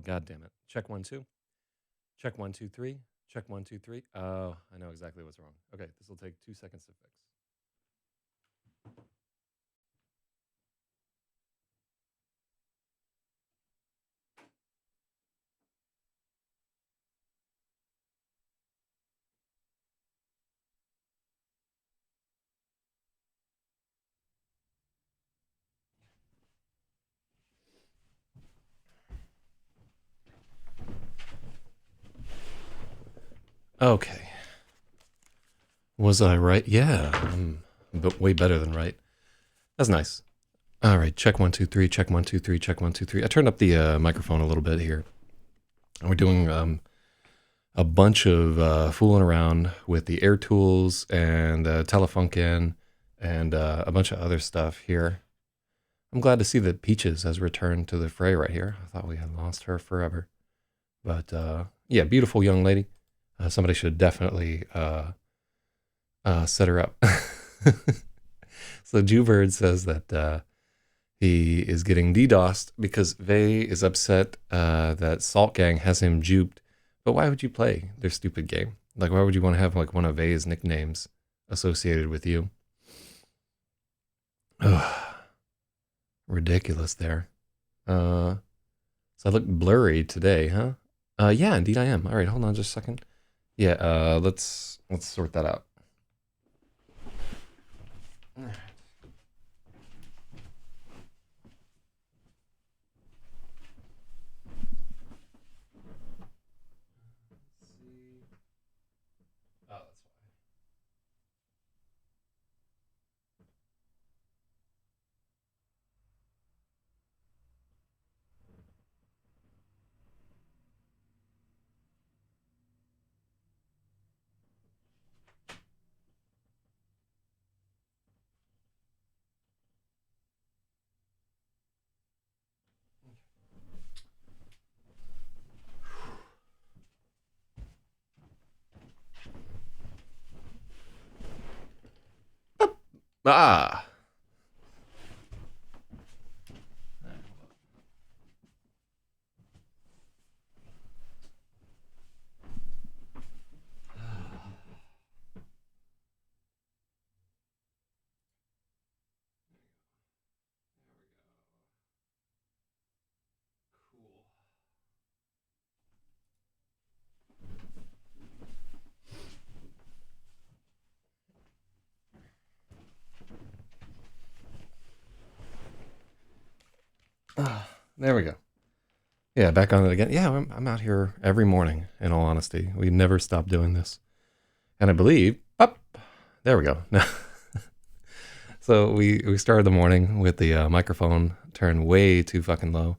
God damn it. Check 1 2. Check 1 2 3. Check 1 2 3. Oh, I know exactly what's wrong. Okay, this will take 2 seconds to fix. Okay. Was I right? Yeah, but way better than right. That's nice. All right, check 1 2 3. Check 1 2 3. Check 1 2 3. I turned up the microphone a little bit here. We're doing a bunch of fooling around with the Air Tools and Telefunken and a bunch of other stuff here. I'm glad to see that Peaches has returned to the fray right here. I thought we had lost her forever. But yeah, beautiful young lady. Somebody should definitely set her up. So Jewbird says that he is getting DDoSed because Vey is upset that Salt Gang has him duped. But why would you play their stupid game? Like, why would you want to have like one of Vey's nicknames associated with you? Ugh, ridiculous there. So I look blurry today, huh? Yeah, indeed I am. All right, hold on just a second. Yeah, let's sort that out. All right. Let's see. Oh, that's why. Ah. Cool. There we go. Yeah, back on it again. Yeah, I'm out here every morning, in all honesty. We never stop doing this. And I believe, up, there we go. So we started the morning with the microphone turned way too fucking low.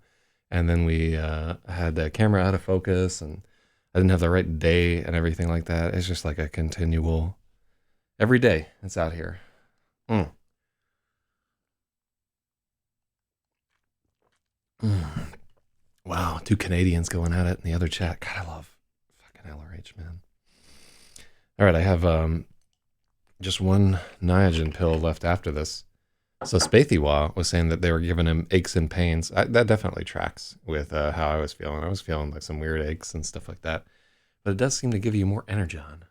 And then we had the camera out of focus and I didn't have the right day and everything like that. It's just like a continual, every day it's out here. Mm. Mm. Wow, two Canadians going at it in the other chat. God, I love fucking LRH, man. All right, I have just one Niagen pill left after this. So Spathywah was saying that they were giving him aches and pains. That definitely tracks with how I was feeling. I was feeling like some weird aches and stuff like that. But it does seem to give you more energon.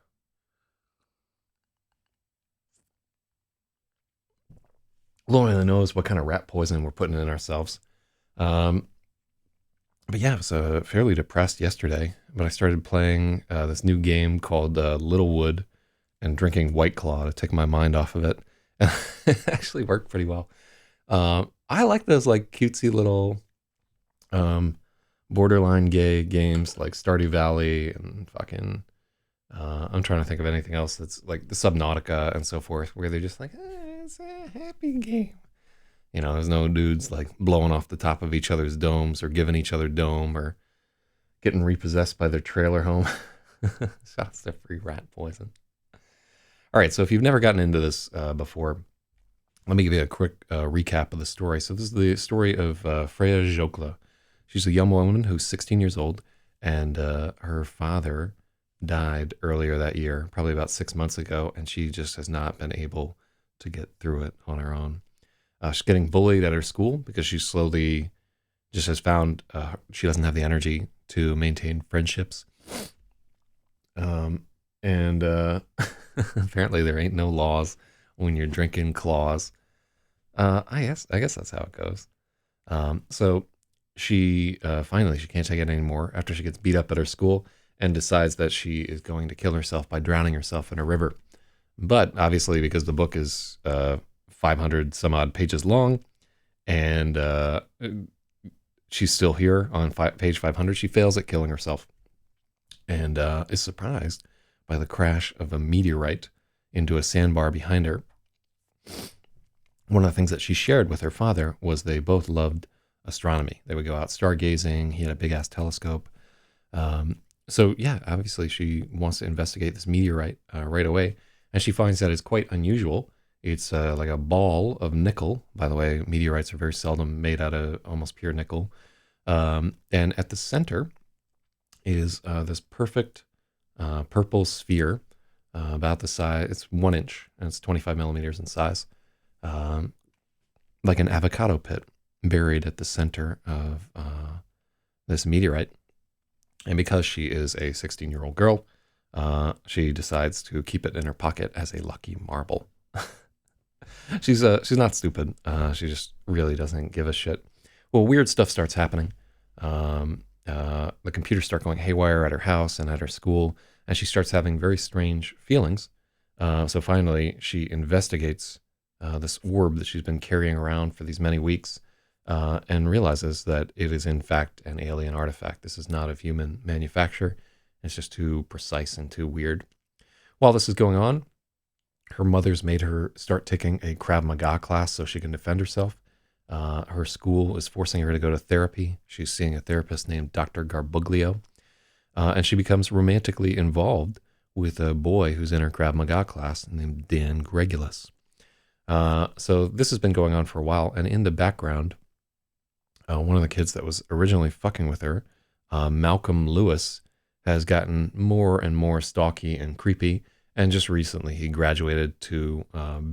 Lord only knows what kind of rat poison we're putting in ourselves. Um, but yeah, I was fairly depressed yesterday. But I started playing this new game called Littlewood and drinking White Claw to take my mind off of it. And it actually worked pretty well. I like those like cutesy little um, borderline gay games like Stardew Valley and fucking. I'm trying to think of anything else that's like the Subnautica and so forth, where they're just like, it's a happy game. You know, there's no dudes like blowing off the top of each other's domes or giving each other dome or getting repossessed by their trailer home. Shots to free rat poison. All right, so if you've never gotten into this before, let me give you a quick recap of the story. So this is the story of Freya Jokla. She's a young woman who's 16 years old, and her father died earlier that year, probably about 6 months ago, and she just has not been able to get through it on her own. She's getting bullied at her school because she slowly just has found she doesn't have the energy to maintain friendships. And apparently there ain't no laws when you're drinking claws. I guess that's how it goes. So she finally she can't take it anymore after she gets beat up at her school and decides that she is going to kill herself by drowning herself in a river. But obviously, because the book is 500 some odd pages long, and she's still here on page 500, she fails at killing herself and is surprised by the crash of a meteorite into a sandbar behind her. One of the things that she shared with her father was they both loved astronomy. They would go out stargazing. He had a big ass telescope. So yeah, obviously she wants to investigate this meteorite right away, and she finds that it's quite unusual. It's like a ball of nickel. By the way, meteorites are very seldom made out of almost pure nickel. And at the center is this perfect purple sphere, about the size, it's 1 inch, and it's 25 millimeters in size, like an avocado pit buried at the center of this meteorite. And because she is a 16-year-old girl, she decides to keep it in her pocket as a lucky marble. She's not stupid. She just really doesn't give a shit. Well, weird stuff starts happening. The computers start going haywire at her house and at her school, and she starts having very strange feelings. So finally, she investigates this orb that she's been carrying around for these many weeks, and realizes that it is in fact an alien artifact. This is not of human manufacture. It's just too precise and too weird. While this is going on, her mother's made her start taking a Krav Maga class so she can defend herself. Her school is forcing her to go to therapy. She's seeing a therapist named Dr. Garbuglio. And she becomes romantically involved with a boy who's in her Krav Maga class named Dan Gregulus. So this has been going on for a while, and in the background, one of the kids that was originally fucking with her, Malcolm Lewis, has gotten more and more stalky and creepy, and just recently he graduated to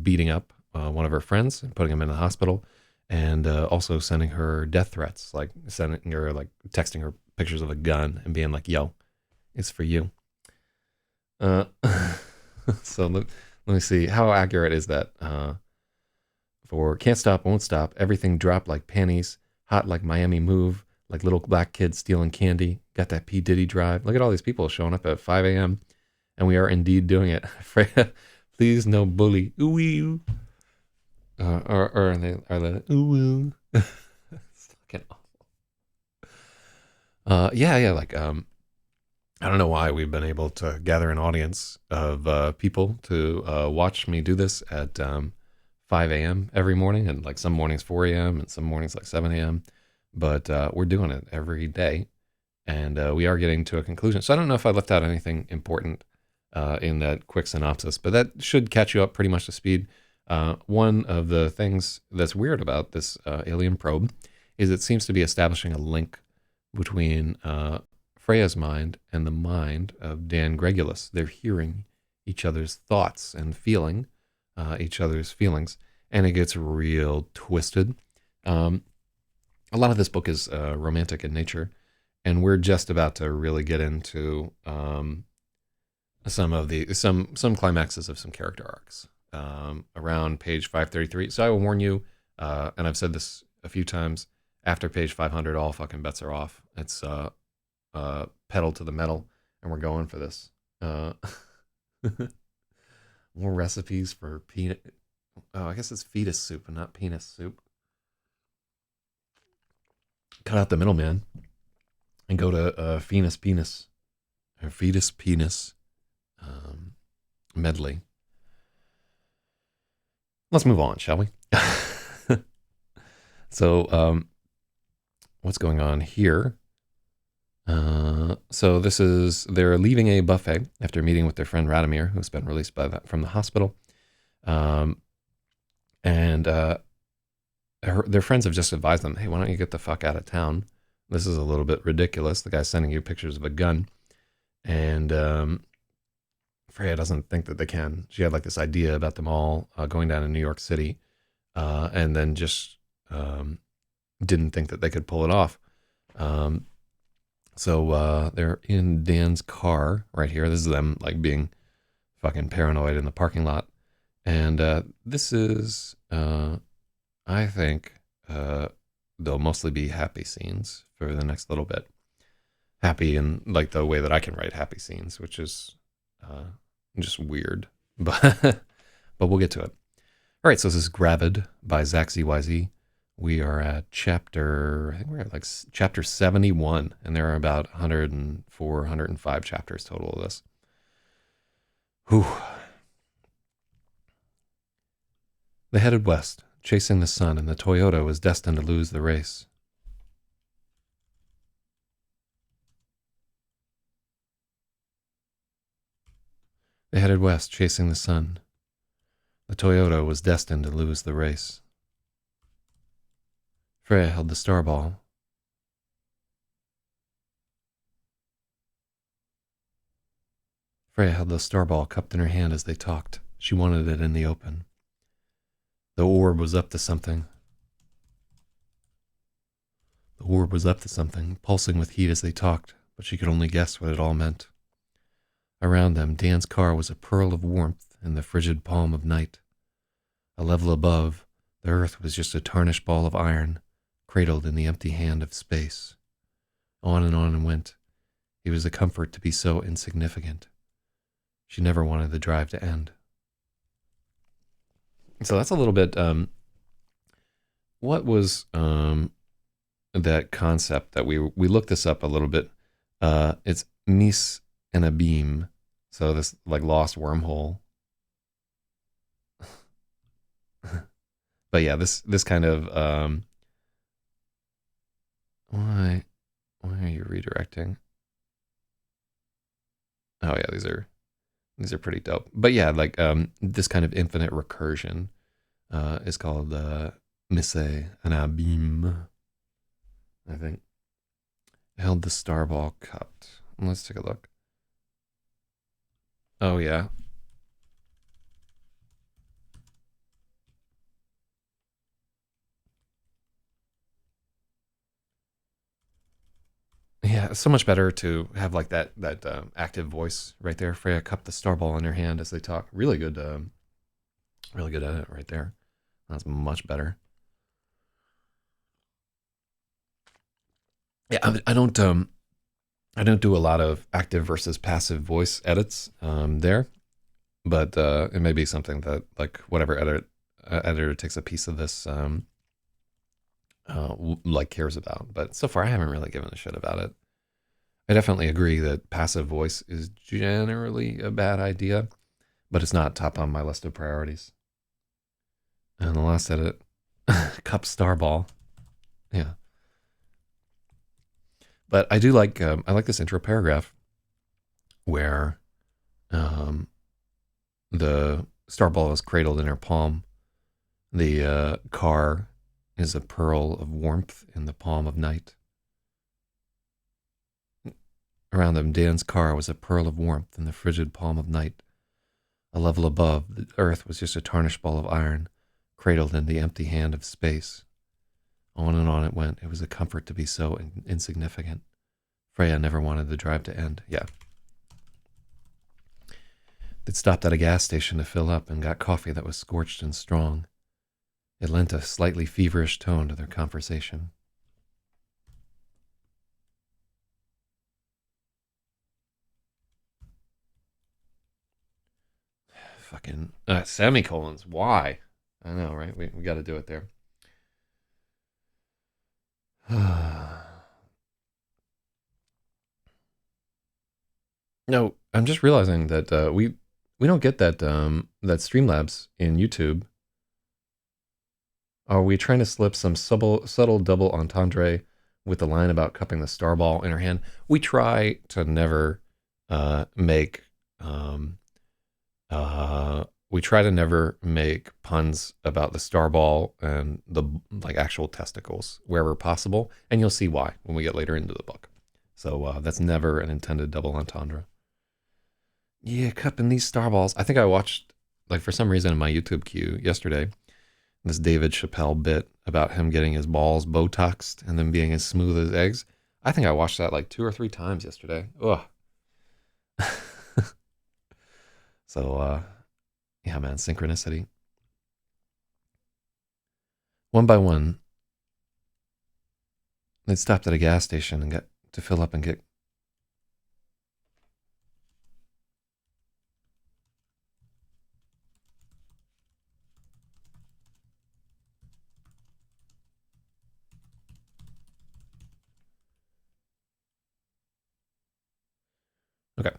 beating up one of her friends and putting him in the hospital, and also sending her death threats, like sending her, like texting her pictures of a gun and being like, yo, it's for you. So let me see, how accurate is that? For can't stop, won't stop, everything dropped like panties, hot like Miami Move, like little black kids stealing candy, got that P. Diddy drive. Look at all these people showing up at 5 a.m. and we are indeed doing it. Freya, please no bully. Ooh, or are they ooh? It's fucking awful. Yeah, like I don't know why we've been able to gather an audience of people to watch me do this at 5 a.m. every morning, and like some mornings 4 a.m. and some mornings like 7 a.m. But we're doing it every day, and we are getting to a conclusion. So I don't know if I left out anything important in that quick synopsis, but that should catch you up pretty much to speed. One of the things that's weird about this alien probe is it seems to be establishing a link between Freya's mind and the mind of Dan Gregulus. They're hearing each other's thoughts and feeling each other's feelings, and it gets real twisted. A lot of this book is romantic in nature, and we're just about to really get into some climaxes of some character arcs around page 533. So I will warn you, and I've said this a few times, after page 500, all fucking bets are off. It's pedal to the metal, and we're going for this. More recipes for peanut. Oh, I guess it's fetus soup and not penis soup. Cut out the middleman and go to fetus penis medley. Let's move on, shall we? So, what's going on here? So this is, they're leaving a buffet after meeting with their friend Radomir, who's been released from the hospital. And their friends have just advised them, hey, why don't you get the fuck out of town? This is a little bit ridiculous. The guy's sending you pictures of a gun. And Freya doesn't think that they can. She had like this idea about them all going down to New York City, and then just um, didn't think that they could pull it off. Um, so they're in Dan's car right here. This is them like being fucking paranoid in the parking lot, and this is, I think, they'll mostly be happy scenes for the next little bit. Happy in like the way that I can write happy scenes, which is uh, just weird, but but we'll get to it. All right, so this is Gravid by Zach ZYZ. We are at chapter, I think we're at like chapter 71, and there are about 104, 105 chapters total of this. Whew. They headed west, chasing the sun, and the Toyota was destined to lose the race. They headed west, chasing the sun. The Toyota was destined to lose the race. Freya held the star ball. Freya held the star ball cupped in her hand as they talked. She wanted it in the open. The orb was up to something. The orb was up to something, pulsing with heat as they talked, but she could only guess what it all meant. Around them, Dan's car was a pearl of warmth in the frigid palm of night. A level above, the earth was just a tarnished ball of iron, cradled in the empty hand of space. On and went. It was a comfort to be so insignificant. She never wanted the drive to end. So that's a little bit, what was that concept that we looked this up a little bit. It's Nis and a beam. So this like lost wormhole. But yeah, this kind of why are you redirecting? Oh yeah, these are pretty dope. But yeah, like this kind of infinite recursion is called Mise and Abim, I think. Held the starball cupped. Let's take a look. Oh yeah. Yeah, it's so much better to have like that active voice right there. Freya cupped the starball in her hand as they talk. Really good at it right there. That's much better. Yeah, I don't do a lot of active versus passive voice edits there, but it may be something that like whatever editor takes a piece of this like cares about. But so far, I haven't really given a shit about it. I definitely agree that passive voice is generally a bad idea, but it's not top on my list of priorities. And the last edit, Cup Starball, yeah. But I like this intro paragraph where the Starball is cradled in her palm. The car is a pearl of warmth in the palm of night. Around them, Dan's car was a pearl of warmth in the frigid palm of night. A level above, the earth was just a tarnished ball of iron, cradled in the empty hand of space. On and on it went. It was a comfort to be so insignificant. Freya never wanted the drive to end. Yeah. They'd stopped at a gas station to fill up and got coffee that was scorched and strong. It lent a slightly feverish tone to their conversation. Fucking semicolons. Why? I know, right? We got to do it there. No, I'm just realizing that we don't get that that Streamlabs in YouTube. Are we trying to slip some subtle double entendre with the line about cupping the starball in her hand? We try to never make we try to never make puns about the starball and the like actual testicles wherever possible, and you'll see why when we get later into the book. So that's never an intended double entendre. Yeah, cupping these star balls. I think I watched, like, for some reason in my YouTube queue yesterday, this David Chappelle bit about him getting his balls Botoxed and then being as smooth as eggs. I think I watched that like 2 or 3 times yesterday. Ugh. So, yeah, man, synchronicity. One by one, they stopped at a gas station and got to fill up and get. Okay.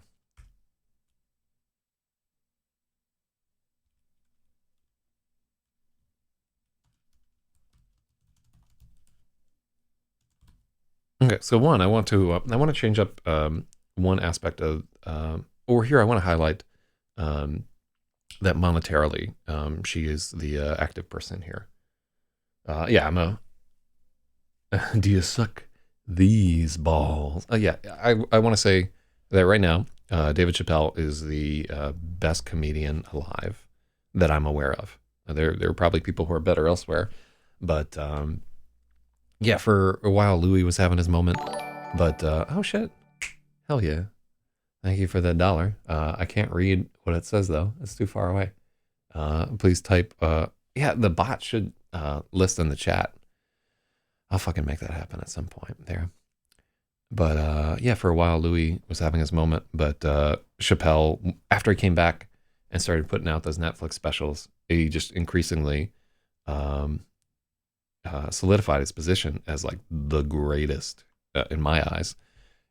Okay. So one, I want to change up one aspect of or here I want to highlight um, that monetarily she is the active person here. Yeah, I'm a. Do you suck these balls? Yeah, I want to say that right now, David Chappelle is the best comedian alive that I'm aware of. There are probably people who are better elsewhere, but yeah, for a while Louis was having his moment. But oh shit, hell yeah! Thank you for that dollar. I can't read what it says though; it's too far away. Please type. Yeah, the bot should list in the chat. I'll fucking make that happen at some point there. But yeah, for a while Louis was having his moment, but Chappelle, after he came back and started putting out those Netflix specials, he just increasingly um, solidified his position as like the greatest in my eyes.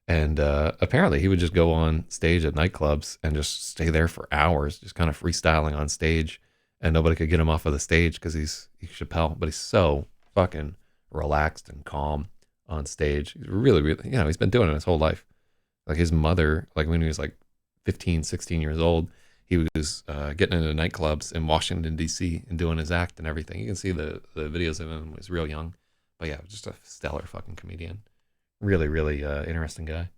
And apparently, he would just go on stage at nightclubs and just stay there for hours, just kind of freestyling on stage, and nobody could get him off of the stage because he's Chappelle. But he's so fucking relaxed and calm on stage. He's really, really, he's been doing it his whole life. Like his mother, like when he was like 15, 16 years old, he was getting into nightclubs in Washington D.C. and doing his act and everything. You can see the videos of him when he was real young. But yeah, just a stellar fucking comedian. Really, really interesting guy.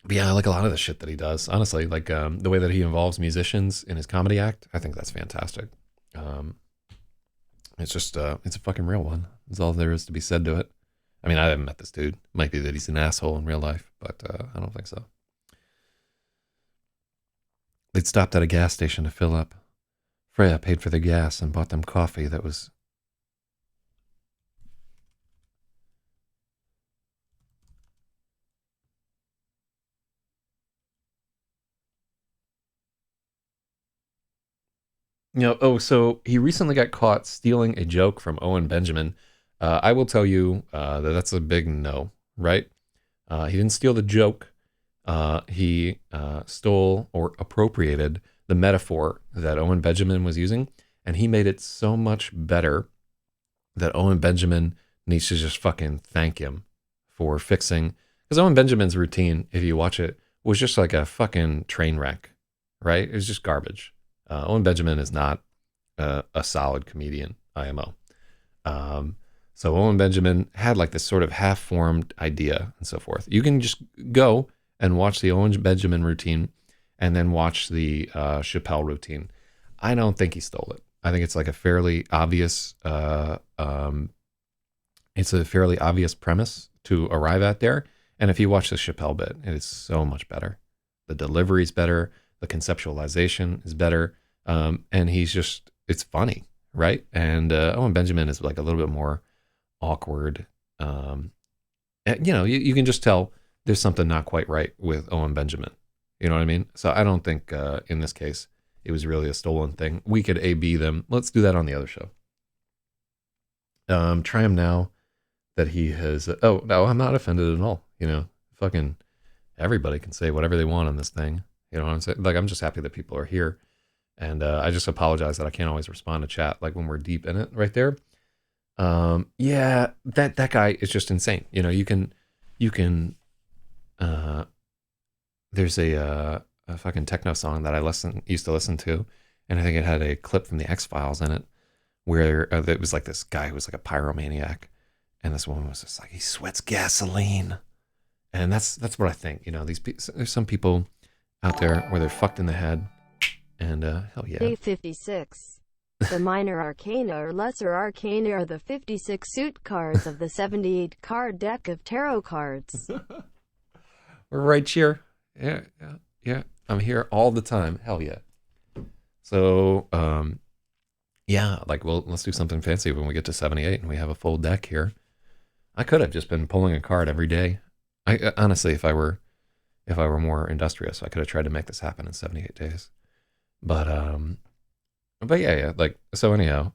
But yeah, I like a lot of the shit that he does. Honestly, like the way that he involves musicians in his comedy act, I think that's fantastic. Um, it's just it's a fucking real one. That's all there is to be said to it. I mean, I haven't met this dude. Might be that he's an asshole in real life, but I don't think so. They'd stopped at a gas station to fill up. Freya paid for the gas and bought them coffee that was. So he recently got caught stealing a joke from Owen Benjamin. I will tell you that that's a big no, right? He didn't steal the joke. He stole or appropriated the metaphor that Owen Benjamin was using, and he made it so much better that Owen Benjamin needs to just fucking thank him for fixing. Because Owen Benjamin's routine, if you watch it, was just like a fucking train wreck, right? It was just garbage. Owen Benjamin is not a solid comedian, IMO. Um, so Owen Benjamin had like this sort of half-formed idea and so forth. You can just go and watch the Owen Benjamin routine and then watch the Chappelle routine. I don't think he stole it. I think it's like a fairly obvious it's a fairly obvious premise to arrive at there. And if you watch the Chappelle bit, it is so much better. The delivery is better. The conceptualization is better. And it's funny, right? And Owen Benjamin is like a little bit more awkward. You can just tell there's something not quite right with Owen Benjamin. You know what I mean? So I don't think in this case it was really a stolen thing. We could A/B them. Let's do that on the other show. Try him now that he has. Oh no, I'm not offended at all. Fucking everybody can say whatever they want on this thing. You know what I'm saying? Like I'm just happy that people are here, and I just apologize that I can't always respond to chat like when we're deep in it right there. Yeah, that guy is just insane. You can. Uh, there's a fucking techno song that I used to listen to, and I think it had a clip from the X Files in it where it was like this guy who was like a pyromaniac, and this woman was just like he sweats gasoline, And that's what I think. You know, there's some people out there where they're fucked in the head, and hell yeah. Day 56. The minor arcana or lesser arcana are the 56 suit cards of the 78 card deck of tarot cards. We're right here. Yeah, yeah, yeah. I'm here all the time. Hell yeah. So, yeah, like, well, let's do something fancy when we get to 78 and we have a full deck here. I could have just been pulling a card every day. I honestly, if I were more industrious, I could have tried to make this happen in 78 days. But yeah, yeah. Like, so anyhow,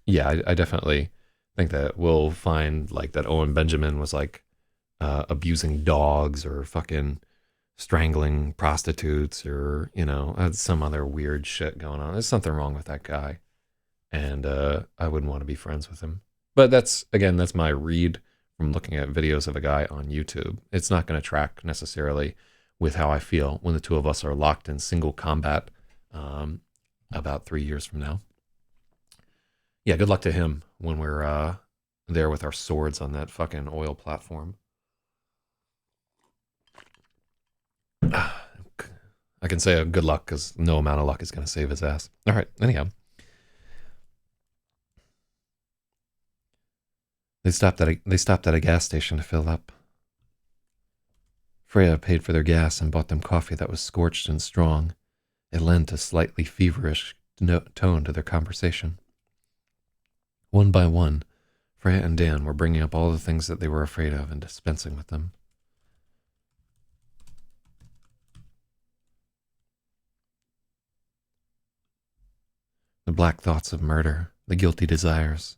yeah, I definitely think that we'll find like that Owen Benjamin was like abusing dogs or fucking strangling prostitutes or, you know, had some other weird shit going on. There's something wrong with that guy. And I wouldn't want to be friends with him. But that's, again, that's my read from looking at videos of a guy on YouTube. It's not going to track necessarily with how I feel when the two of us are locked in single combat about 3 years from now. Yeah, good luck to him when we're there with our swords on that fucking oil platform. I can say a good luck because no amount of luck is going to save his ass. All right, anyhow. They stopped at a gas station to fill up. Freya paid for their gas and bought them coffee that was scorched and strong. It lent a slightly feverish tone to their conversation. One by one, Freya and Dan were bringing up all the things that they were afraid of and dispensing with them. The black thoughts of murder, the guilty desires,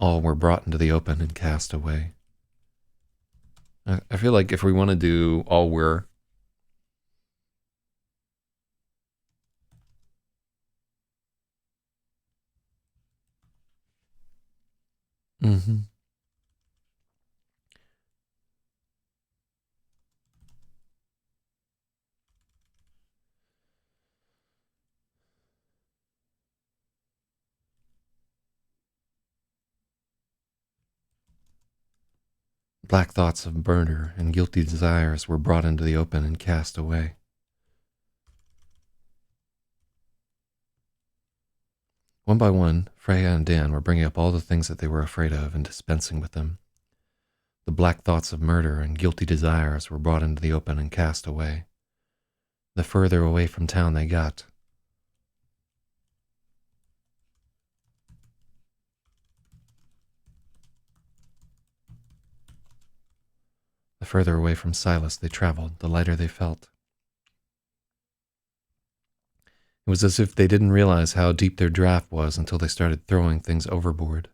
all were brought into the open and cast away. I feel like if we want to do all we're... Mm-hmm. Black thoughts of murder and guilty desires were brought into the open and cast away. One by one, Freya and Dan were bringing up all the things that they were afraid of and dispensing with them. The black thoughts of murder and guilty desires were brought into the open and cast away. The further away from town they got, the further away from Silas they traveled, the lighter they felt. It was as if they didn't realize how deep their draft was until they started throwing things overboard.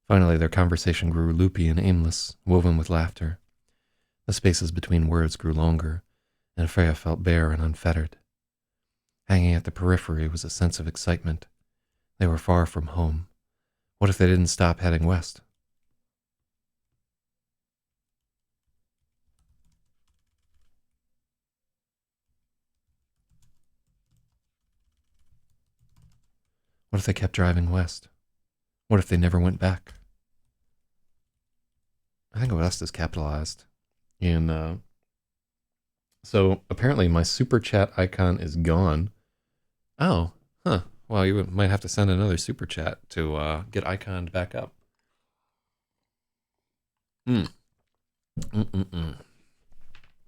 Finally, their conversation grew loopy and aimless, woven with laughter. The spaces between words grew longer, and Freya felt bare and unfettered. Hanging at the periphery was a sense of excitement. They were far from home. What if they didn't stop heading west? What if they kept driving west? What if they never went back? I think west is capitalized. And so apparently my super chat icon is gone. Oh, huh. Well, you might have to send another super chat to get iconed back up.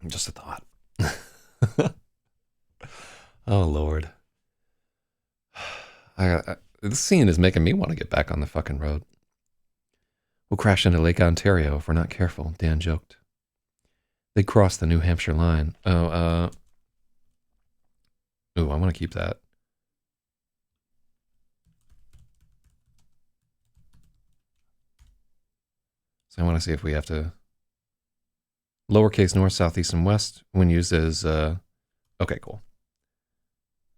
Just a thought. Oh, Lord. This scene is making me want to get back on the fucking road. We'll crash into Lake Ontario if we're not careful, Dan joked. They crossed the New Hampshire line. Ooh, I want to keep that. So I want to see if we have to... Lowercase north, south, east, and west when used as... Okay, cool.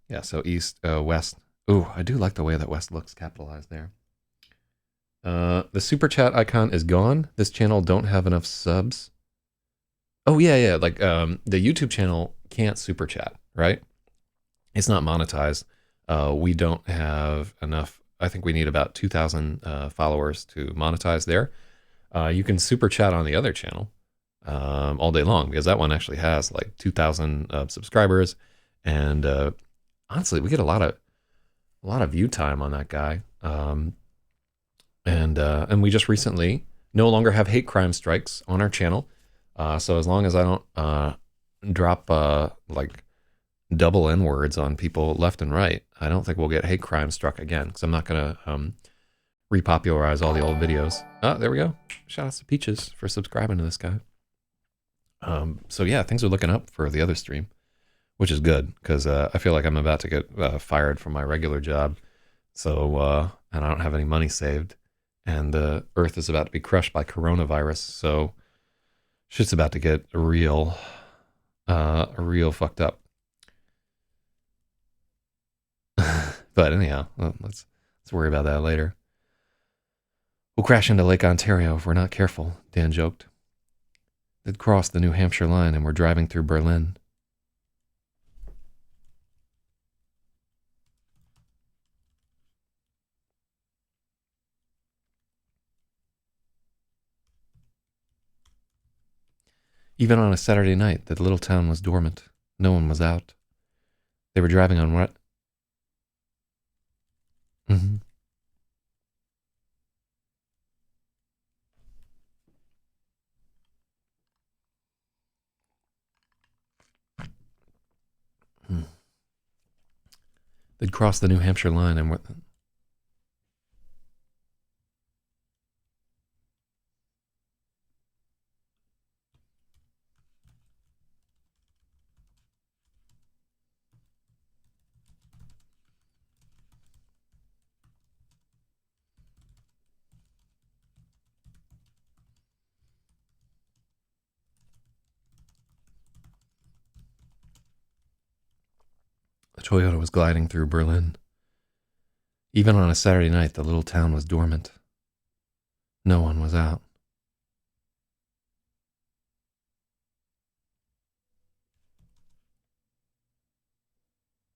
Yeah, so east, west. Ooh, I do like the way that west looks capitalized there. The super chat icon is gone. This channel don't have enough subs. Oh yeah. Like the YouTube channel can't super chat, right? It's not monetized. We don't have enough. I think we need about 2,000 followers to monetize there. You can super chat on the other channel all day long because that one actually has like 2,000 subscribers, and honestly, we get a lot of view time on that guy. And we just recently no longer have hate crime strikes on our channel. So as long as I don't drop like double N words on people left and right, I don't think we'll get hate crime struck again. Because I'm not gonna repopularize all the old videos. Oh, there we go. Shout out to Peaches for subscribing to this guy. So yeah, things are looking up for the other stream, which is good because I feel like I'm about to get fired from my regular job. So and I don't have any money saved, and the Earth is about to be crushed by coronavirus. So shit's about to get real fucked up. But anyhow, let's worry about that later. We'll crash into Lake Ontario if we're not careful, Dan joked. They'd crossed the New Hampshire line and were driving through Berlin. Even on a Saturday night, the little town was dormant. No one was out. They were driving on what? Mm-hmm. Hmm. They'd crossed the New Hampshire line and were... The Toyota was gliding through Berlin. Even on a Saturday night, the little town was dormant. No one was out.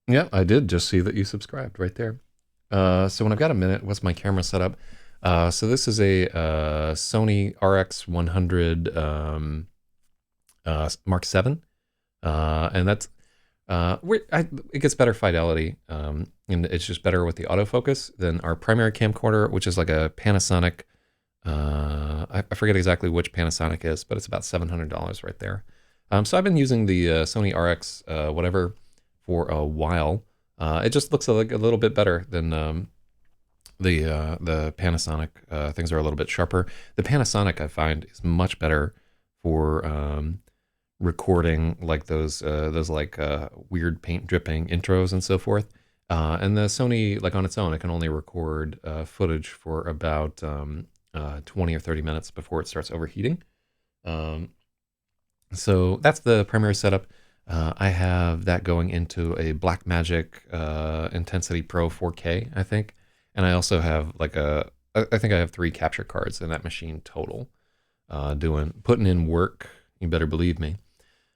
Yeah, I did just see that you subscribed right there. So when I've got a minute, what's my camera set up? So this is a Sony RX100 Mark 7, and that's it gets better fidelity, and it's just better with the autofocus than our primary camcorder, which is like a Panasonic. I forget exactly which Panasonic is, but it's about $700 right there. So I've been using the Sony RX whatever for a while. It just looks like a little bit better than the Panasonic. Things are a little bit sharper. The Panasonic I find is much better for recording like those like weird paint dripping intros and so forth. And the Sony, like on its own, it can only record footage for about 20 or 30 minutes before it starts overheating. So that's the primary setup. I have that going into a Blackmagic Intensity Pro 4K, I think. And I also have like I think I have 3 capture cards in that machine total. Putting in work, you better believe me.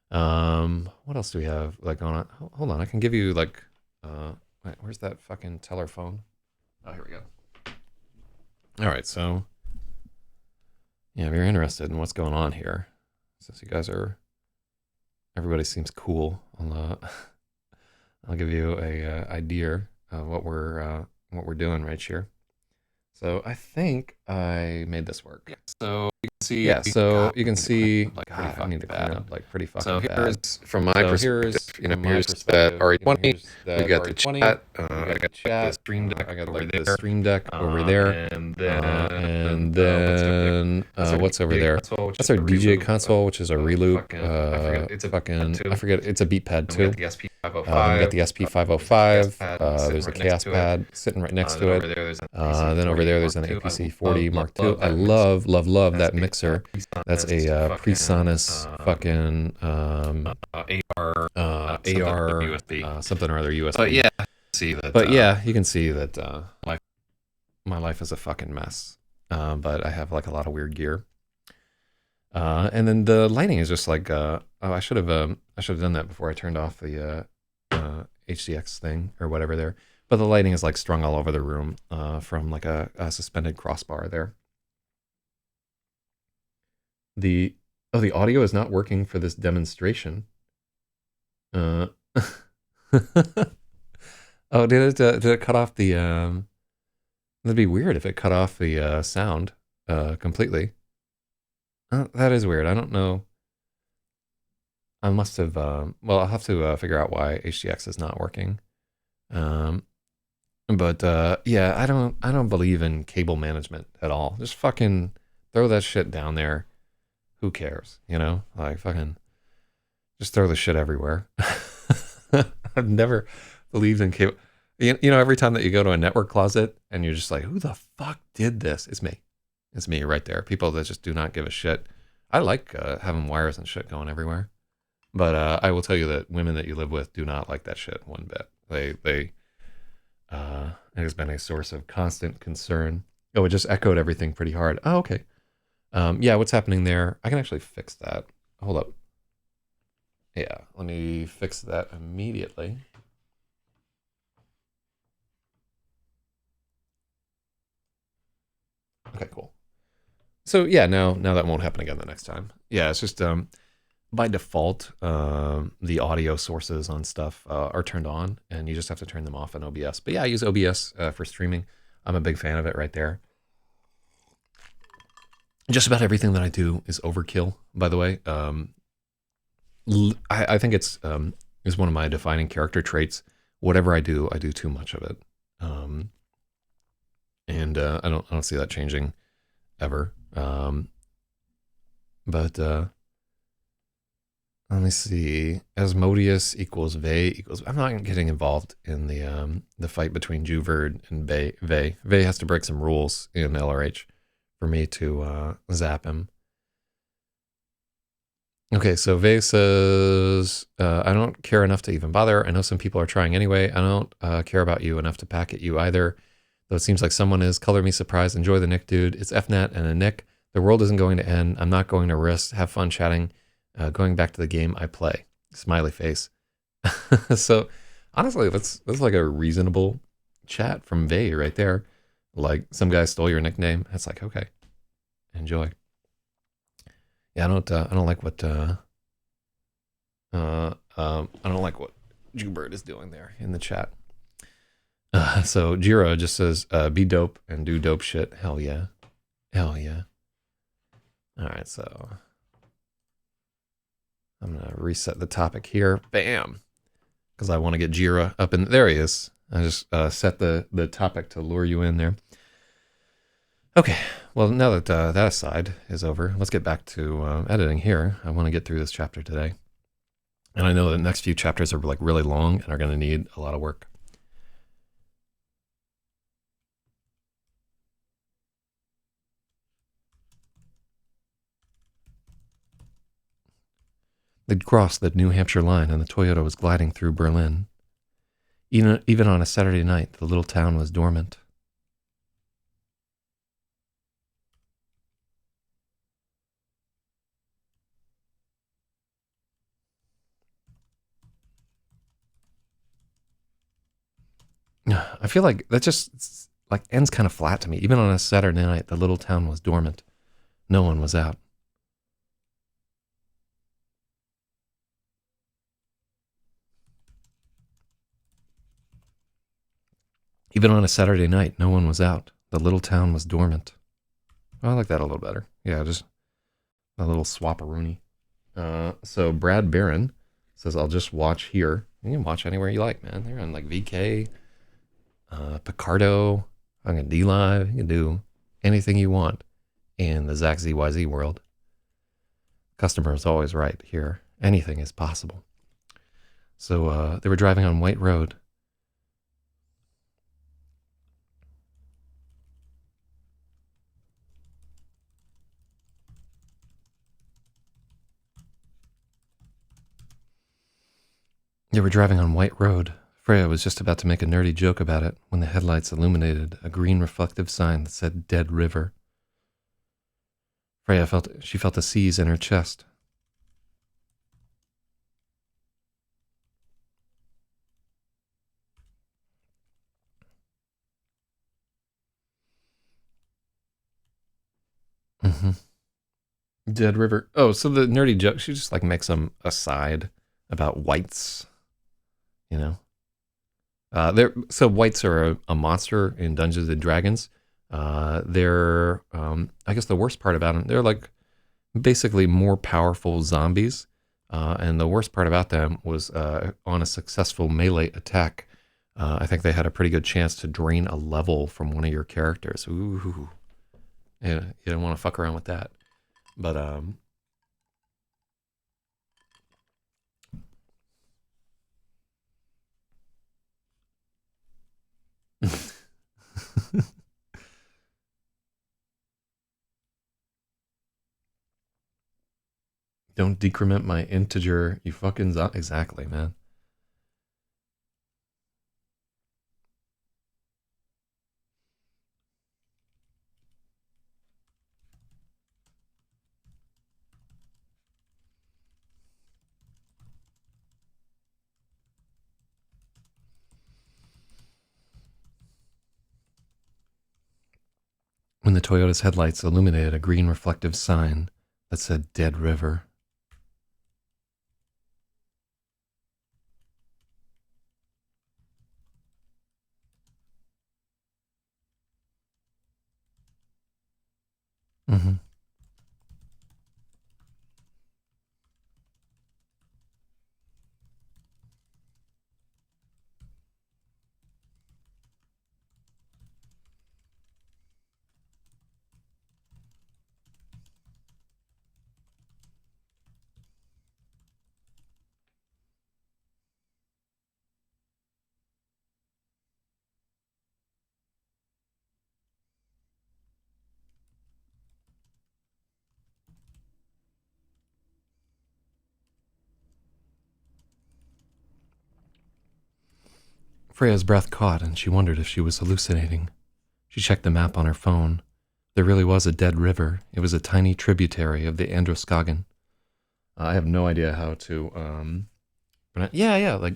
What else do we have like on it? Hold on, I can give you like, wait, where's that fucking telephone? Oh, here we go. All right, so yeah, if you're interested in what's going on here, since you guys are, everybody seems cool. I'll give you a idea of what we're doing right here. So I think I made this work. So you can see, Yeah, so you can see, like God, I need to clean up like pretty fucking so bad. here's from my So perspective, here's that RE20. we We got the chat. I got the chat. Stream Deck I got over like there. the Stream Deck over there. And then what's over there? That's our DJ console, which is a reloop. I forget. It's a beat pad too. The We got the SP505. There's a Chaos pad sitting right next to it. Then over there, there's an APC40 Mark II. I love that mixer. That's a PreSonus fucking AR USB. something or other USB. But yeah, see that. But yeah, you can see that my life is a fucking mess. But I have like a lot of weird gear. And then the lighting is just like, oh, I should have done that before I turned off the HDX thing or whatever there. But the lighting is like strung all over the room from like a suspended crossbar there. The the audio is not working for this demonstration. Uh, oh, did it cut off the? That'd be weird if it cut off the sound completely. That is weird. I don't know. I must have. Well, I'll have to figure out why HDX is not working. Um, but yeah, I don't believe in cable management at all. Just fucking throw that shit down there. Who cares? You know, like fucking just throw the shit everywhere. I've never believed in cable. You know, every time that you go to a network closet and you're just like, who the fuck did this? It's me. It's me right there. People that just do not give a shit. I like having wires and shit going everywhere. But I will tell you that women that you live with do not like that shit one bit. It has been a source of constant concern. Oh, it just echoed everything pretty hard. Oh, okay. Yeah, what's happening there? I can actually fix that. Hold up. Yeah, let me fix that immediately. Okay, cool. So yeah, now that won't happen again the next time. Yeah, it's just by default, the audio sources on stuff are turned on, and you just have to turn them off in OBS. But yeah, I use OBS for streaming. I'm a big fan of it right there. Just about everything that I do is overkill, by the way. I think it's is one of my defining character traits. Whatever I do too much of it, and I don't see that changing ever. But let me see. Asmodeus equals Vey equals. I'm not getting involved in the fight between Juverd and Vey. Vey has to break some rules in LRH for me to zap him. Okay, so Vey says, I don't care enough to even bother. I know some people are trying anyway. I don't care about you enough to pack at you either. Though it seems like someone is. Color me surprised. Enjoy the Nick, dude. It's FNAT and a Nick. The world isn't going to end. I'm not going to risk. Have fun chatting. Going back to the game I play. Smiley face. So honestly, that's like a reasonable chat from Vey right there. Like some guy stole your nickname. It's like, okay, enjoy. Yeah, I don't like what I don't like what Jubert is doing there in the chat. So Jiro just says, be dope and do dope shit. Hell yeah. Hell yeah. All right, so I'm going to reset the topic here. Bam. Because I want to get Jira up in. There he is. I just set the topic to lure you in there. Okay, well, now that that aside is over, let's get back to editing here. I want to get through this chapter today. And I know the next few chapters are like really long and are going to need a lot of work. They'd crossed the New Hampshire line and the Toyota was gliding through Berlin. Even on a Saturday night, the little town was dormant. I feel like that just like ends kind of flat to me. Even on a Saturday night, the little town was dormant. No one was out. Even on a Saturday night, no one was out. The little town was dormant. Oh, I like that a little better. Yeah, just a little swap-a-rooney. So Brad Barron says, I'll just watch here. You can watch anywhere you like, man. They're on like VK, Picardo, on a D-Live. You can do anything you want in the Zach ZYZ world. Customer is always right here. Anything is possible. So they were driving on White Road. They were driving on White Road. Freya was just about to make a nerdy joke about it when the headlights illuminated a green reflective sign that said Dead River. She felt a seize in her chest. Mm-hmm. Dead River. Oh, so the nerdy joke, she just like makes some aside about whites, you know. So whites are a monster in Dungeons and Dragons. They're, I guess the worst part about them, they're like basically more powerful zombies. And the worst part about them was on a successful melee attack, I think they had a pretty good chance to drain a level from one of your characters. Ooh, yeah, you don't want to fuck around with that. But don't decrement my integer, you fucking exactly, man. When the Toyota's headlights illuminated a green reflective sign that said Dead River. Mm-hmm. Freya's breath caught and she wondered if she was hallucinating. She checked the map on her phone. There really was a dead river. It was a tiny tributary of the Androscoggin. I have no idea how to yeah, like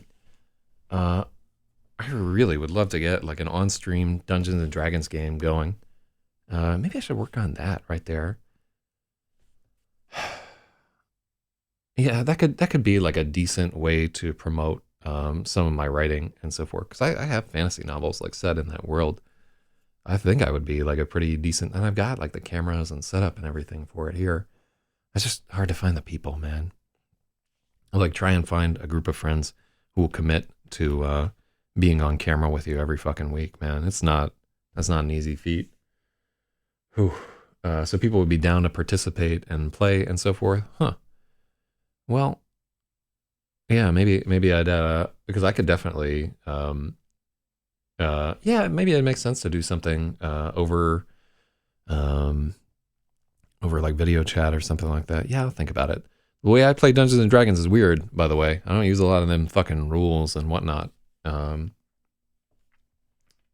uh I really would love to get like an on-stream Dungeons and Dragons game going. Maybe I should work on that right there. Yeah, that could be like a decent way to promote some of my writing and so forth. Because I have fantasy novels like set in that world. I think I would be like a pretty decent, and I've got like the cameras and setup and everything for it here. It's just hard to find the people, man. I like try and find a group of friends who will commit to being on camera with you every fucking week, man. That's not an easy feat. Whew. So people would be down to participate and play and so forth, huh? Well, yeah, maybe I'd because I could definitely yeah, maybe it makes sense to do something um over like video chat or something like that. Yeah, I'll think about it. The way I play Dungeons and Dragons is weird, by the way. I don't use a lot of them fucking rules and whatnot. Um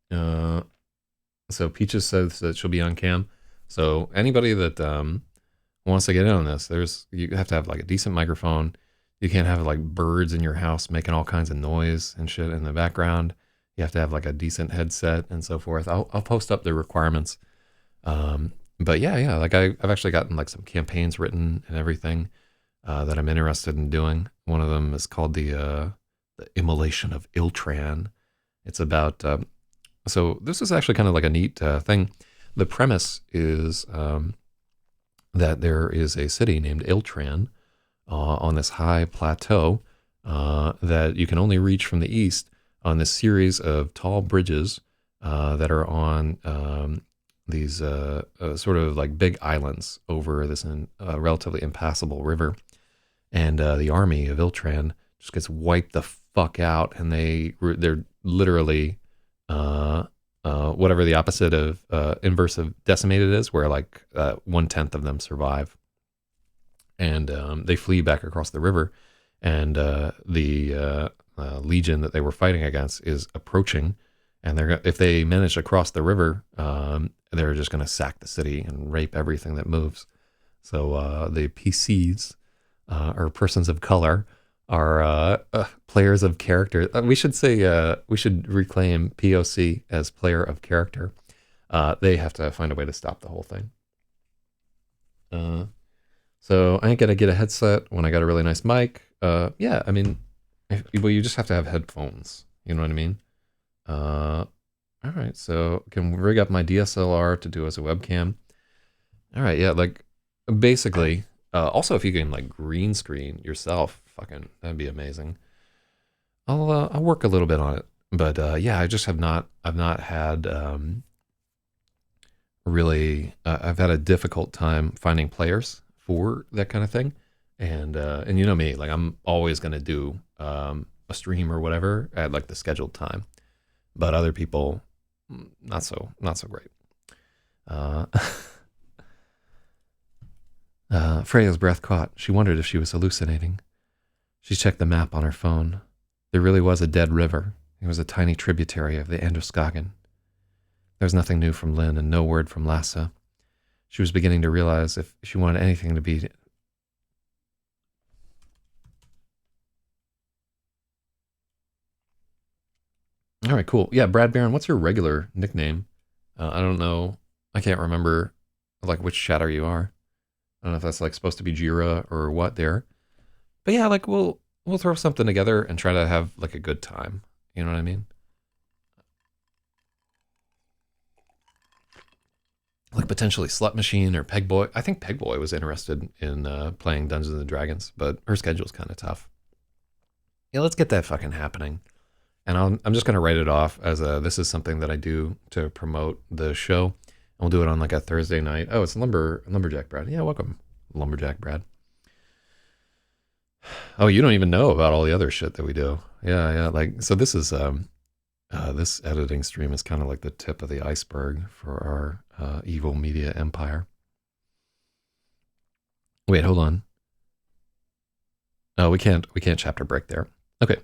uh so Peaches says that she'll be on cam. So anybody that wants to get in on this, you have to have like a decent microphone. You can't have like birds in your house making all kinds of noise and shit in the background. You have to have like a decent headset and so forth. I'll post up the requirements. But yeah, like I've actually gotten like some campaigns written and everything that I'm interested in doing. One of them is called the Immolation of Iltran. It's about so this is actually kind of like a neat thing. The premise is that there is a city named Iltran on this high plateau that you can only reach from the east on this series of tall bridges that are on these sort of like big islands over this relatively impassable river. And the army of Iltran just gets wiped the fuck out, and they're literally whatever the opposite of inverse of decimated is, where like 1/10 of them survive, and they flee back across the river, and the legion that they were fighting against is approaching, and if they manage to cross the river, they're just going to sack the city and rape everything that moves. So the PCs, or persons of color, are players of character. We should say we should reclaim POC as player of character. They have to find a way to stop the whole thing. So I ain't gonna get a headset when I got a really nice mic. Yeah, I mean, well, you just have to have headphones. You know what I mean? All right, so can rig up my DSLR to do as a webcam. All right, yeah, like basically. Also, if you can like green screen yourself, fucking that'd be amazing. I'll work a little bit on it, but yeah, I just have not. I've not had really. I've had a difficult time finding players for that kind of thing, and you know me, like I'm always gonna do a stream or whatever at like the scheduled time, but other people, not so great. Uh, Freya's breath caught. She wondered if she was hallucinating. She checked the map on her phone. There really was a dead river. It was a tiny tributary of the Androscoggin. There was nothing new from Lynn and no word from Lassa. She was beginning to realize if she wanted anything to be... All right, cool. Yeah, Brad Barron, what's your regular nickname? I don't know. I can't remember like which chatter you are. I don't know if that's like supposed to be Jira or what there. But yeah, like we'll throw something together and try to have like a good time. You know what I mean? Like potentially Slut Machine or Peg Boy. I think Peg Boy was interested in playing Dungeons and Dragons, but her schedule's kind of tough. Yeah, let's get that fucking happening. And I'm just gonna write it off as this is something that I do to promote the show. And we'll do it on like a Thursday night. Oh, it's Lumberjack Brad. Yeah, welcome, Lumberjack Brad. Oh, you don't even know about all the other shit that we do. Yeah. Like, so this is this editing stream is kind of like the tip of the iceberg for our evil media empire. Wait, hold on. Oh, we can't chapter break there. Okay,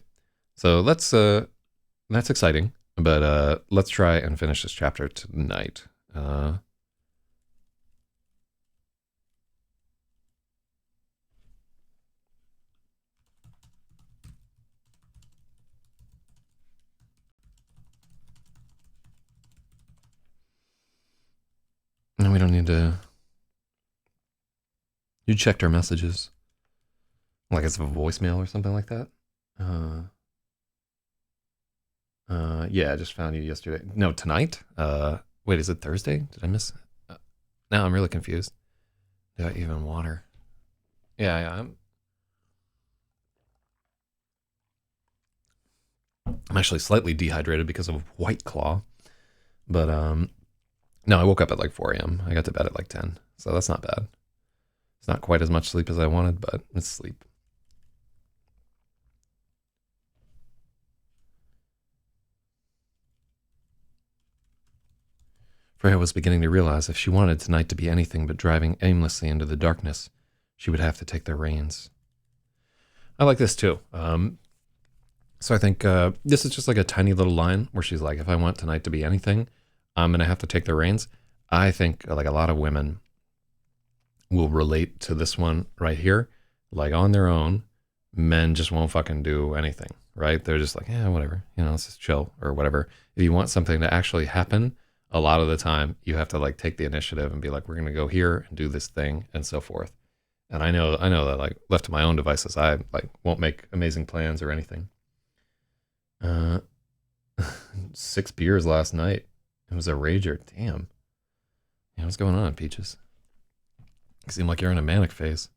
so that's exciting, but let's try and finish this chapter tonight. No, we don't need to. You checked our messages, like it's a voicemail or something like that. Yeah, I just found you yesterday. No, tonight. Wait, is it Thursday? Did I miss? Now I'm really confused. Did I even water? Yeah, I'm actually slightly dehydrated because of White Claw, but no, I woke up at like 4 a.m. I got to bed at like 10, so that's not bad. It's not quite as much sleep as I wanted, but it's sleep. Freya was beginning to realize if she wanted tonight to be anything but driving aimlessly into the darkness, she would have to take the reins. I like this too. So I think this is just like a tiny little line where she's like, if I want tonight to be anything, I'm going to have to take the reins. I think like a lot of women will relate to this one right here. Like on their own, men just won't fucking do anything, right? They're just like, yeah, whatever, let's just chill or whatever. If you want something to actually happen, a lot of the time you have to like take the initiative and be like, we're going to go here and do this thing and so forth. And I know that like left to my own devices, I like won't make amazing plans or anything. 6 beers last night. It was a rager. Damn. Yeah, what's going on, Peaches? You seem like you're in a manic phase.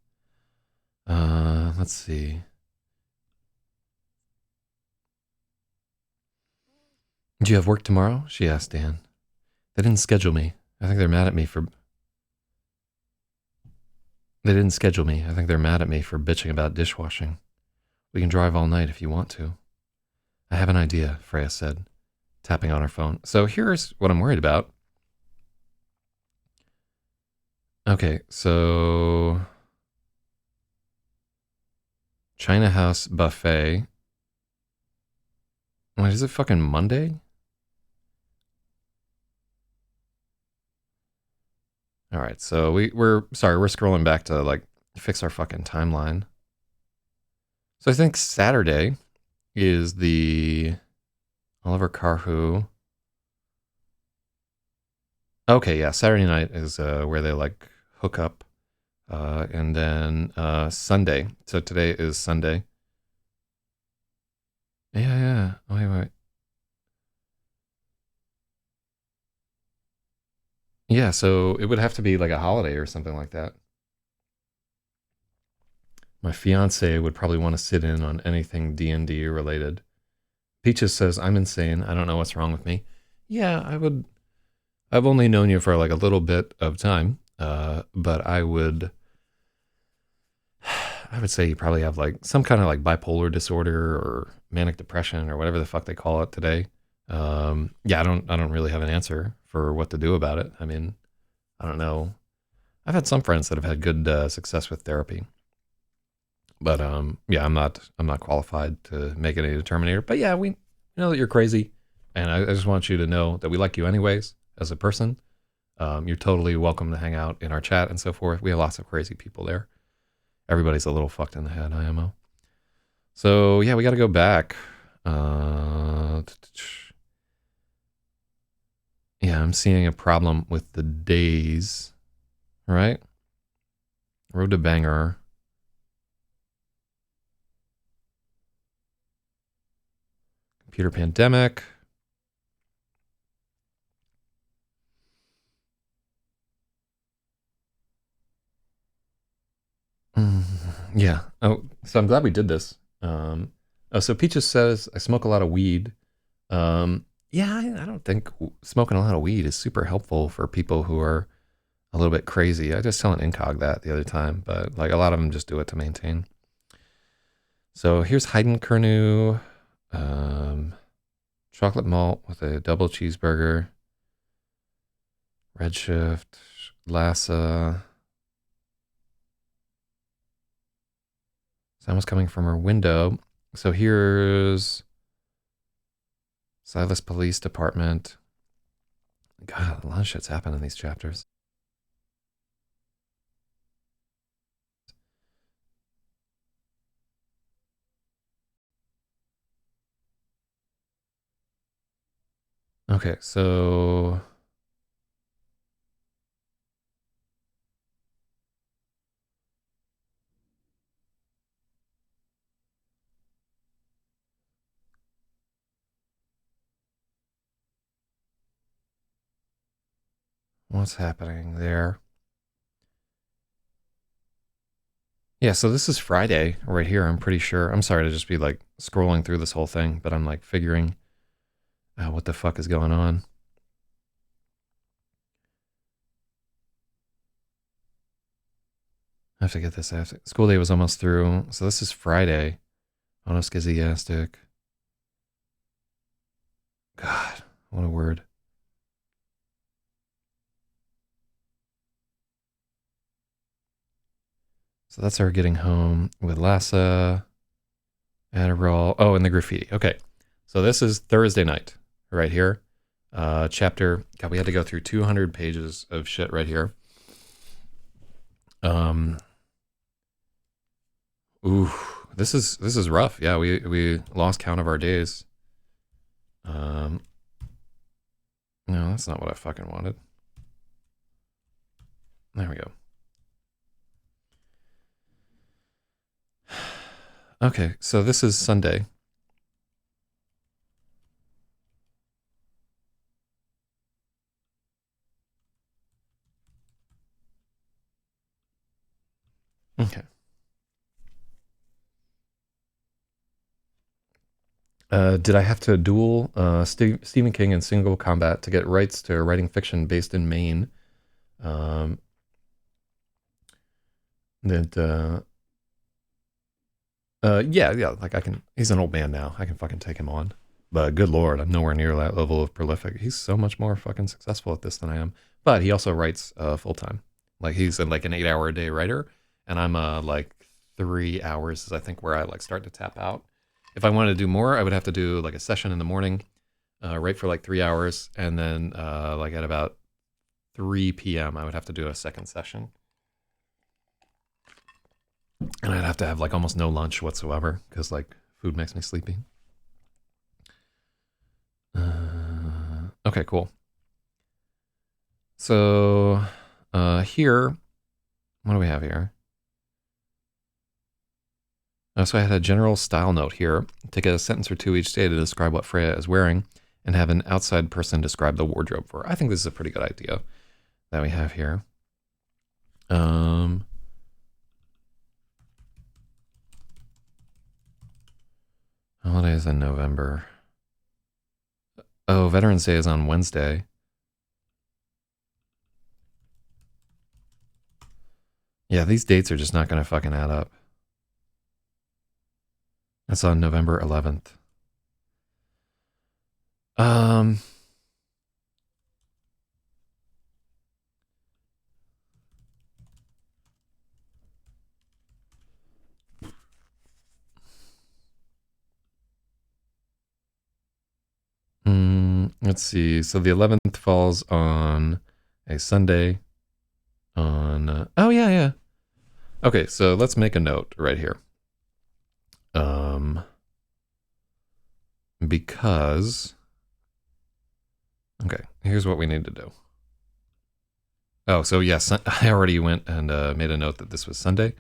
Let's see. Do you have work tomorrow? She asked Dan. They didn't schedule me. I think they're mad at me for... They didn't schedule me. I think they're mad at me for bitching about dishwashing. We can drive all night if you want to. I have an idea, Freya said, tapping on her phone. So here's what I'm worried about. Okay, so... China House Buffet. Wait, is it fucking Monday? All right, so we're sorry, we're scrolling back to like fix our fucking timeline. So I think Saturday is the Oliver Carhu. Okay, yeah, Saturday night is where they like hook up, and then Sunday. So today is Sunday. Yeah, yeah. Oh, wait. Yeah, so it would have to be like a holiday or something like that. My fiance would probably want to sit in on anything D&D related. Peaches says, I'm insane. I don't know what's wrong with me. Yeah, I would. I've only known you for like a little bit of time, but I would say you probably have like some kind of like bipolar disorder or manic depression or whatever the fuck they call it today. Yeah, I don't really have an answer for what to do about it. I mean, I don't know. I've had some friends that have had good success with therapy, but yeah, I'm not qualified to make any determinator. But yeah, we know that you're crazy, and I just want you to know that we like you anyways as a person. You're totally welcome to hang out in our chat and so forth. We have lots of crazy people there. Everybody's a little fucked in the head, IMO. So yeah, we got to go back. Yeah, I'm seeing a problem with the days, right? Road to Bangor. Computer pandemic. Yeah. Oh, so I'm glad we did this. Oh, so Peaches says I smoke a lot of weed. Yeah, I don't think smoking a lot of weed is super helpful for people who are a little bit crazy. I just tell an incog that the other time, but like a lot of them just do it to maintain. So here's Hayden Kernu, chocolate malt with a double cheeseburger, Redshift, Lassa. Sound was coming from her window. So here's Silas Police Department. God, a lot of shit's happened in these chapters. Okay, so what's happening there? Yeah, so this is Friday right here, I'm pretty sure. I'm sorry to just be like scrolling through this whole thing, but I'm like figuring out what the fuck is going on. I have to get this. School day was almost through, so this is Friday. Onoskiziastic. God, what a word. So that's our getting home with Lassa, Adderall. Oh, and the graffiti. Okay, so this is Thursday night right here. Chapter. God, we had to go through 200 pages of shit right here. Ooh, this is rough. Yeah, we lost count of our days. No, that's not what I fucking wanted. There we go. Okay, so this is Sunday. Okay. Did I have to duel Stephen King in single combat to get rights to writing fiction based in Maine? That yeah, like I can. He's an old man now. I can fucking take him on. But good lord, I'm nowhere near that level of prolific. He's so much more fucking successful at this than I am. But he also writes full time. Like he's like an 8 hour a day writer, and I'm like 3 hours is I think where I like start to tap out. If I wanted to do more, I would have to do like a session in the morning, write for like 3 hours, and then like at about 3 p.m., I would have to do a second session. And I'd have to have like almost no lunch whatsoever because like food makes me sleepy. Okay, cool. So here, what do we have here? So I had a general style note here. Take a sentence or two each day to describe what Freya is wearing and have an outside person describe the wardrobe for her. I think this is a pretty good idea that we have here. Holidays in November. Oh, Veterans Day is on Wednesday. Yeah, these dates are just not going to fucking add up. That's on November 11th. Let's see. So the 11th falls on a Sunday. Oh yeah. Okay, so let's make a note right here. Because okay, here's what we need to do. Oh, so yes, I already went and made a note that this was Sunday.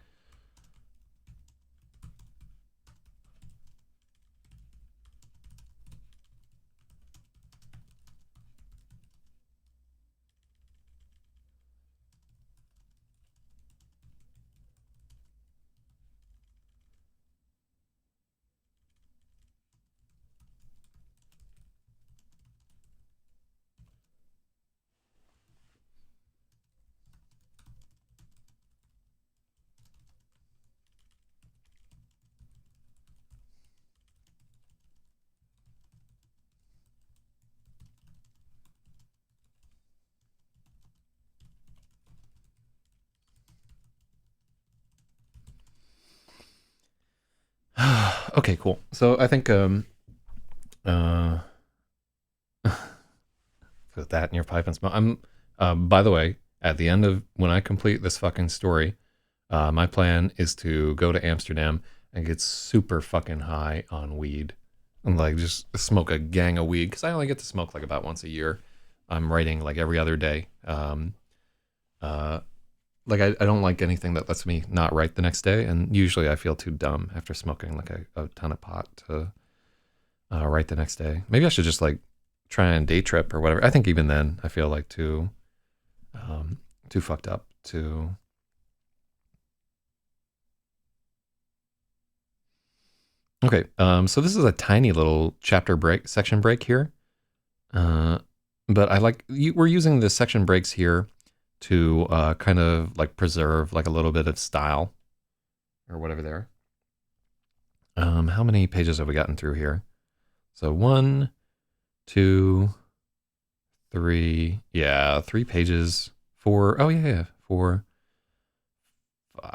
Okay, cool. So I think put that in your pipe and smoke. By the way, at the end of when I complete this fucking story, my plan is to go to Amsterdam and get super fucking high on weed and like just smoke a gang of weed because I only get to smoke like about once a year. I'm writing like every other day. Like I don't like anything that lets me not write the next day, and usually I feel too dumb after smoking like a ton of pot to write the next day. Maybe I should just like try and day trip or whatever. I think even then I feel like too fucked up to. Okay, so this is a tiny little section break here, but we're using the section breaks here to kind of like preserve like a little bit of style or whatever there. How many pages have we gotten through here? So 1, 2, 3. Yeah, 3 pages. 4. Oh yeah, 4, 5.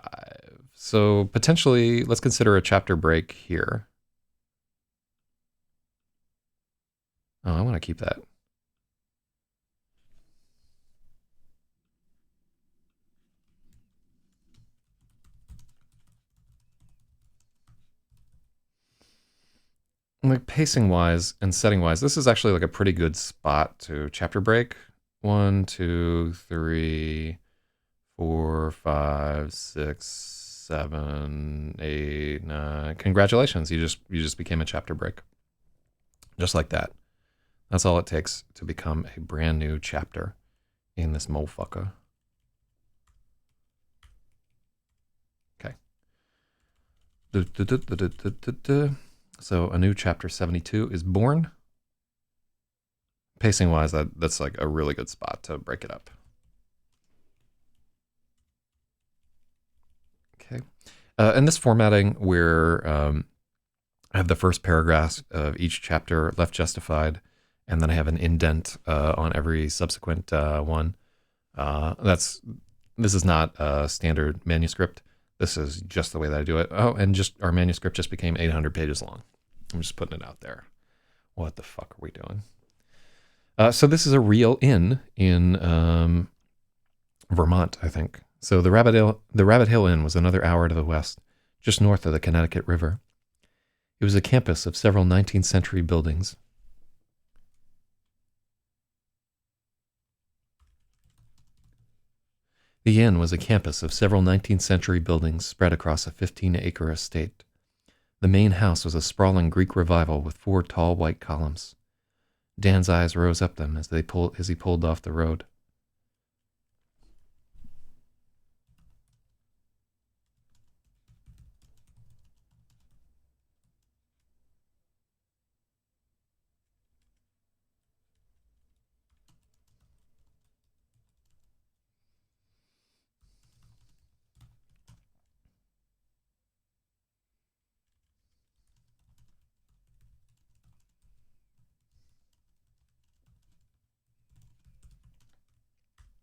So potentially, let's consider a chapter break here. Oh, I want to keep that. Like pacing wise and setting wise, this is actually like a pretty good spot to chapter break. 1, 2, 3, 4, 5, 6, 7, 8, 9. Congratulations, you just became a chapter break. Just like that. That's all it takes to become a brand new chapter in this motherfucker. Okay. So a new chapter 72 is born. Pacing wise, that's like a really good spot to break it up. Okay. In this formatting, where I have the first paragraph of each chapter left justified, and then I have an indent on every subsequent one. This is not a standard manuscript. This is just the way that I do it. Oh, and just our manuscript just became 800 pages long. I'm just putting it out there. What the fuck are we doing? So this is a real inn in Vermont, I think. So the Rabbit Hill Inn was another hour to the west, just north of the Connecticut River. It was a campus of several 19th century buildings. The inn was a campus of several 19th century buildings spread across a 15-acre estate. The main house was a sprawling Greek revival with 4 tall white columns. Dan's eyes rose up them as he pulled off the road.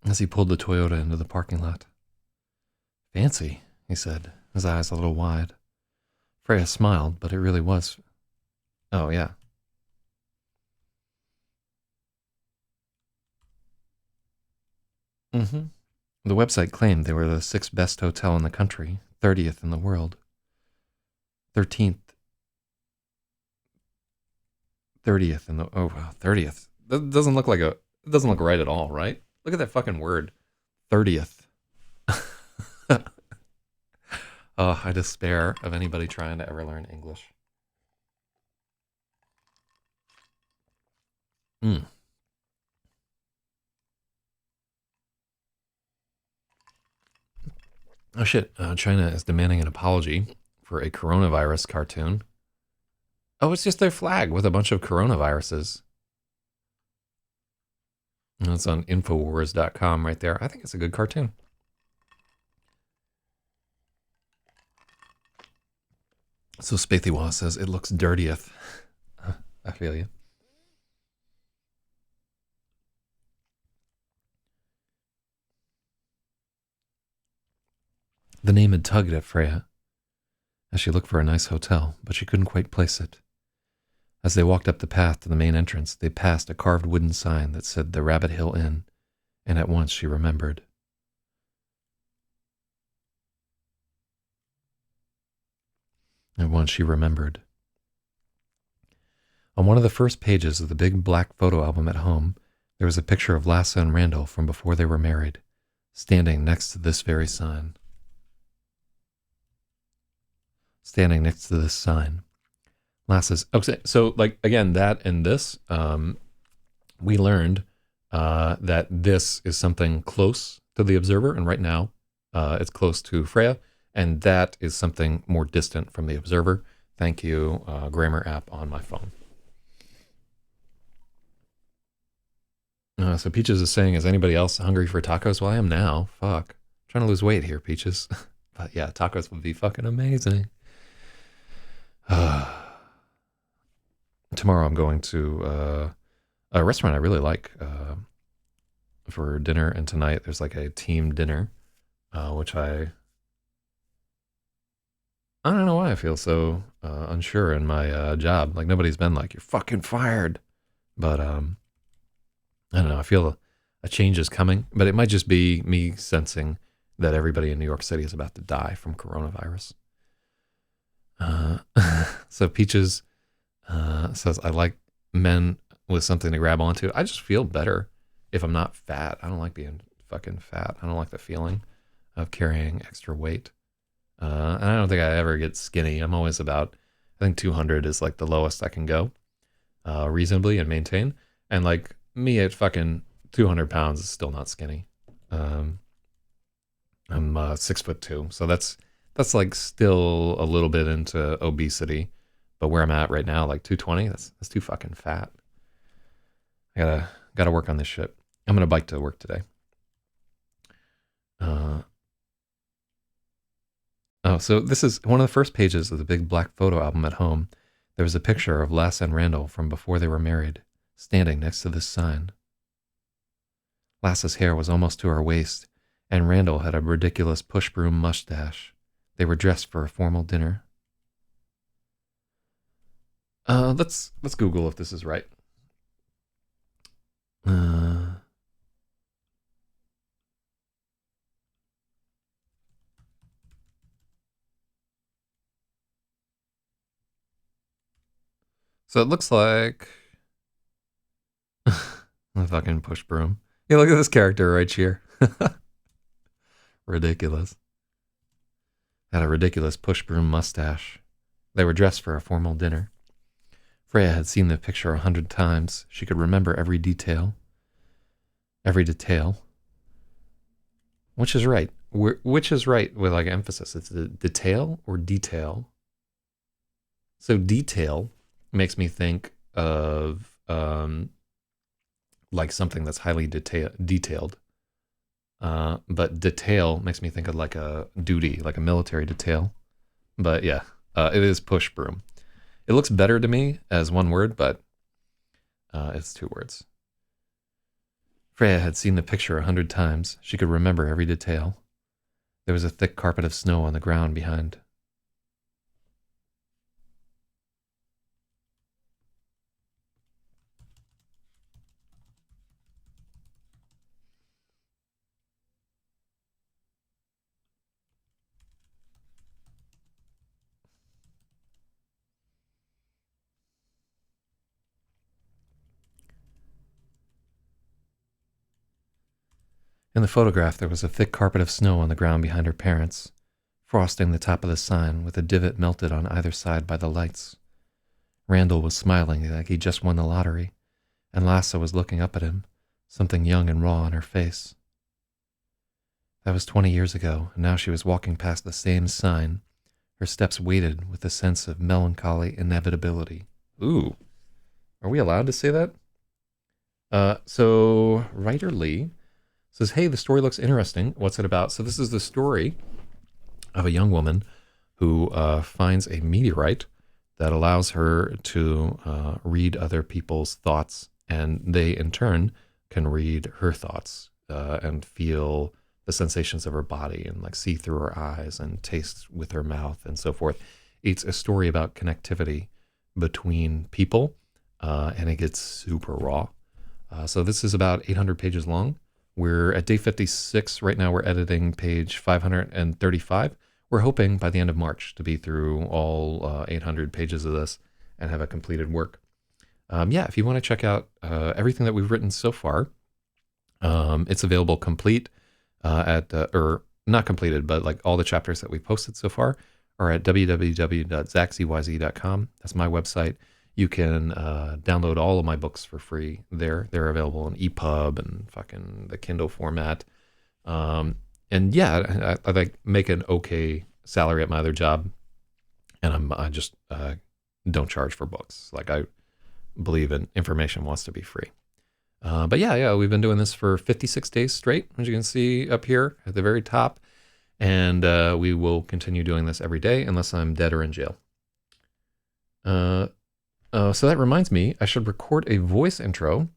As he pulled the Toyota into the parking lot. Fancy, he said, his eyes a little wide. Freya smiled, but it really was. Oh, yeah. Mm-hmm. The website claimed they were the 6th best hotel in the country, 30th in the world. 13th. 30th in the... Oh, wow, 30th. That doesn't look like a... It doesn't look right at all, right? Look at that fucking word. 30th. Oh, I despair of anybody trying to ever learn English. Oh, shit. China is demanding an apology for a coronavirus cartoon. Oh, it's just their flag with a bunch of coronaviruses. And it's on Infowars.com right there. I think it's a good cartoon. So Spathywa says, it looks dirtieth. I feel you. The name had tugged at Freya as she looked for a nice hotel, but she couldn't quite place it. As they walked up the path to the main entrance, they passed a carved wooden sign that said the Rabbit Hill Inn, and at once she remembered. At once she remembered. On one of the first pages of the big black photo album at home, there was a picture of Lasse and Randall from before they were married, standing next to this very sign. Standing next to this sign. Lasse's... Okay, so, like, again, that and this, we learned that this is something close to the observer, and right now it's close to Freya, and that is something more distant from the observer. Thank you, grammar app on my phone. So Peaches is saying, is anybody else hungry for tacos? Well, I am now. Fuck. I'm trying to lose weight here, Peaches. But yeah, tacos would be fucking amazing. Tomorrow I'm going to a restaurant I really like for dinner, and tonight there's like a team dinner, which I don't know why I feel so unsure in my job. Like, nobody's been like, you're fucking fired. But I don't know. I feel a change is coming, but it might just be me sensing that everybody in New York City is about to die from coronavirus. So Peaches says, I like men with something to grab onto. I just feel better if I'm not fat. I don't like being fucking fat. I don't like the feeling of carrying extra weight. And I don't think I ever get skinny. I'm always about, I think 200 is like the lowest I can go reasonably and maintain. And like me at fucking 200 pounds is still not skinny. I'm 6'2", so that's like still a little bit into obesity. But where I'm at right now, like 220, that's too fucking fat. I gotta work on this shit. I'm gonna bike to work today. So this is one of the first pages of the big black photo album at home. There was a picture of Lasse and Randall from before they were married, standing next to this sign. Lasse's hair was almost to her waist, and Randall had a ridiculous push broom mustache. They were dressed for a formal dinner. Let's Google if this is right. Uh, so it looks like the fucking push broom. Yeah, look at this character right here. Ridiculous. Had a ridiculous push broom mustache. They were dressed for a formal dinner. Freya had seen the picture 100 times. She could remember every detail. Every detail. Which is right? Which is right with like emphasis? It's the detail or detail? So detail makes me think of like something that's highly detailed. But detail makes me think of like a duty, like a military detail. But yeah, it is push broom. It looks better to me as one word, but it's two words. Freya had seen the picture 100 times. She could remember every detail. There was a thick carpet of snow on the ground behind. In the photograph, there was a thick carpet of snow on the ground behind her parents, frosting the top of the sign with a divot melted on either side by the lights. Randall was smiling like he just won the lottery, and Lassa was looking up at him, something young and raw in her face. That was 20 years ago, and now she was walking past the same sign. Her steps weighted with a sense of melancholy inevitability. Ooh, are we allowed to say that? So writer Lee says, hey, the story looks interesting. What's it about? So this is the story of a young woman who finds a meteorite that allows her to read other people's thoughts, and they in turn can read her thoughts and feel the sensations of her body and like see through her eyes and taste with her mouth and so forth. It's a story about connectivity between people, and it gets super raw. So this is about 800 pages long. We're at day 56 right now. We're editing page 535. We're hoping by the end of March to be through all 800 pages of this and have a completed work. Yeah, if you want to check out everything that we've written so far, it's available complete or not completed, but like all the chapters that we posted so far are at www.zachzyz.com. That's my website. You can download all of my books for free there. They're available in EPUB and fucking the Kindle format. And yeah, I like make an okay salary at my other job, and I just don't charge for books. Like I believe in information wants to be free. But yeah, we've been doing this for 56 days straight, as you can see up here at the very top. And we will continue doing this every day unless I'm dead or in jail. So that reminds me, I should record a voice intro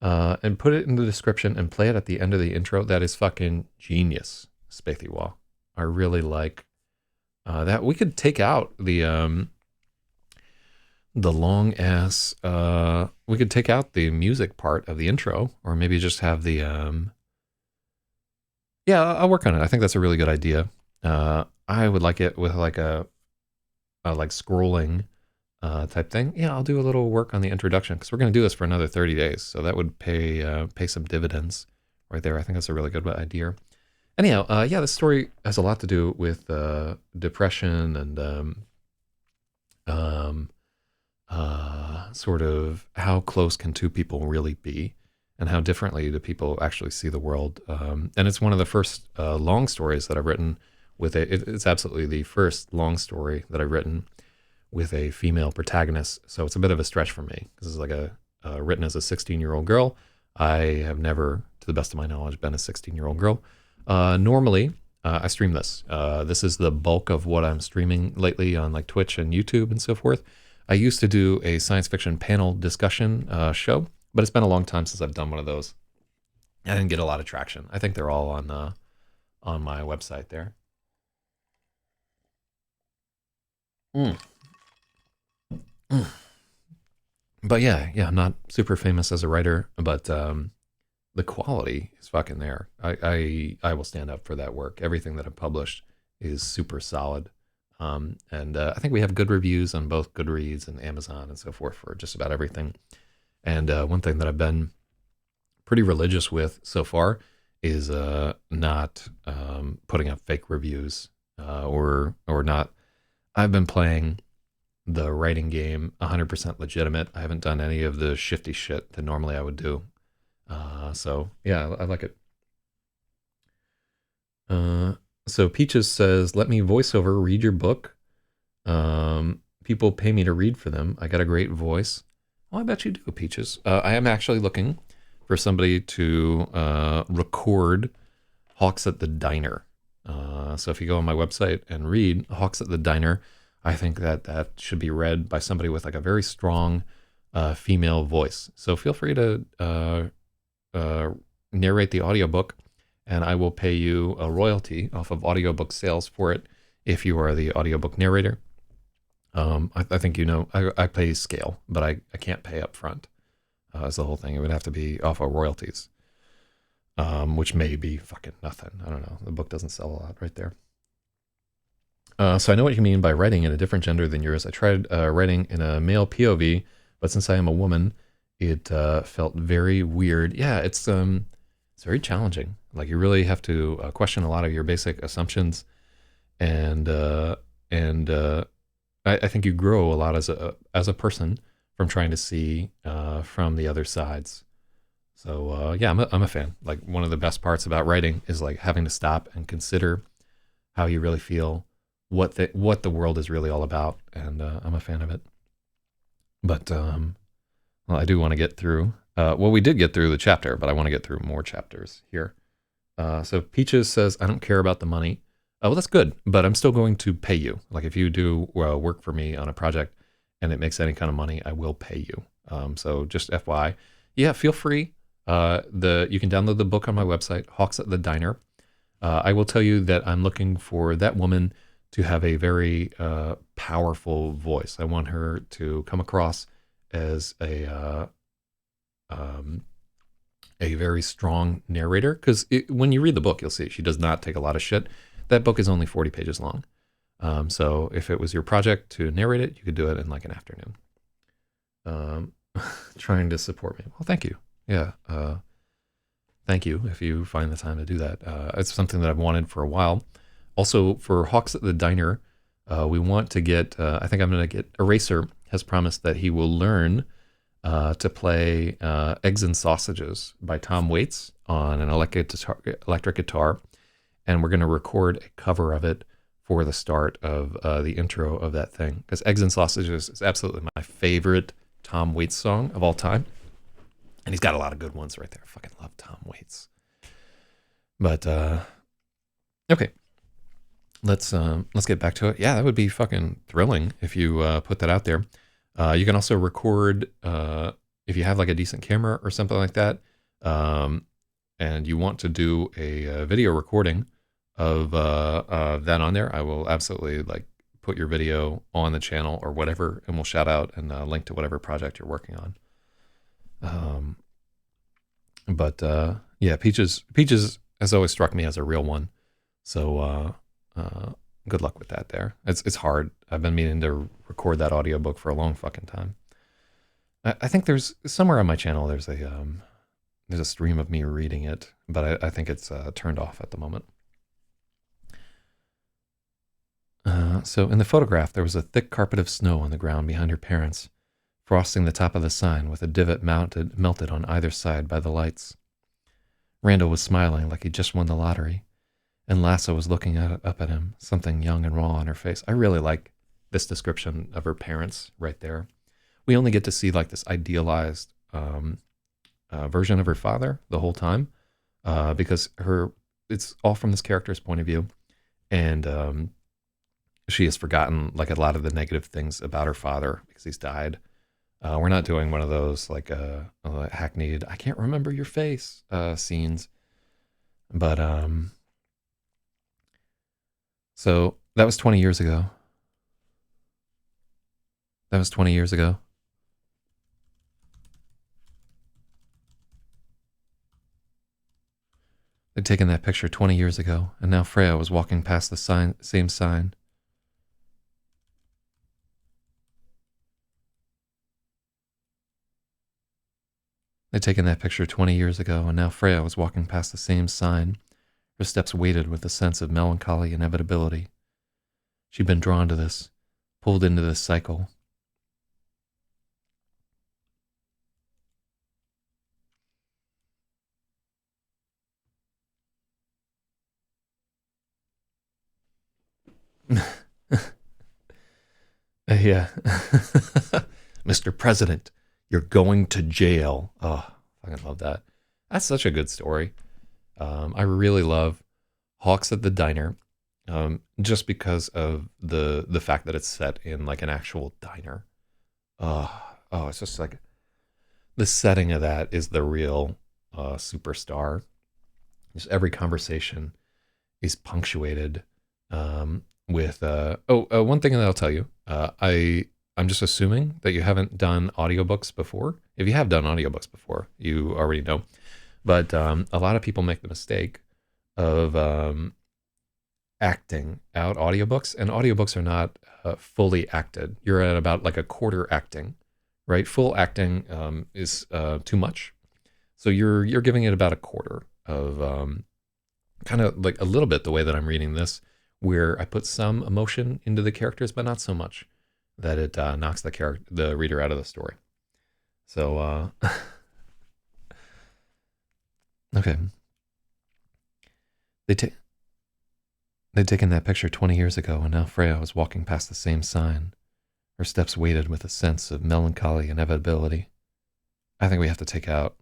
and put it in the description and play it at the end of the intro. That is fucking genius, Spathywa. I really like that. We could take out the long ass. We could take out the music part of the intro, or maybe just have the. Yeah, I'll work on it. I think that's a really good idea. I would like it with like a like scrolling type thing. Yeah, I'll do a little work on the introduction because we're going to do this for another 30 days. So that would pay some dividends right there. I think that's a really good idea. Anyhow, yeah, this story has a lot to do with depression and sort of how close can two people really be and how differently do people actually see the world. And it's one of the first long stories that I've written with it's absolutely the first long story that I've written with a female protagonist. So it's a bit of a stretch for me because it's like written as a 16-year-old girl. I have never, to the best of my knowledge, been a 16-year-old girl. Normally, I stream this. This is the bulk of what I'm streaming lately on like Twitch and YouTube and so forth. I used to do a science fiction panel discussion show, but it's been a long time since I've done one of those. I didn't get a lot of traction. I think they're all on my website there. Mm. But yeah, I'm not super famous as a writer, but the quality is fucking there. I will stand up for that work. Everything that I've published is super solid. And I think we have good reviews on both Goodreads and Amazon and so forth for just about everything. And one thing that I've been pretty religious with so far is not putting up fake reviews or not. I've been playing the writing game 100% legitimate. I haven't done any of the shifty shit that normally I would do. So yeah, I like it. Uh, so Peaches says, "Let me voiceover read your book. People pay me to read for them. I got a great voice." Well, I bet you do, Peaches. I am actually looking for somebody to record Hawks at the Diner. So if you go on my website and read Hawks at the Diner, I think that should be read by somebody with like a very strong female voice. So feel free to narrate the audiobook, and I will pay you a royalty off of audiobook sales for it if you are the audiobook narrator. I think I pay scale, but I can't pay up front. Is the whole thing. It would have to be off of royalties, which may be fucking nothing. I don't know. The book doesn't sell a lot right there. So I know what you mean by writing in a different gender than yours. I tried writing in a male POV, but since I am a woman, it felt very weird. Yeah, it's very challenging. Like you really have to question a lot of your basic assumptions, and I think you grow a lot as a person from trying to see from the other sides. So yeah, I'm a fan. Like one of the best parts about writing is like having to stop and consider how you really feel, what the world is really all about, and I'm a fan of it. But well, I do want to get through. Well, we did get through the chapter, but I want to get through more chapters here. So Peaches says, "I don't care about the money." Oh, well, that's good, but I'm still going to pay you. Like if you do work for me on a project and it makes any kind of money, I will pay you. So just FYI, yeah, feel free. You can download the book on my website, Hawks at the Diner. I will tell you that I'm looking for that woman to have a very powerful voice. I want her to come across as a very strong narrator, because when you read the book, you'll see she does not take a lot of shit. That book is only 40 pages long. So if it was your project to narrate it, you could do it in like an afternoon. Trying to support me. Well, thank you. Yeah. Thank you if you find the time to do that. It's something that I've wanted for a while. Also, for Hawks at the Diner, we want to get, I think I'm going to get, Eraser has promised that he will learn to play Eggs and Sausages by Tom Waits on an electric guitar. And we're going to record a cover of it for the start of the intro of that thing. Because Eggs and Sausages is absolutely my favorite Tom Waits song of all time. And he's got a lot of good ones right there. I fucking love Tom Waits. But, okay. Let's get back to it. Yeah, that would be fucking thrilling if you put that out there. You can also record, if you have like a decent camera or something like that, and you want to do a video recording of that on there, I will absolutely like put your video on the channel or whatever, and we'll shout out and link to whatever project you're working on. But yeah, Peaches has always struck me as a real one. So good luck with that there. It's hard. I've been meaning to record that audiobook for a long fucking time. I think there's somewhere on my channel there's a stream of me reading it, but I think it's turned off at the moment. So in the photograph, there was a thick carpet of snow on the ground behind her parents, frosting the top of the sign with a divot melted on either side by the lights. Randall was smiling like he'd just won the lottery, and Lassa was looking up at him, something young and raw on her face. I really like this description of her parents right there. We only get to see like this idealized version of her father the whole time, because it's all from this character's point of view, and she has forgotten like a lot of the negative things about her father because he's died. We're not doing one of those like hackneyed "I can't remember your face" scenes, but so that was 20 years ago. That was 20 years ago. They'd taken that picture 20 years ago, and now Freya was walking past the same sign. They'd taken that picture 20 years ago, and now Freya was walking past the same sign, her steps weighted with a sense of melancholy inevitability. She'd been drawn to this, pulled into this cycle. Yeah. Mr. President, you're going to jail. Oh, I love that. That's such a good story. I really love Hawks at the Diner, just because of the fact that it's set in like an actual diner. Oh, it's just like the setting of that is the real superstar. Just every conversation is punctuated with one thing that I'll tell you. I'm just assuming that you haven't done audiobooks before. If you have done audiobooks before, you already know. But a lot of people make the mistake of acting out audiobooks, and audiobooks are not fully acted. You're at about like a quarter acting, right? Full acting is too much. So you're giving it about a quarter of kind of like a little bit the way that I'm reading this, where I put some emotion into the characters, but not so much that it knocks the reader out of the story. So okay, they take. They'd taken that picture 20 years ago, and now Freya was walking past the same sign, her steps weighted with a sense of melancholy inevitability. I think we have to take out.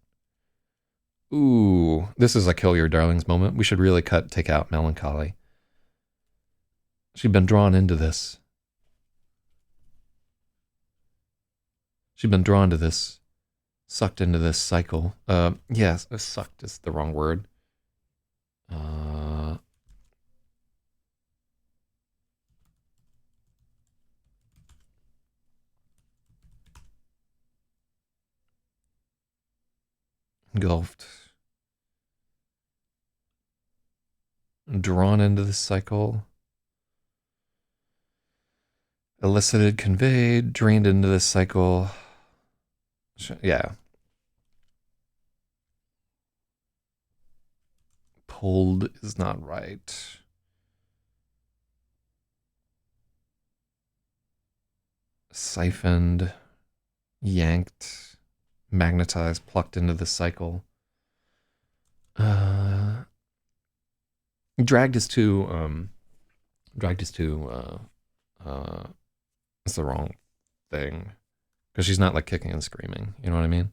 Ooh, this is a kill your darlings moment. We should really take out melancholy. She'd been drawn into this. She'd been drawn to this, sucked into this cycle. Yes, sucked is the wrong word. Engulfed. Drawn into this cycle. Elicited, conveyed, drained into this cycle. Yeah. Pulled is not right. Siphoned, yanked, magnetized, plucked into the cycle. Dragged is too. It's the wrong thing because she's not like kicking and screaming. You know what I mean?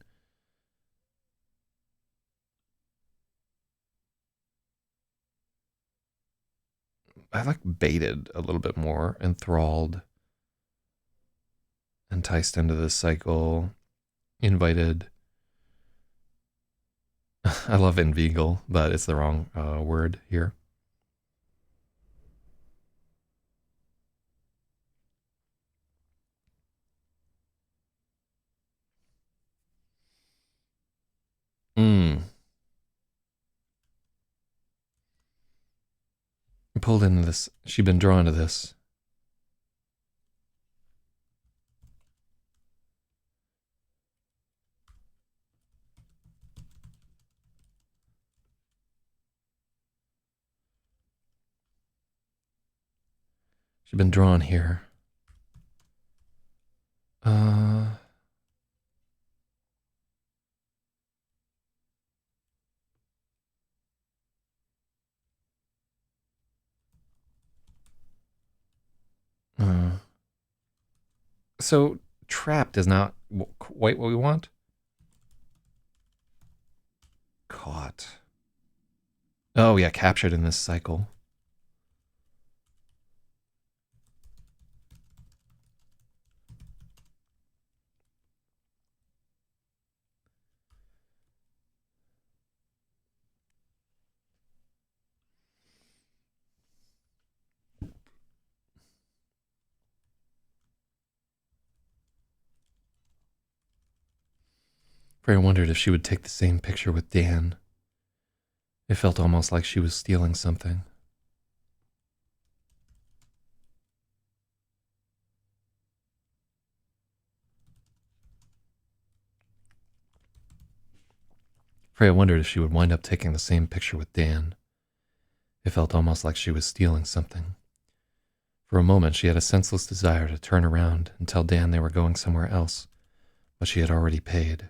I like baited a little bit more, enthralled, enticed into this cycle, invited. I love inveigle, but it's the wrong word here. Pulled into this. She'd been drawn to this. She'd been drawn here. So trapped is not quite what we want. Caught. Oh yeah, captured in this cycle. Freya wondered if she would take the same picture with Dan. It felt almost like she was stealing something. Freya wondered if she would wind up taking the same picture with Dan. It felt almost like she was stealing something. For a moment, she had a senseless desire to turn around and tell Dan they were going somewhere else, but she had already paid.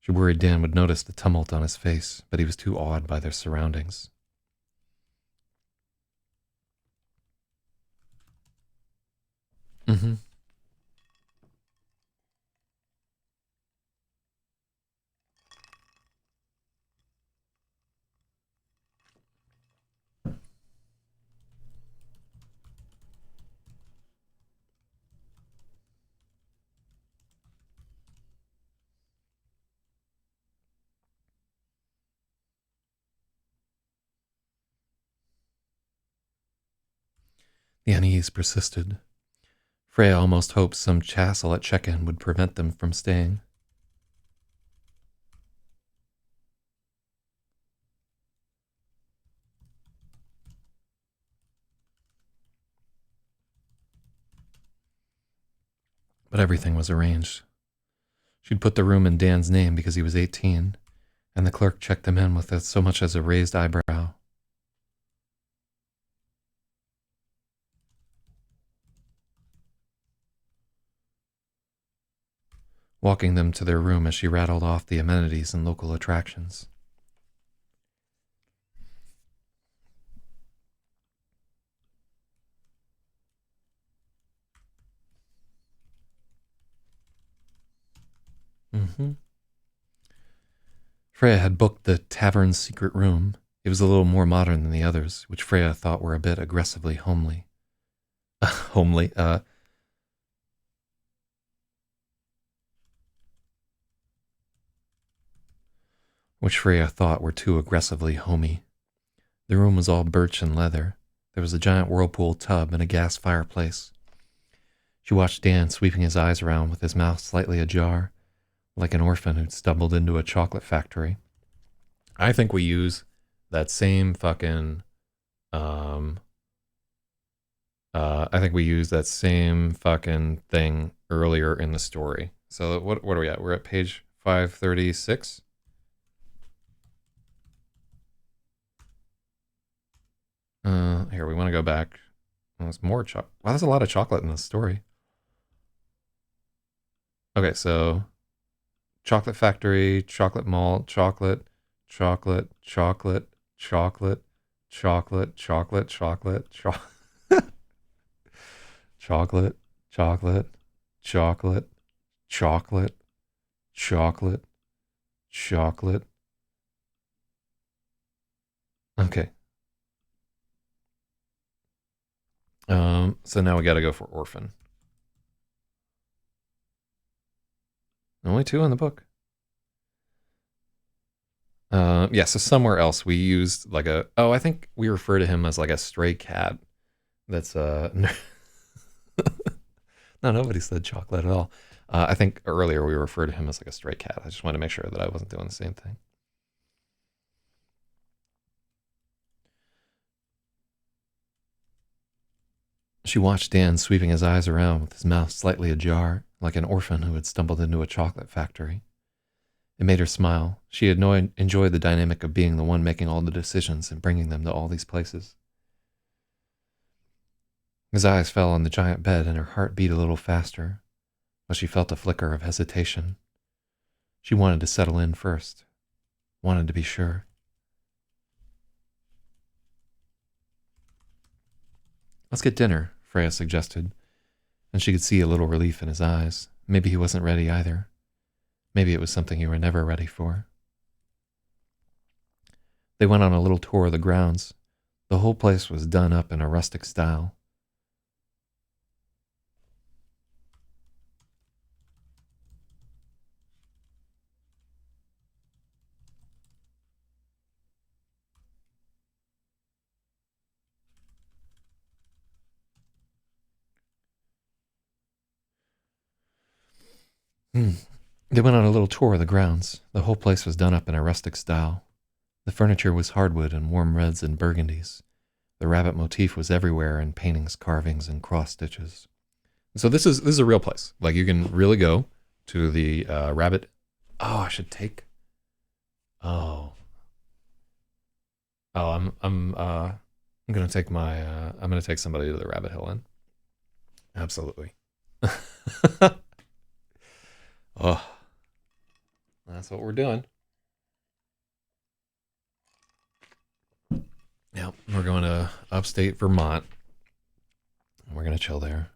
She worried Dan would notice the tumult on his face, but he was too awed by their surroundings. Mm-hmm. The unease persisted. Freya almost hoped some hassle at check-in would prevent them from staying. But everything was arranged. She'd put the room in Dan's name because he was 18, and the clerk checked them in with so much as a raised eyebrow. Walking them to their room as she rattled off the amenities and local attractions. Mm-hmm. Freya had booked the tavern's secret room. It was a little more modern than the others, which Freya thought were a bit aggressively homely. Homely, which Freya thought were too aggressively homey. The room was all birch and leather. There was a giant whirlpool tub and a gas fireplace. She watched Dan sweeping his eyes around with his mouth slightly ajar, like an orphan who'd stumbled into a chocolate factory. I think we use that same fucking, I think we used that same fucking thing earlier in the story. So what are we at? We're at page 536. Here, we want to go back. Oh, there's more chocolate. Wow, there's a lot of chocolate in this story. Okay, so chocolate factory, chocolate malt, chocolate, chocolate, chocolate, chocolate, chocolate, chocolate, chocolate, chocolate, chocolate, chocolate, chocolate, chocolate, chocolate. Okay. So now we got to go for orphan. Only 2 in the book. Yeah, so somewhere else we used like I think we refer to him as like a stray cat. That's no, nobody said chocolate at all. I think earlier we referred to him as like a stray cat. I just wanted to make sure that I wasn't doing the same thing. She watched Dan sweeping his eyes around with his mouth slightly ajar, like an orphan who had stumbled into a chocolate factory. It made her smile. She had enjoyed the dynamic of being the one making all the decisions and bringing them to all these places. His eyes fell on the giant bed and her heart beat a little faster, but she felt a flicker of hesitation. She wanted to settle in first, wanted to be sure. Let's get dinner, Freya suggested, and she could see a little relief in his eyes. Maybe he wasn't ready either. Maybe it was something you were never ready for. They went on a little tour of the grounds. The whole place was done up in a rustic style. They went on a little tour of the grounds. The whole place was done up in a rustic style. The furniture was hardwood and warm reds and burgundies. The rabbit motif was everywhere in paintings, carvings, and cross stitches. So this is a real place. Like you can really go to the rabbit. Oh, I should take. Oh, oh, I'm gonna take my I'm gonna take somebody to the Rabbit Hill Inn. Absolutely. Oh, that's what we're doing. Yeah, we're going to upstate Vermont. We're gonna chill there.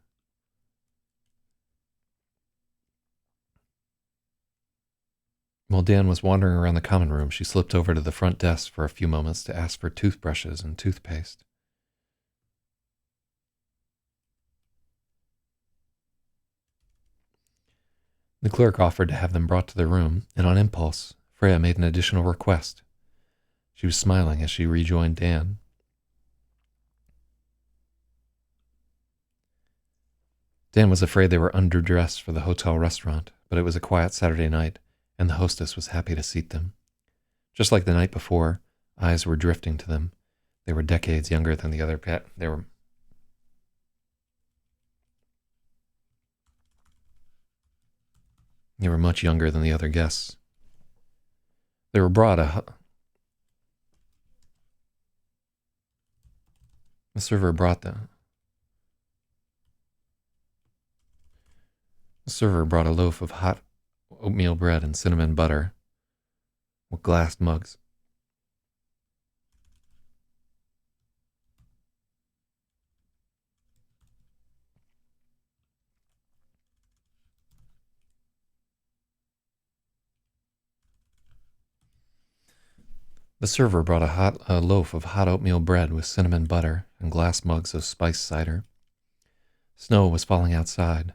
While Dan was wandering around the common room, she slipped over to the front desk for a few moments to ask for toothbrushes and toothpaste. The clerk offered to have them brought to the room, and on impulse, Freya made an additional request. She was smiling as she rejoined Dan. Dan was afraid they were underdressed for the hotel restaurant, but it was a quiet Saturday night, and the hostess was happy to seat them. Just like the night before, eyes were drifting to them. They were decades younger than the other pet. They were much younger than the other guests. They were brought The server brought a loaf of hot oatmeal bread and cinnamon butter with glass mugs. The server brought a loaf of hot oatmeal bread with cinnamon butter and glass mugs of spiced cider. Snow was falling outside.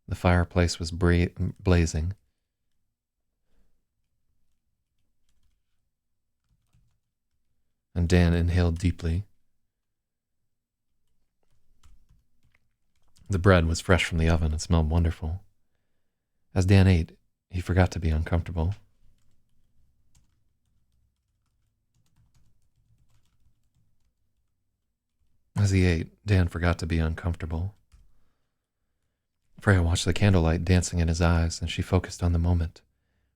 The fireplace was blazing. And Dan inhaled deeply. The bread was fresh from the oven and smelled wonderful. As Dan ate, he forgot to be uncomfortable. As he ate, Dan forgot to be uncomfortable. Freya watched the candlelight dancing in his eyes, and she focused on the moment,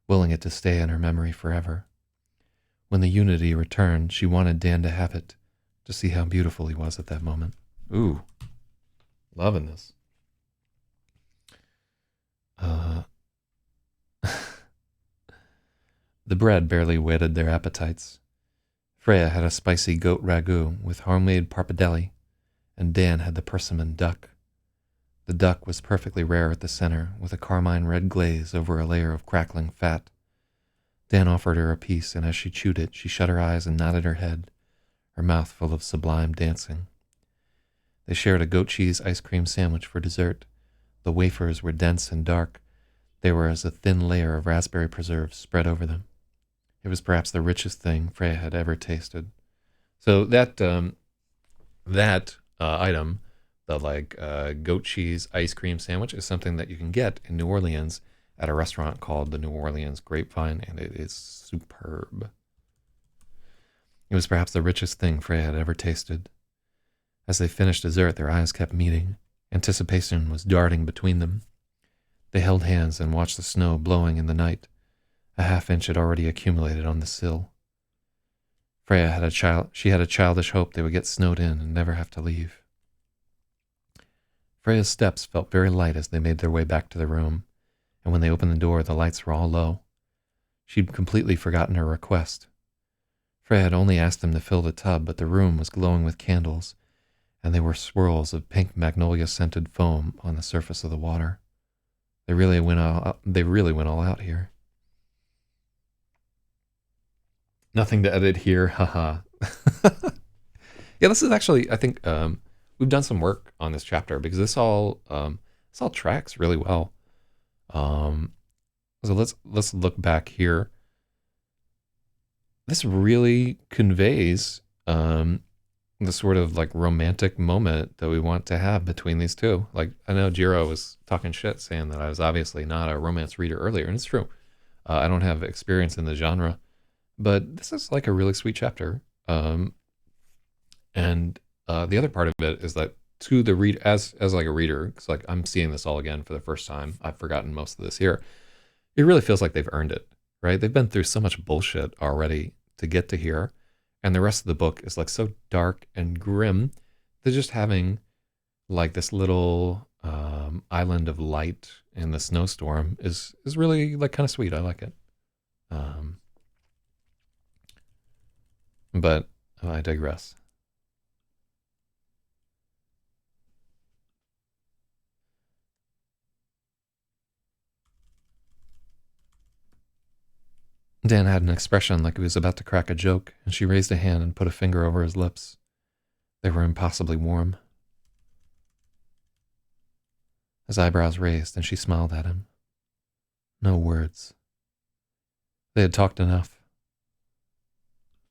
willing it to stay in her memory forever. When the unity returned, she wanted Dan to have it, to see how beautiful he was at that moment. Ooh, loving this. The bread barely whetted their appetites. Freya had a spicy goat ragout with homemade pappardelle, and Dan had the persimmon duck. The duck was perfectly rare at the center, with a carmine red glaze over a layer of crackling fat. Dan offered her a piece, and as she chewed it, she shut her eyes and nodded her head, her mouth full of sublime dancing. They shared a goat cheese ice cream sandwich for dessert. The wafers were dense and dark. They were as a thin layer of raspberry preserves spread over them. It was perhaps the richest thing Freya had ever tasted. So that item, the goat cheese ice cream sandwich, is something that you can get in New Orleans at a restaurant called the New Orleans Grapevine, and it is superb. It was perhaps the richest thing Freya had ever tasted. As they finished dessert, their eyes kept meeting. Anticipation was darting between them. They held hands and watched the snow blowing in the night. A half-inch had already accumulated on the sill. Freya had a childish hope they would get snowed in and never have to leave. Freya's steps felt very light as they made their way back to the room, and when they opened the door, the lights were all low. She'd completely forgotten her request. Freya had only asked them to fill the tub, but the room was glowing with candles, and there were swirls of pink magnolia-scented foam on the surface of the water. They really went all out here. Nothing to edit here, haha. Yeah, this is actually, I think, we've done some work on this chapter because this all tracks really well. So let's look back here. This really conveys the sort of like romantic moment that we want to have between these two. Like, I know Jiro was talking shit saying that I was obviously not a romance reader earlier, and it's true. I don't have experience in the genre. But this is like a really sweet chapter. And the other part of it is that to the read as like a reader, because like I'm seeing this all again for the first time. I've forgotten most of this here. It really feels like they've earned it, right? They've been through so much bullshit already to get to here, and the rest of the book is like so dark and grim. They're just having like this little island of light in the snowstorm is really like kind of sweet. I like it. Um, but I digress. Dan had an expression like he was about to crack a joke, and she raised a hand and put a finger over his lips. They were impossibly warm. His eyebrows raised, and she smiled at him. No words. They had talked enough.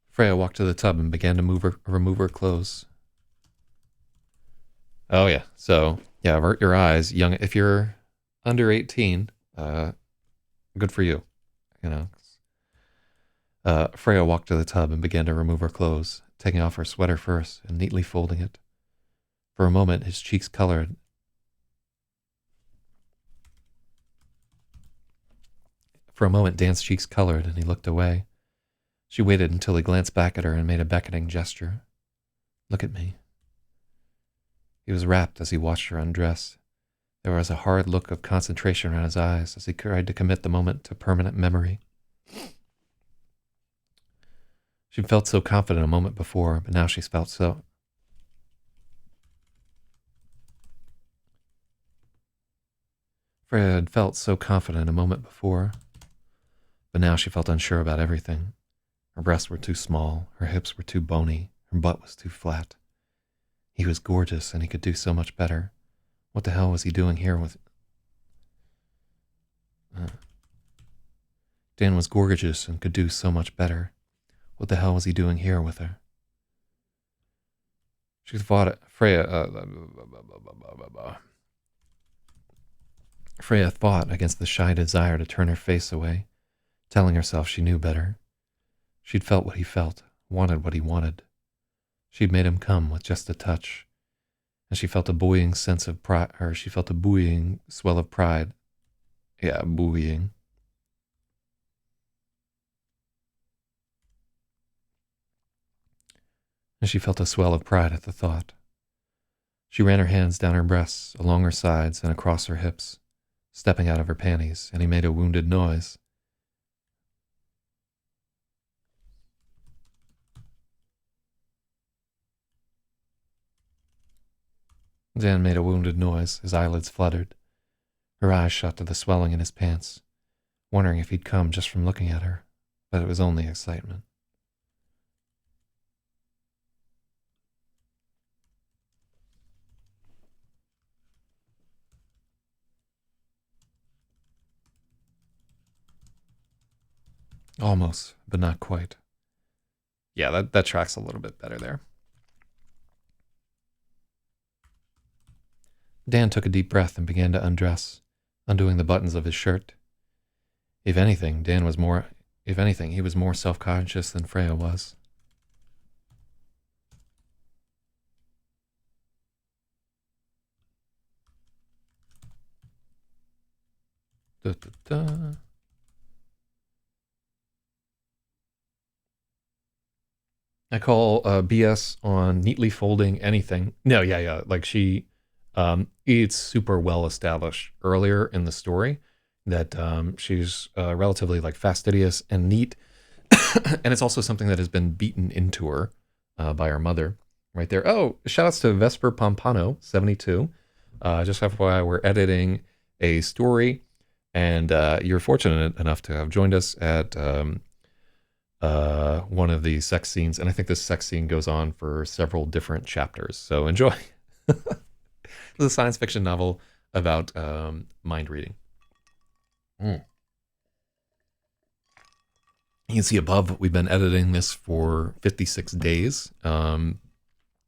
Freya walked to the tub and began to remove her clothes. Oh yeah, so yeah, avert your eyes, young. If you're under 18, good for you. You know. Freya walked to the tub and began to remove her clothes, taking off her sweater first and neatly folding it. For a moment, his cheeks colored. For a moment, Dan's cheeks colored, and he looked away. She waited until he glanced back at her and made a beckoning gesture. Look at me. He was rapt as he watched her undress. There was a hard look of concentration around his eyes as he tried to commit the moment to permanent memory. She felt so confident a moment before, but now she felt so... Freya had felt so confident a moment before, but now she felt unsure about everything. Her breasts were too small, her hips were too bony, her butt was too flat. He was gorgeous, and he could do so much better. What the hell was he doing here with... Dan was gorgeous and could do so much better. What the hell was he doing here with her? She thought Freya fought against the shy desire to turn her face away, telling herself she knew better. She'd felt what he felt, wanted what he wanted. She'd made him come with just a touch, and she felt a buoying sense of pride, or she felt a buoying swell of pride. Yeah, buoying. And she felt a swell of pride at the thought. She ran her hands down her breasts, along her sides, and across her hips, stepping out of her panties, and he made a wounded noise. Dan made a wounded noise, his eyelids fluttered. Her eyes shot to the swelling in his pants, wondering if he'd come just from looking at her, but it was only excitement. Almost, but not quite. Yeah, that tracks a little bit better there. Dan took a deep breath and began to undress, undoing the buttons of his shirt. If anything, he was more self-conscious than Freya was. Da, da, da. I call BS on neatly folding anything. No, yeah. Like it's super well established earlier in the story that she's relatively like fastidious and neat. And it's also something that has been beaten into her by her mother right there. Oh, shout outs to Vesper Pompano, 72. Just FYI, we're editing a story, and you're fortunate enough to have joined us at one of the sex scenes, and I think this sex scene goes on for several different chapters, so enjoy. It's a science fiction novel about mind reading. You can see above, we've been editing this for 56 days, and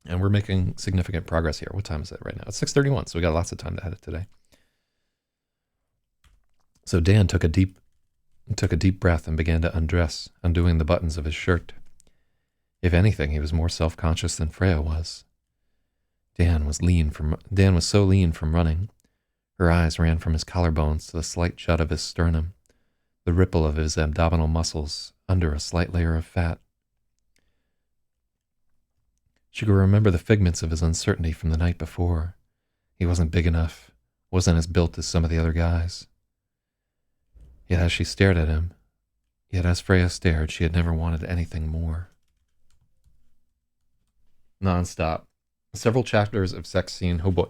we're making significant progress here. What time is it right now? It's 6:31, so we got lots of time to edit today. So Dan took a deep He took a deep breath and began to undress, undoing the buttons of his shirt. If anything, he was more self-conscious than Freya was. Dan was so lean from running. Her eyes ran from his collarbones to the slight jut of his sternum, the ripple of his abdominal muscles under a slight layer of fat. She could remember the figments of his uncertainty from the night before. He wasn't big enough, wasn't as built as some of the other guys. Yet as Freya stared, she had never wanted anything more. Non-stop. Several chapters of sex scene. Oh boy.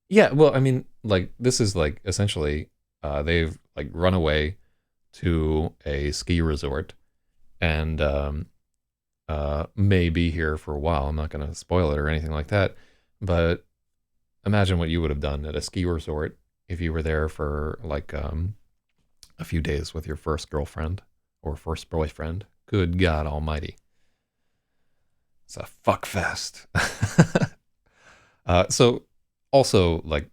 Yeah, well, I mean, like, this is like essentially they've like run away to a ski resort and may be here for a while. I'm not going to spoil it or anything like that, but imagine what you would have done at a ski resort if you were there for like a few days with your first girlfriend or first boyfriend. Good God Almighty. It's a fuck fest. So also like,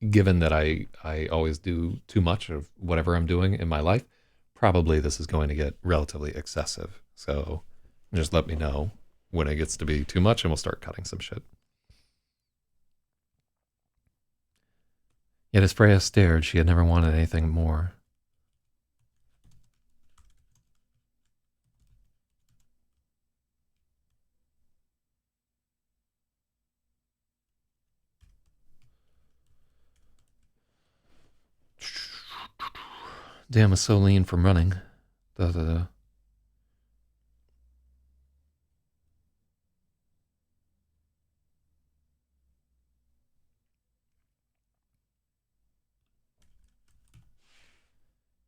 given that I always do too much of whatever I'm doing in my life, probably this is going to get relatively excessive. So just let me know when it gets to be too much and we'll start cutting some shit. Yet as Freya stared, she had never wanted anything more. Dan was so lean from running. Yet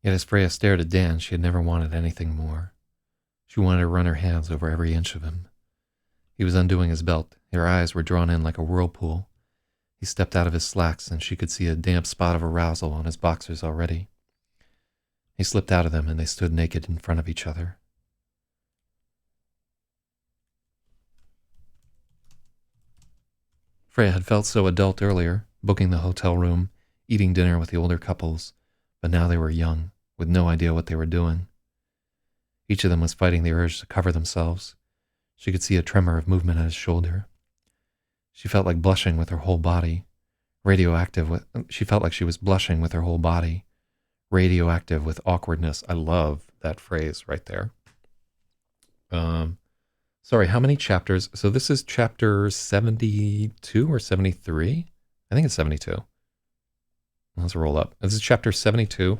as Freya stared at Dan, she had never wanted anything more. She wanted to run her hands over every inch of him. He was undoing his belt. Her eyes were drawn in like a whirlpool. He stepped out of his slacks, and she could see a damp spot of arousal on his boxers already. He slipped out of them, and they stood naked in front of each other. Freya had felt so adult earlier, booking the hotel room, eating dinner with the older couples, but now they were young, with no idea what they were doing. Each of them was fighting the urge to cover themselves. She could see a tremor of movement at his shoulder. She felt like blushing with her whole body, she felt like she was blushing with her whole body, radioactive with awkwardness. I love that phrase right there. Sorry, how many chapters? So this is chapter 72 or 73? I think it's 72. Let's roll up. This is chapter 72.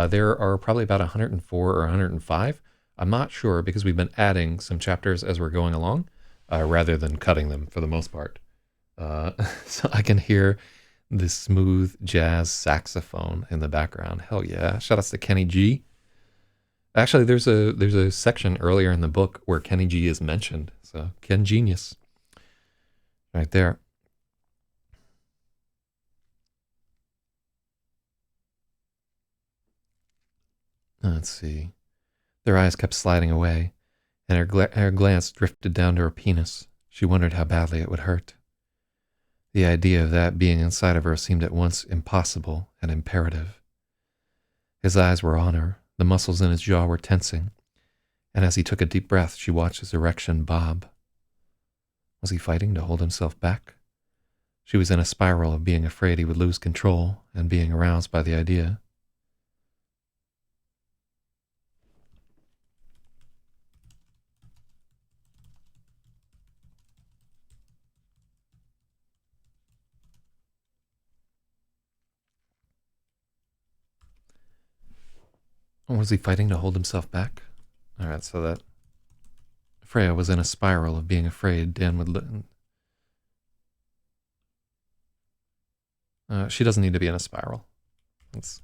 There are probably about 104 or 105. I'm not sure because we've been adding some chapters as we're going along, rather than cutting them for the most part. So I can hear the smooth jazz saxophone in the background. Hell yeah. Shout outs to Kenny G. Actually, there's a section earlier in the book where Kenny G is mentioned. So Ken Genius. Right there. Let's see. Their eyes kept sliding away, and her glance drifted down to her penis. She wondered how badly it would hurt. The idea of that being inside of her seemed at once impossible and imperative. His eyes were on her, the muscles in his jaw were tensing, and as he took a deep breath, she watched his erection bob. Was he fighting to hold himself back? She was in a spiral of being afraid he would lose control and being aroused by the idea. Was he fighting to hold himself back? All right, so that Freya was in a spiral of being afraid Dan would... she doesn't need to be in a spiral. It's...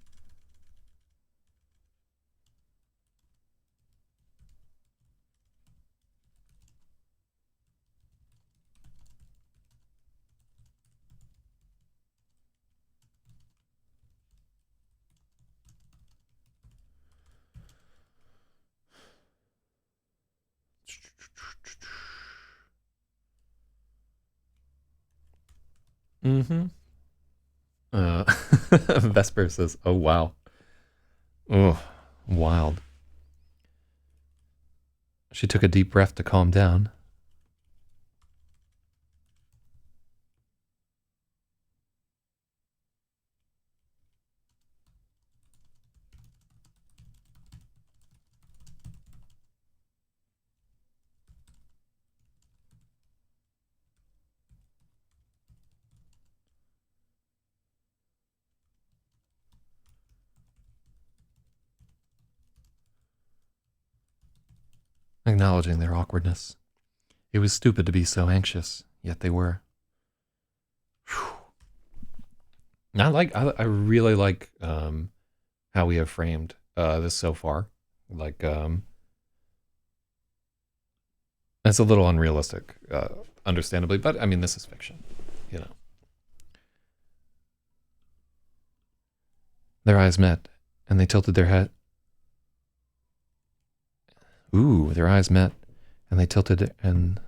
Mm-hmm. Vesper says, oh, wow. Oh, Wild. She took a deep breath to calm down. Acknowledging their awkwardness. It was stupid to be so anxious, yet they were. Whew. I really like how we have framed this so far. Like, it's a little unrealistic, understandably, but I mean, this is fiction, you know. Their eyes met, and they tilted their head. Ooh, their eyes met, and they tilted and...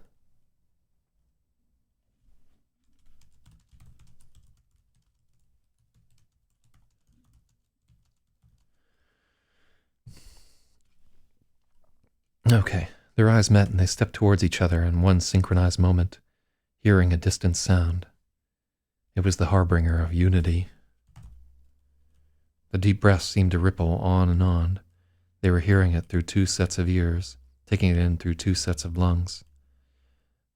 Okay, their eyes met and they stepped towards each other in one synchronized moment, hearing a distant sound. It was the harbinger of unity. The deep breaths seemed to ripple on and on. They were hearing it through two sets of ears, taking it in through two sets of lungs.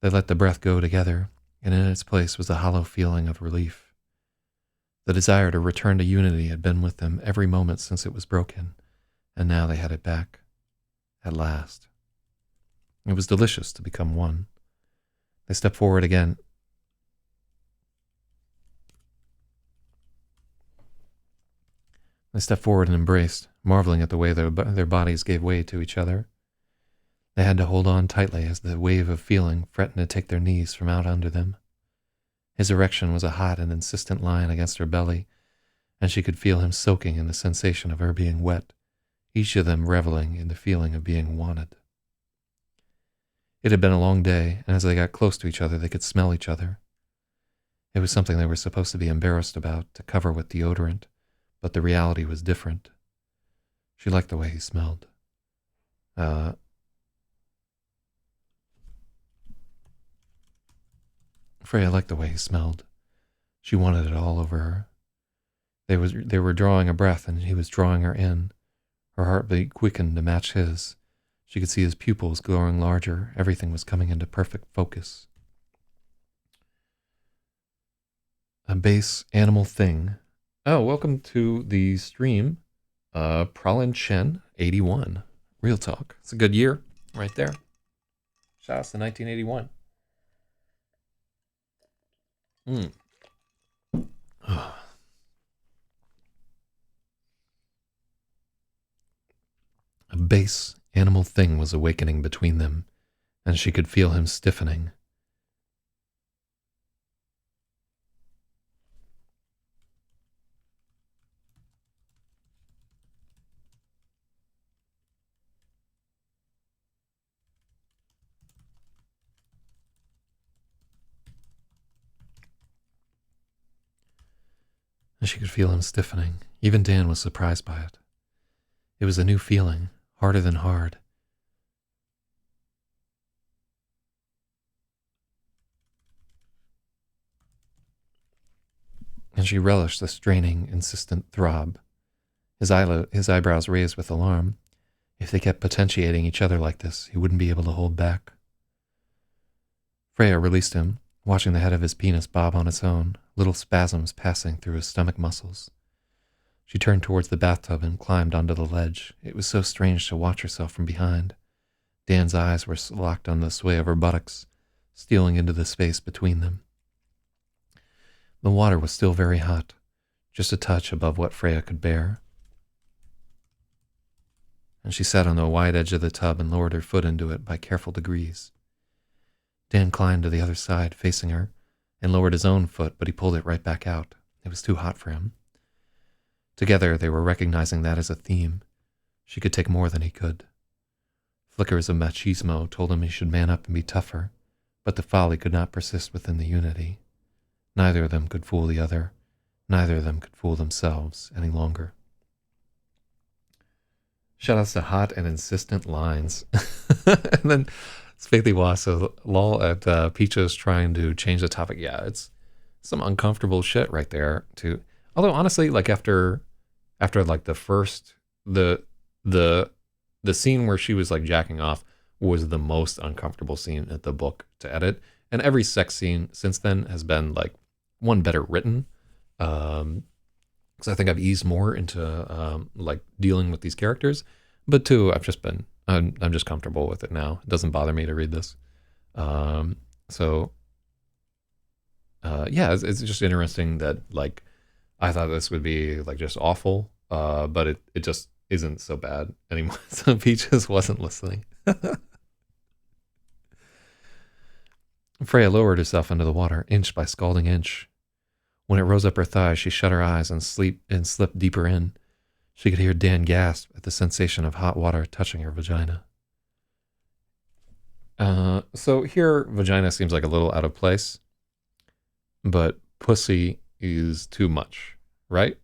They let the breath go together, and in its place was a hollow feeling of relief. The desire to return to unity had been with them every moment since it was broken, and now they had it back. At last. It was delicious to become one. They stepped forward again. They stepped forward and embraced, marveling at the way their bodies gave way to each other. They had to hold on tightly as the wave of feeling threatened to take their knees from out under them. His erection was a hot and insistent line against her belly, and she could feel him soaking in the sensation of her being wet, each of them reveling in the feeling of being wanted. It had been a long day, and as they got close to each other, they could smell each other. It was something they were supposed to be embarrassed about, to cover with deodorant, but the reality was different. She liked the way he smelled. Freya liked the way he smelled. She wanted it all over her. They were drawing a breath, and he was drawing her in. Her heartbeat quickened to match his. She could see his pupils growing larger. Everything was coming into perfect focus. A base animal thing. Oh, welcome to the stream. Pralin Chen, 81. Real talk. It's a good year right there. Shout out to 1981. A base animal thing was awakening between them, and she could feel him stiffening. And she could feel him stiffening. Even Dan was surprised by it. It was a new feeling, harder than hard. And she relished the straining, insistent throb. His eyebrows raised with alarm. If they kept potentiating each other like this, he wouldn't be able to hold back. Freya released him, watching the head of his penis bob on its own, little spasms passing through his stomach muscles. She turned towards the bathtub and climbed onto the ledge. It was so strange to watch herself from behind. Dan's eyes were locked on the sway of her buttocks, stealing into the space between them. The water was still very hot, just a touch above what Freya could bear. And she sat on the wide edge of the tub and lowered her foot into it by careful degrees. Dan climbed to the other side, facing her, and lowered his own foot, but he pulled it right back out. It was too hot for him. Together, they were recognizing that as a theme. She could take more than he could. Flickers of machismo told him he should man up and be tougher, but the folly could not persist within the unity. Neither of them could fool the other. Neither of them could fool themselves any longer. Shout outs to hot and insistent lines. And then Spathy Was, so lol at Peaches trying to change the topic. Yeah, it's some uncomfortable shit right there too. Although honestly, like after like the first the the scene where she was like jacking off was the most uncomfortable scene in the book to edit. And every sex scene since then has been like one better written. Because I think I've eased more into like dealing with these characters, but two, I'm just comfortable with it now. It doesn't bother me to read this. So yeah, it's just interesting that like I thought this would be like just awful, but it just isn't so bad anymore. So Peaches wasn't listening. Freya lowered herself into the water, inch by scalding inch. When it rose up her thighs, she shut her eyes and slipped deeper in. She could hear Dan gasp at the sensation of hot water touching her vagina. So here, vagina seems like a little out of place, but pussy is too much, right?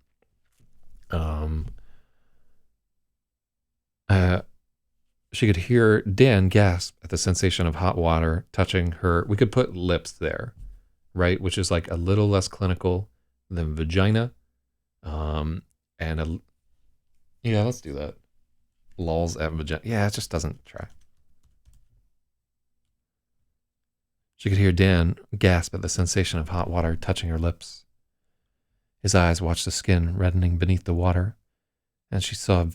She could hear Dan gasp at the sensation of hot water touching her. We could put lips there, right? Which is like a little less clinical than vagina. And yeah, let's do that. Lols at vagina. Yeah, it just doesn't track. She could hear Dan gasp at the sensation of hot water touching her lips. His eyes watched the skin reddening beneath the water, and she saw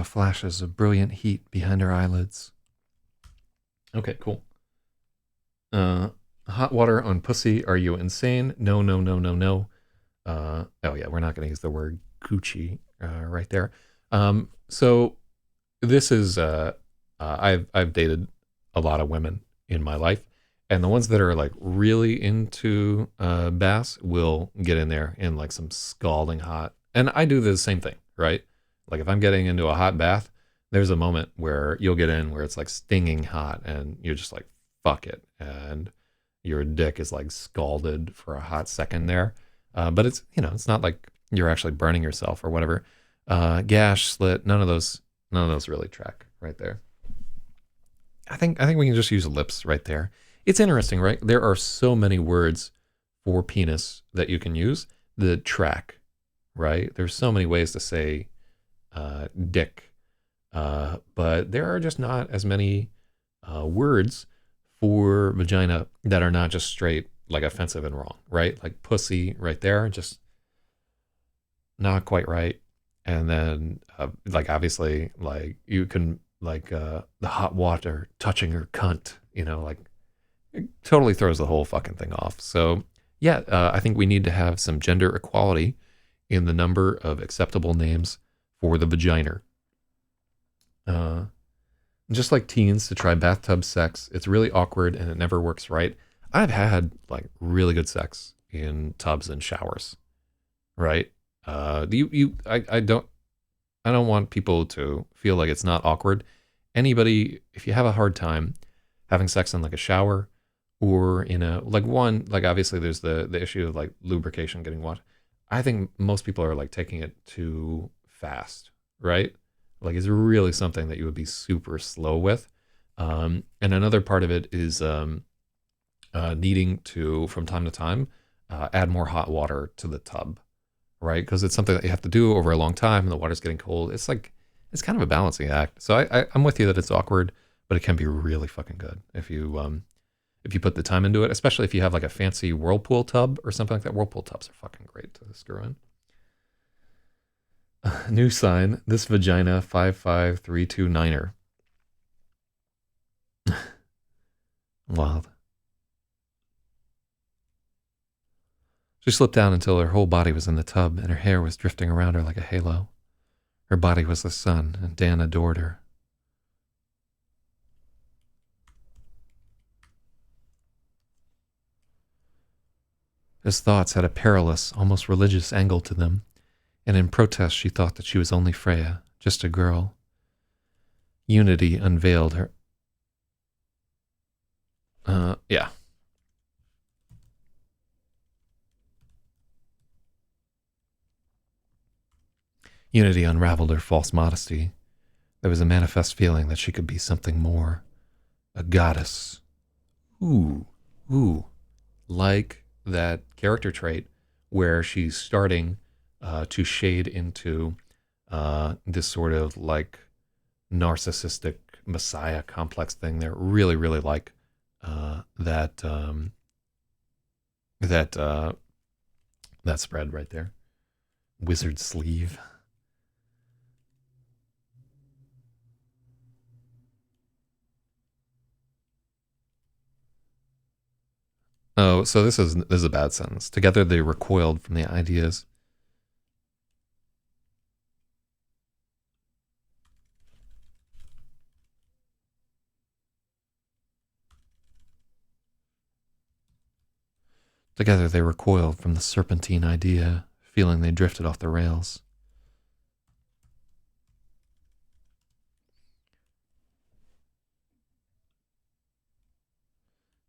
flashes of brilliant heat behind her eyelids. Okay, cool. Hot water on pussy. Are you insane? No, no, no, no, no. Oh yeah, we're not going to use the word coochie right there. So this is I've dated a lot of women in my life, and the ones that are like really into bass will get in there in like some scalding hot. And I do the same thing, right? Like if I'm getting into a hot bath, there's a moment where you'll get in where it's like stinging hot, and you're just like fuck it, and your dick is like scalded for a hot second there. But it's it's not like you're actually burning yourself or whatever. Gash, slit, none of those really track right there. I think we can just use lips right there. It's interesting, right? There are so many words for penis that you can use that track, right? There's so many ways to say dick, but there are just not as many words for vagina that are not just straight like offensive and wrong, right? Like pussy right there, just not quite right. And then like obviously like you can like the hot water touching her cunt, like it totally throws the whole fucking thing off. So yeah, I think we need to have some gender equality in the number of acceptable names for the vagina. Just like teens to try bathtub sex, it's really awkward and it never works right. I've had like really good sex in tubs and showers, right? I don't want people to feel like it's not awkward. Anybody, if you have a hard time having sex in like a shower or in a like obviously there's the issue of like lubrication getting washed. I think most people are like taking it too fast, right? Like it's really something that you would be super slow with. And another part of it is needing to, from time to time, add more hot water to the tub, right? Because it's something that you have to do over a long time and the water's getting cold. It's like, it's kind of a balancing act. So I'm with you that it's awkward, but it can be really fucking good if you put the time into it, especially if you have like a fancy Whirlpool tub or something like that. Whirlpool tubs are fucking great to screw in. New sign, this vagina 55329er. Wild. She slipped down until her whole body was in the tub and her hair was drifting around her like a halo. Her body was the sun, and Dan adored her. His thoughts had a perilous, almost religious angle to them, and in protest she thought that she was only Freya, just a girl. Unity unveiled her. Yeah. Unity unraveled her false modesty. There was a manifest feeling that she could be something more. A goddess. Ooh. Like that character trait where she's starting to shade into this sort of like narcissistic messiah complex thing there. Really, really like that spread right there. Wizard sleeve. Oh, so this is a bad sentence. Together they recoiled from the ideas. Together they recoiled from the serpentine idea, feeling they drifted off the rails.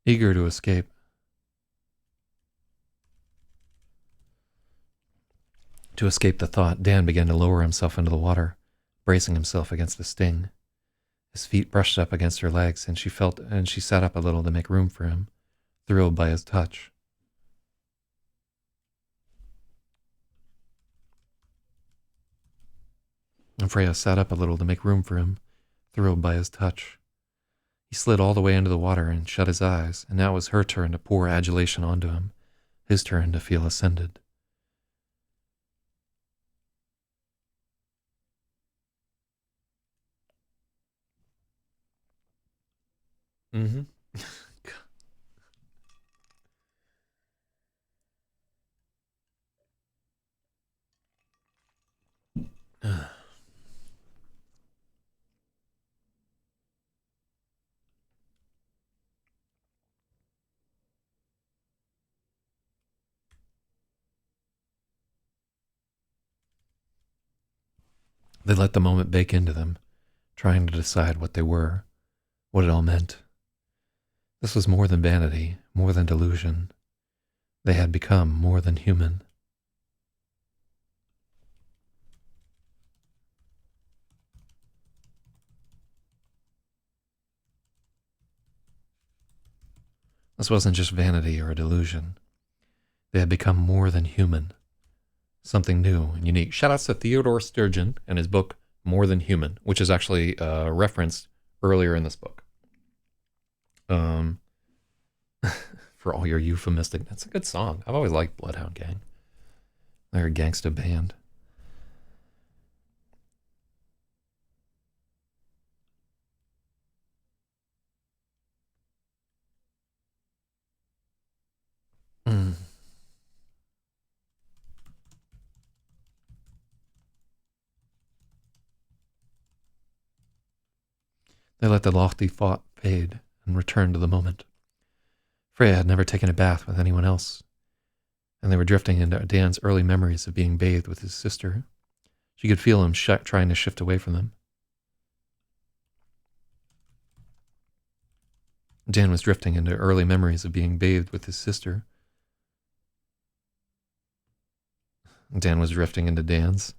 Eager to escape. To escape the thought, Dan began to lower himself into the water, bracing himself against the sting. His feet brushed up against her legs, and she sat up a little to make room for him, thrilled by his touch. And Freya sat up a little to make room for him, thrilled by his touch. He slid all the way into the water and shut his eyes, and now it was her turn to pour adulation onto him, his turn to feel ascended. Mm-hmm. They let the moment bake into them, trying to decide what they were, what it all meant. This was more than vanity, more than delusion. They had become more than human. This wasn't just vanity or a delusion. They had become more than human. Something new and unique. Shout outs to Theodore Sturgeon and his book, More Than Human, which is actually referenced earlier in this book. For all your euphemistic, that's a good song. I've always liked Bloodhound Gang. They're a gangsta band. They let the lofty thought fade and returned to the moment. Freya had never taken a bath with anyone else, and they were drifting into Dan's early memories of being bathed with his sister. She could feel him trying to shift away from them. Dan was drifting into early memories of being bathed with his sister. Dan was drifting into Dan's.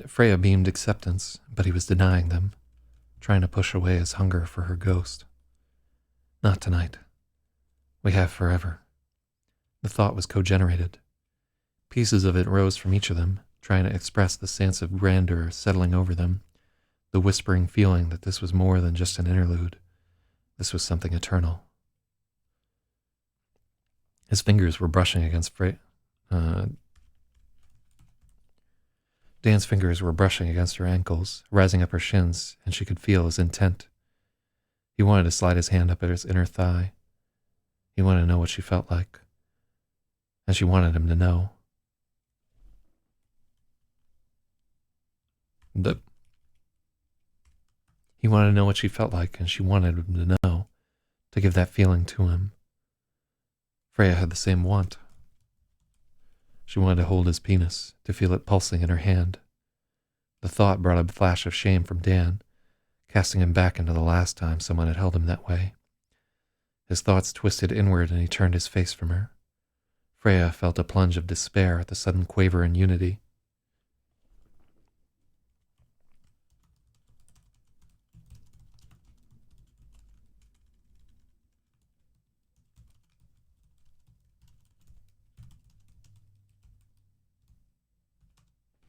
Freya beamed acceptance, but he was denying them, trying to push away his hunger for her ghost. Not tonight. We have forever. The thought was co-generated. Pieces of it rose from each of them, trying to express the sense of grandeur settling over them, the whispering feeling that this was more than just an interlude. This was something eternal. His fingers were brushing against Dan's fingers were brushing against her ankles, rising up her shins, and she could feel his intent. He wanted to slide his hand up at his inner thigh. He wanted to know what she felt like. And she wanted him to know. He wanted to know what she felt like, and she wanted him to know, to give that feeling to him. Freya had the same want. She wanted to hold his penis, to feel it pulsing in her hand. The thought brought a flash of shame from Dan, casting him back into the last time someone had held him that way. His thoughts twisted inward and he turned his face from her. Freya felt a plunge of despair at the sudden quaver in unity.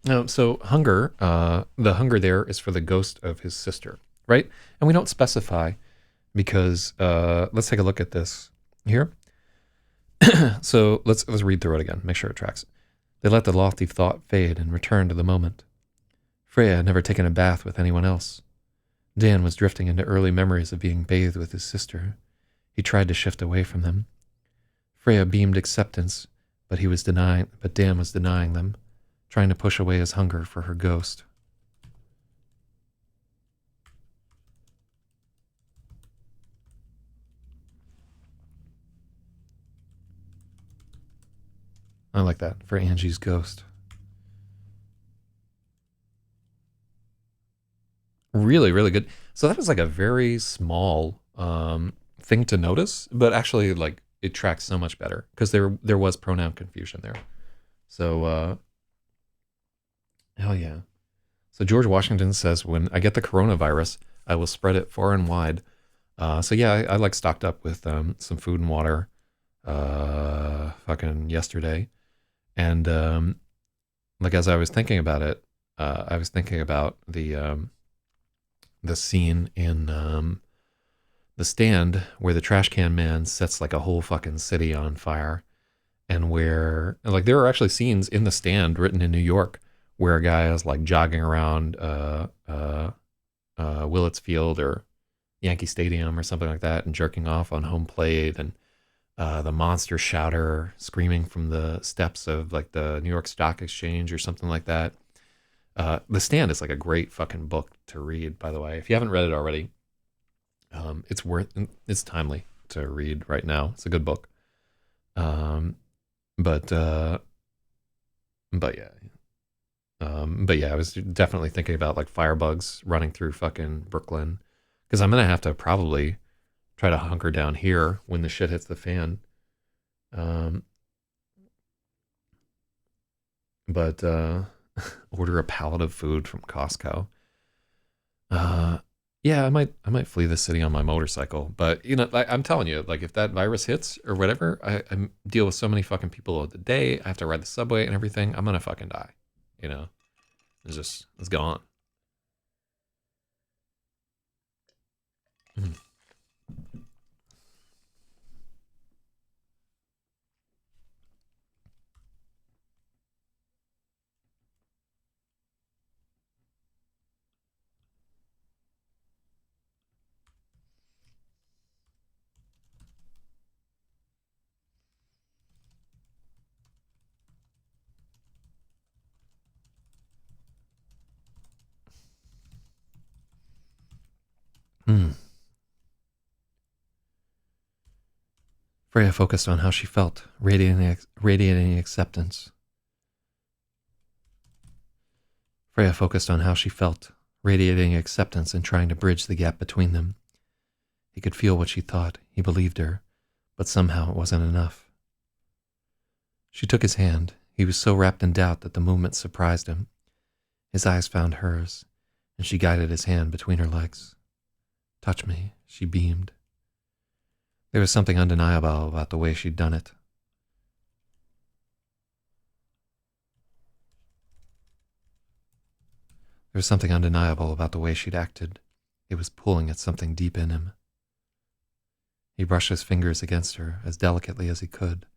No, so hunger, the hunger there is for the ghost of his sister, right? And we don't specify because let's take a look at this here. So let's read through it again, make sure it tracks. They let the lofty thought fade and return to the moment. Freya had never taken a bath with anyone else. Dan was drifting into early memories of being bathed with his sister. He tried to shift away from them. Freya beamed acceptance, but Dan was denying them, trying to push away his hunger for her ghost. I like that, for Angie's ghost. Really, really good. So that was like a very small thing to notice, but actually like it tracks so much better because there was pronoun confusion there. So hell yeah. So George Washington says, when I get the coronavirus, I will spread it far and wide. So yeah, I like stocked up with some food and water fucking yesterday. And like as I was thinking about it, I was thinking about the scene in The Stand where the trash can man sets like a whole fucking city on fire. And where like there are actually scenes in The Stand written in New York where a guy is like jogging around Willits Field or Yankee Stadium or something like that and jerking off on home plate, and the monster shouter screaming from the steps of like the New York Stock Exchange or something like that. The Stand is like a great fucking book to read, by the way. If you haven't read it already, it's timely to read right now. It's a good book. But yeah. But yeah, I was definitely thinking about like firebugs running through fucking Brooklyn, because I'm gonna have to probably try to hunker down here when the shit hits the fan. But order a pallet of food from Costco. Yeah, I might flee the city on my motorcycle. But you know, I'm telling you, like if that virus hits or whatever, I deal with so many fucking people a day. I have to ride the subway and everything. I'm gonna fucking die. You know, it's gone. Mm. Mm. Freya focused on how she felt, radiating acceptance. Freya focused on how she felt, radiating acceptance and trying to bridge the gap between them. He could feel what she thought. He believed her, but somehow it wasn't enough. She took his hand. He was so wrapped in doubt that the movement surprised him. His eyes found hers, and she guided his hand between her legs. Touch me, she beamed. There was something undeniable about the way she'd done it. There was something undeniable about the way she'd acted. It was pulling at something deep in him. He brushed his fingers against her as delicately as he could,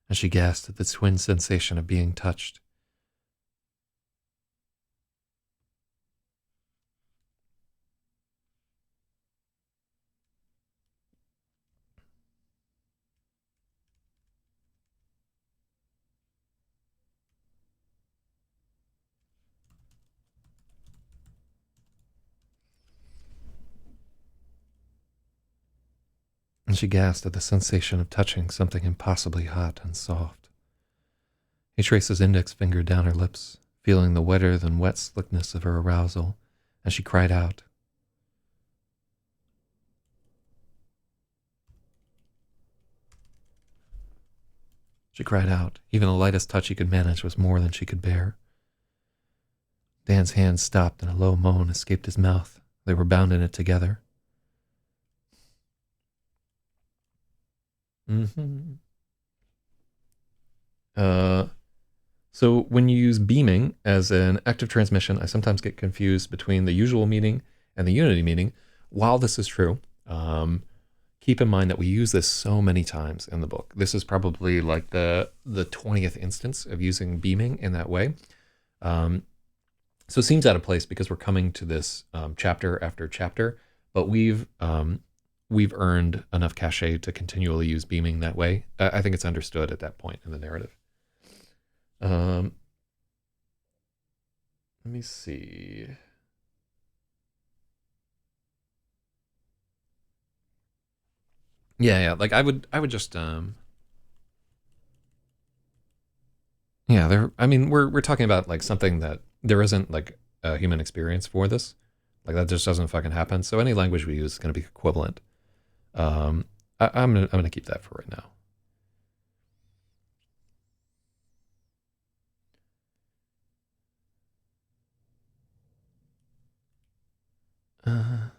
and she gasped at the twin sensation of being touched. And she gasped at the sensation of touching something impossibly hot and soft. He traced his index finger down her lips, feeling the wetter-than-wet slickness of her arousal, and she cried out. She cried out. Even the lightest touch he could manage was more than she could bear. Dan's hand stopped and a low moan escaped his mouth. They were bound in it together. Mm-hmm. So when you use beaming as an active transmission, I sometimes get confused between the usual meaning and the unity meaning. While this is true, keep in mind that we use this so many times in the book. This is probably like the 20th instance of using beaming in that way. So it seems out of place because we're coming to this chapter after chapter, but we've earned enough cachet to continually use beaming that way. I think it's understood at that point in the narrative. Let me see. Yeah. Like I would just yeah. I mean, we're talking about like something that there isn't like a human experience for this. Like that just doesn't fucking happen. So any language we use is going to be equivalent. I'm gonna keep that for right now. Uh,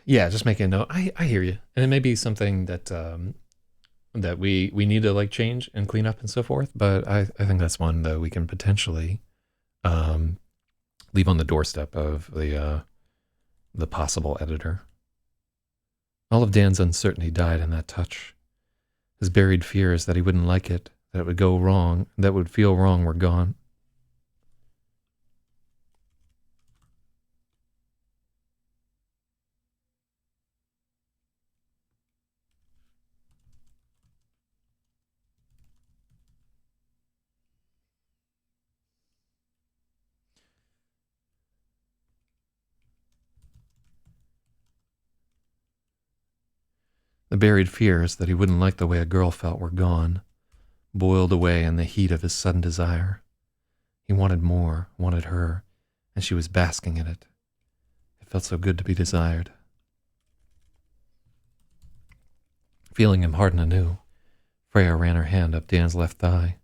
yeah, just making a note. I hear you, and it may be something that that we need to like change and clean up and so forth. But I think that's one that we can potentially um, leave on the doorstep of the possible editor. All of Dan's uncertainty died in that touch. His buried fears that he wouldn't like it, that it would go wrong, that would feel wrong were gone. The buried fears that he wouldn't like the way a girl felt were gone, boiled away in the heat of his sudden desire. He wanted more, wanted her, and she was basking in it. It felt so good to be desired. Feeling him harden anew, Freya ran her hand up Dan's left thigh.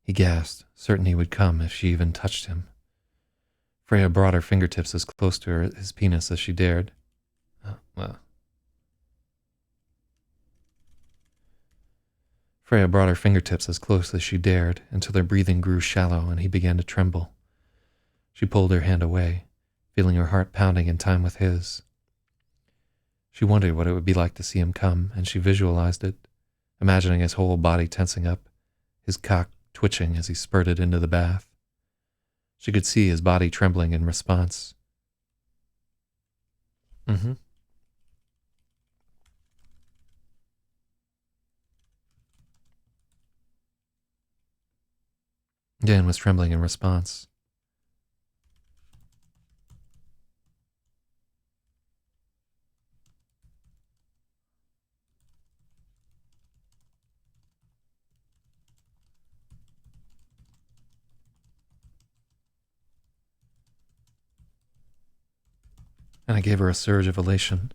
He gasped, certain he would come if she even touched him. Freya brought her fingertips as close to his penis as she dared. Freya brought her fingertips as close as she dared until their breathing grew shallow and he began to tremble. She pulled her hand away, feeling her heart pounding in time with his. She wondered what it would be like to see him come, and she visualized it, imagining his whole body tensing up, his cock twitching as he spurted into the bath. She could see his body trembling in response. Dan was trembling in response. and I gave her a surge of elation.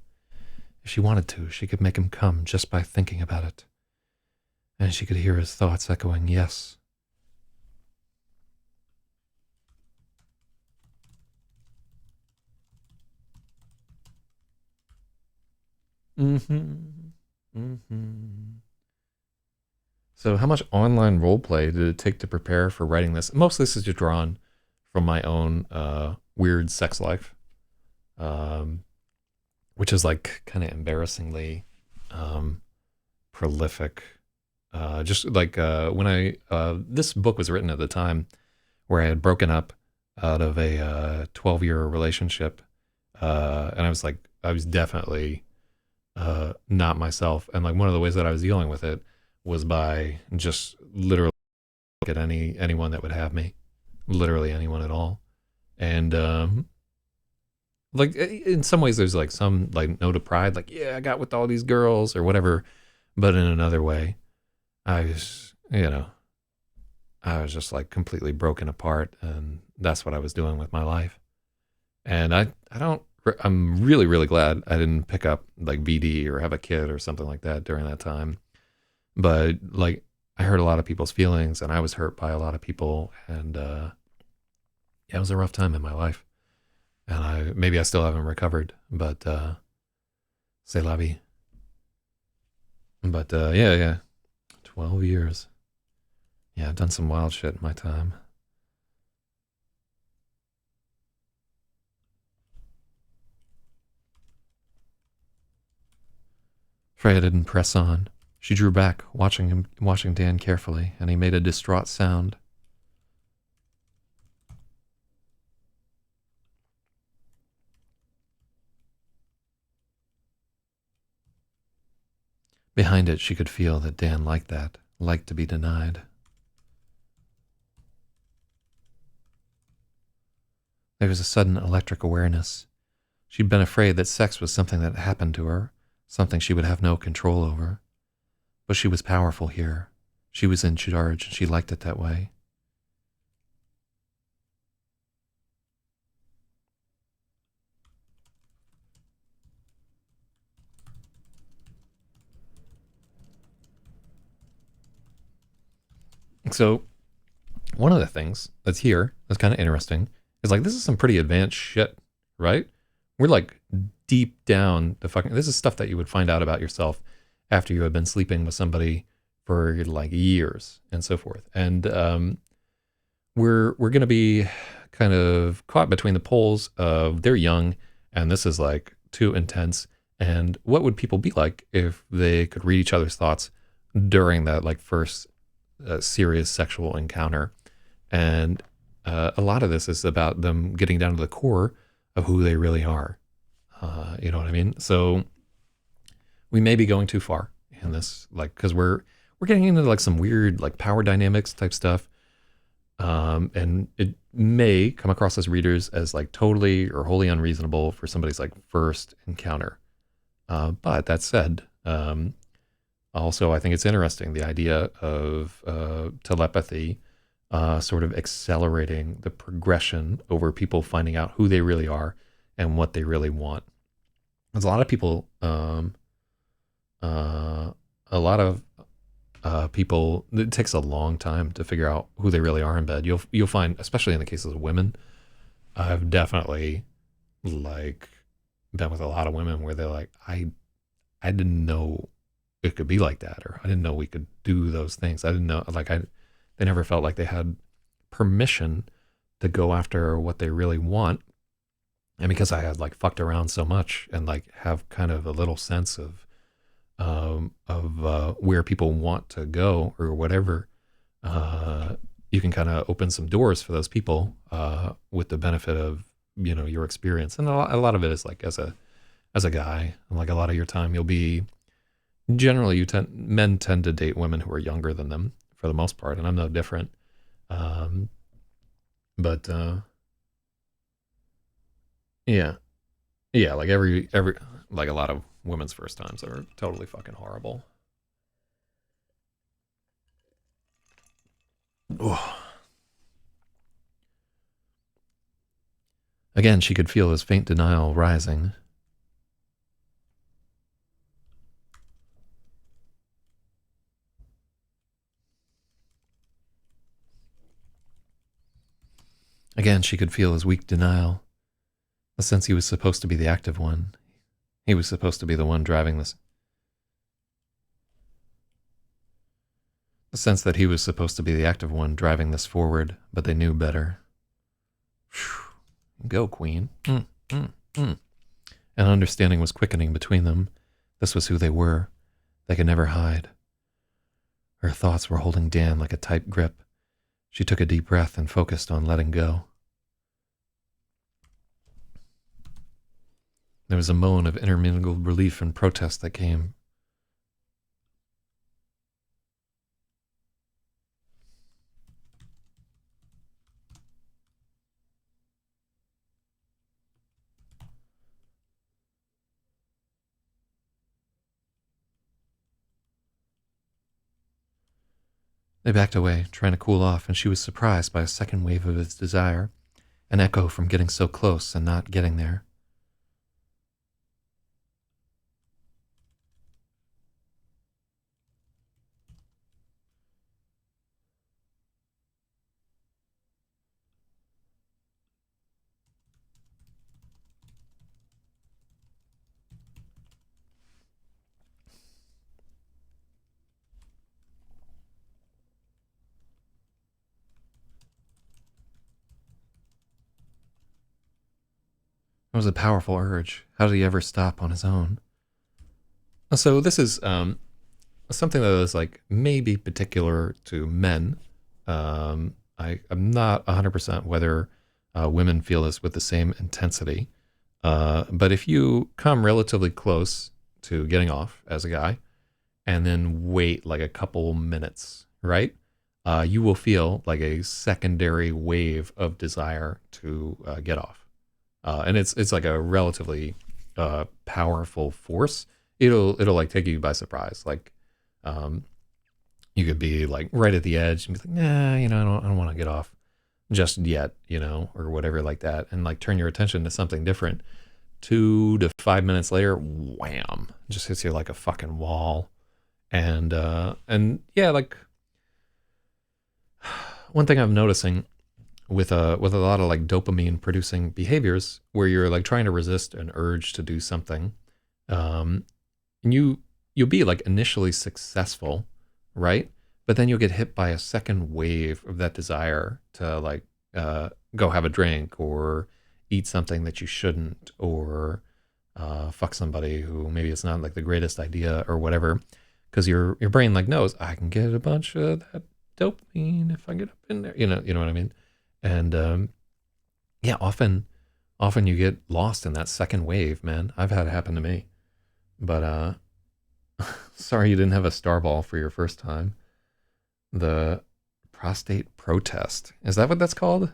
If she wanted to, she could make him come just by thinking about it. And she could hear his thoughts echoing, yes. Mm-hmm. Mm-hmm. So how much online roleplay did it take to prepare for writing this? Most of this is just drawn from my own weird sex life, um, which is like kind of embarrassingly prolific. Just like when this book was written at the time where I had broken up out of a 12-year relationship, and I was definitely not myself. And like one of the ways that I was dealing with it was by just literally look at anyone that would have me, literally anyone at all. And like in some ways there's like some like note of pride, like, yeah, I got with all these girls or whatever. But in another way, I was, I was just like completely broken apart, and that's what I was doing with my life. And I'm really, really glad I didn't pick up like VD or have a kid or something like that during that time. But like, I hurt a lot of people's feelings, and I was hurt by a lot of people. And yeah, it was a rough time in my life. And maybe I still haven't recovered, but c'est la vie. But yeah, 12 years. Yeah, I've done some wild shit in my time. Freya didn't press on. She drew back, watching Dan carefully, and he made a distraught sound. Behind it, she could feel that Dan liked that, liked to be denied. There was a sudden electric awareness. She'd been afraid that sex was something that happened to her, something she would have no control over. But she was powerful here. She was in charge, and she liked it that way. So, one of the things that's here that's kind of interesting is like, this is some pretty advanced shit, right? We're like deep down the fucking, this is stuff that you would find out about yourself after you have been sleeping with somebody for like years and so forth. And we're going to be kind of caught between the poles of they're young and this is like too intense. And what would people be like if they could read each other's thoughts during that like first serious sexual encounter? And a lot of this is about them getting down to the core of who they really are. You know what I mean? So we may be going too far in this, like, because we're getting into like some weird like power dynamics type stuff. And it may come across as readers as like totally or wholly unreasonable for somebody's like first encounter. But that said, also I think it's interesting the idea of telepathy sort of accelerating the progression over people finding out who they really are and what they really want. There's a lot of people, people. It takes a long time to figure out who they really are in bed. You'll find, especially in the cases of women, I've definitely like been with a lot of women where they're like, I didn't know it could be like that, or I didn't know we could do those things. I didn't know, like they never felt like they had permission to go after what they really want. And because I had like fucked around so much and like have kind of a little sense of where people want to go or whatever, you can kind of open some doors for those people with the benefit of your experience. And a lot of it is like as a guy, like a lot of your time you'll be generally men tend to date women who are younger than them for the most part, and I'm no different. But yeah, like every like a lot of women's first times are totally fucking horrible. Oh. Again, she could feel his faint denial rising. Again, she could feel his weak denial, the sense he was supposed to be the active one. He was supposed to be the one driving this. The sense that he was supposed to be the active one driving this forward, but they knew better. Whew. Go, Queen. An understanding was quickening between them. This was who they were. They could never hide. Her thoughts were holding Dan like a tight grip. She took a deep breath and focused on letting go. There was a moan of intermingled relief and protest that came. They backed away, trying to cool off, and she was surprised by a second wave of his desire, an echo from getting so close and not getting there. It was a powerful urge. How did he ever stop on his own? So this is something that is like maybe particular to men. I'm not 100% whether women feel this with the same intensity. But if you come relatively close to getting off as a guy and then wait like a couple minutes, right? You will feel like a secondary wave of desire to get off. And it's like a relatively powerful force. It'll like take you by surprise. Like you could be like right at the edge and be like, nah, I don't want to get off just yet, or whatever like that, and like turn your attention to something different. 2 to 5 minutes later, wham, just hits you like a fucking wall. And yeah, like one thing I'm noticing with a lot of like dopamine producing behaviors where you're like trying to resist an urge to do something, and you'll be like initially successful, right? But then you'll get hit by a second wave of that desire to like go have a drink or eat something that you shouldn't, or fuck somebody who maybe it's not like the greatest idea or whatever, because your brain like knows I can get a bunch of that dopamine if I get up in there, you know what I mean? And yeah, often you get lost in that second wave, man. I've had it happen to me. But sorry you didn't have a star ball for your first time. The prostate protest. Is that what that's called?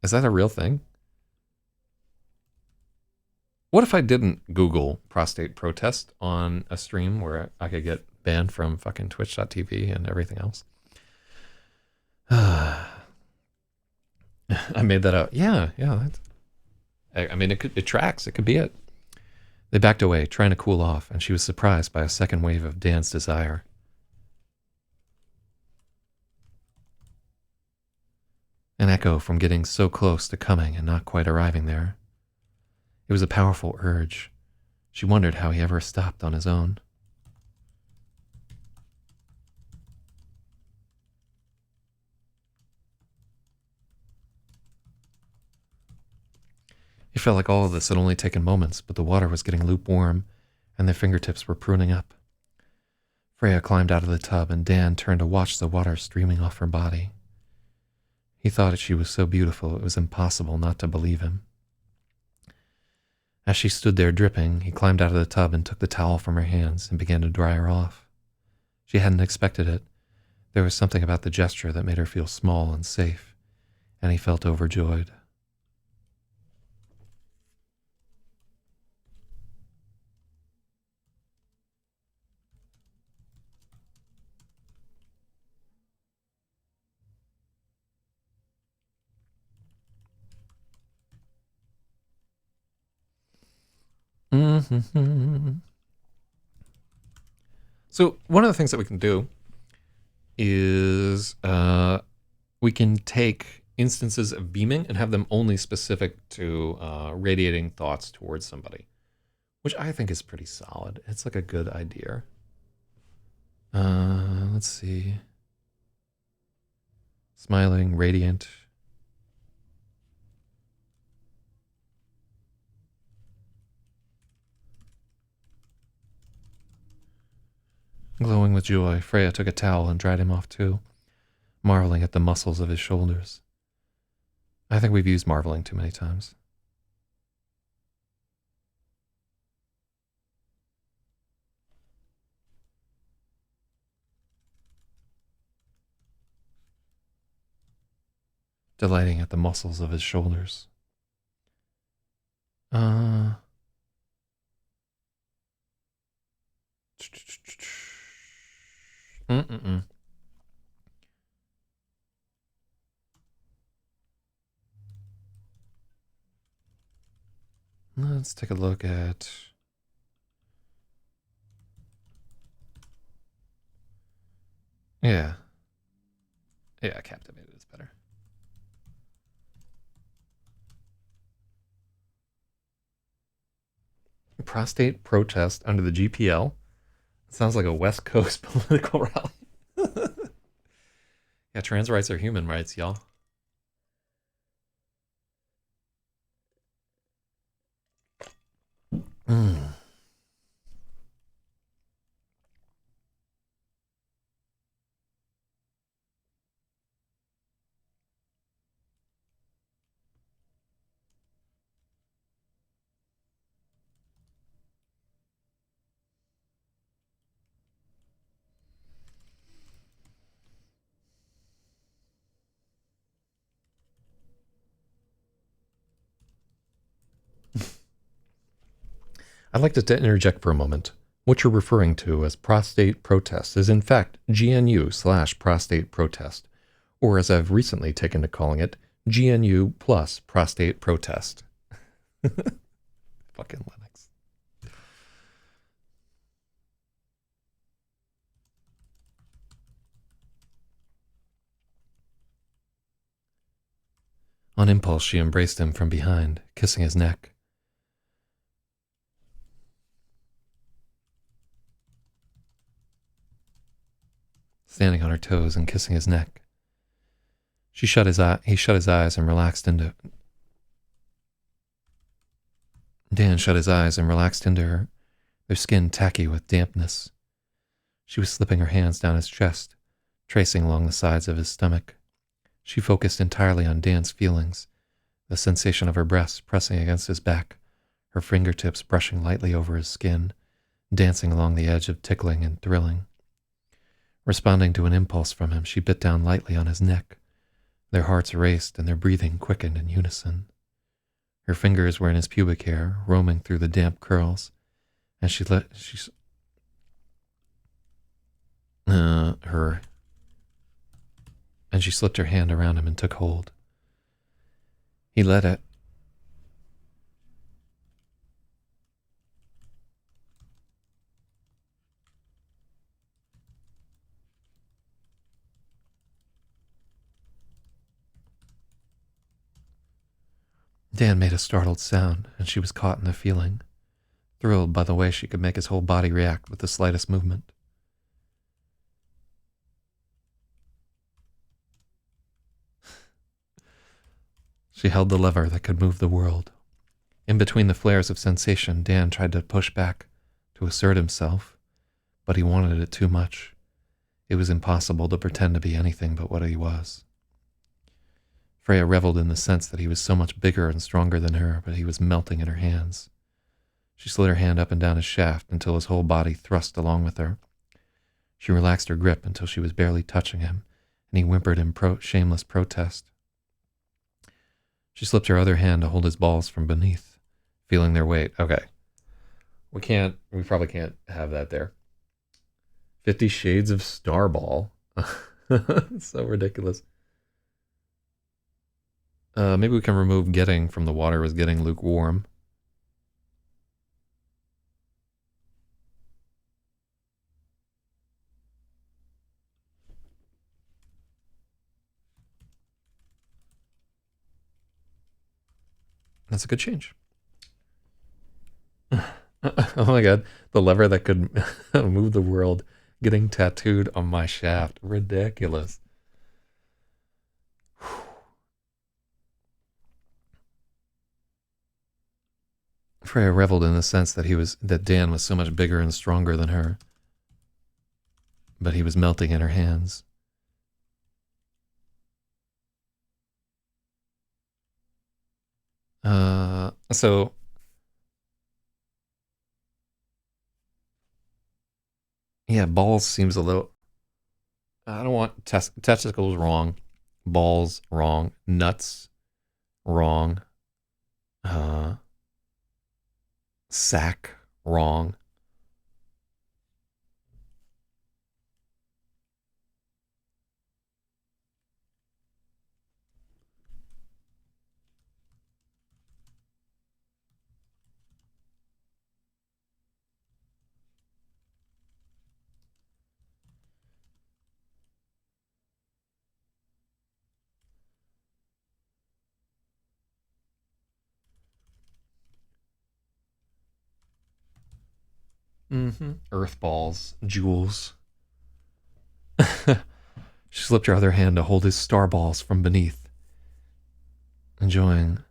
Is that a real thing? What if I didn't Google prostate protest on a stream where I could get banned from fucking twitch.tv and everything else? I made that up. Yeah. I mean, it tracks. It could be it. They backed away, trying to cool off, and she was surprised by a second wave of Dan's desire. An echo from getting so close to coming and not quite arriving there. It was a powerful urge. She wondered how he ever stopped on his own. It felt like all of this had only taken moments, but the water was getting lukewarm, and their fingertips were pruning up. Freya climbed out of the tub, and Dan turned to watch the water streaming off her body. He thought she was so beautiful it was impossible not to believe him. As she stood there dripping, he climbed out of the tub and took the towel from her hands and began to dry her off. She hadn't expected it. There was something about the gesture that made her feel small and safe, and he felt overjoyed. Mm-hmm. So one of the things that we can do is we can take instances of beaming and have them only specific to radiating thoughts towards somebody, which I think is pretty solid. It's like a good idea. Let's see. Smiling, radiant. Glowing with joy, Freya took a towel and dried him off too, marveling at the muscles of his shoulders. I think we've used marveling too many times. Delighting at the muscles of his shoulders. Mm-mm-mm. Let's take a look at... Yeah. Yeah, captivated is better. Prostate protest under the GPL. Sounds like a West Coast political rally. Yeah, trans rights are human rights, y'all. Mm. I'd like to interject for a moment. What you're referring to as prostate protest is in fact GNU/prostate protest, or as I've recently taken to calling it, GNU plus prostate protest. Fucking Linux. On impulse, she embraced him from behind, kissing his neck. Standing on her toes and kissing his neck. He shut his eyes and relaxed into... Dan shut his eyes and relaxed into her, their skin tacky with dampness. She was slipping her hands down his chest, tracing along the sides of his stomach. She focused entirely on Dan's feelings, the sensation of her breasts pressing against his back, her fingertips brushing lightly over his skin, dancing along the edge of tickling and thrilling. Responding to an impulse from him, she bit down lightly on his neck. Their hearts raced and their breathing quickened in unison. Her fingers were in his pubic hair, roaming through the damp curls, and she slipped her hand around him and took hold. He let it. Dan made a startled sound, and she was caught in the feeling, thrilled by the way she could make his whole body react with the slightest movement. She held the lever that could move the world. In between the flares of sensation, Dan tried to push back, to assert himself, but he wanted it too much. It was impossible to pretend to be anything but what he was. Freya reveled in the sense that he was so much bigger and stronger than her, but he was melting in her hands. She slid her hand up and down his shaft until his whole body thrust along with her. She relaxed her grip until she was barely touching him, and he whimpered in shameless protest. She slipped her other hand to hold his balls from beneath, feeling their weight. Okay. We probably can't have that there. 50 Shades of Starball. So ridiculous. Maybe we can remove getting from the water was getting lukewarm. That's a good change. Oh my god, the lever that could move the world getting tattooed on my shaft. Ridiculous. Freya reveled in the sense that Dan was so much bigger and stronger than her, but he was melting in her hands. So yeah, balls seems a little. I don't want testicles wrong, balls wrong, nuts wrong, uh, sack wrong. Earth balls, jewels. She slipped her other hand to hold his star balls from beneath, enjoying.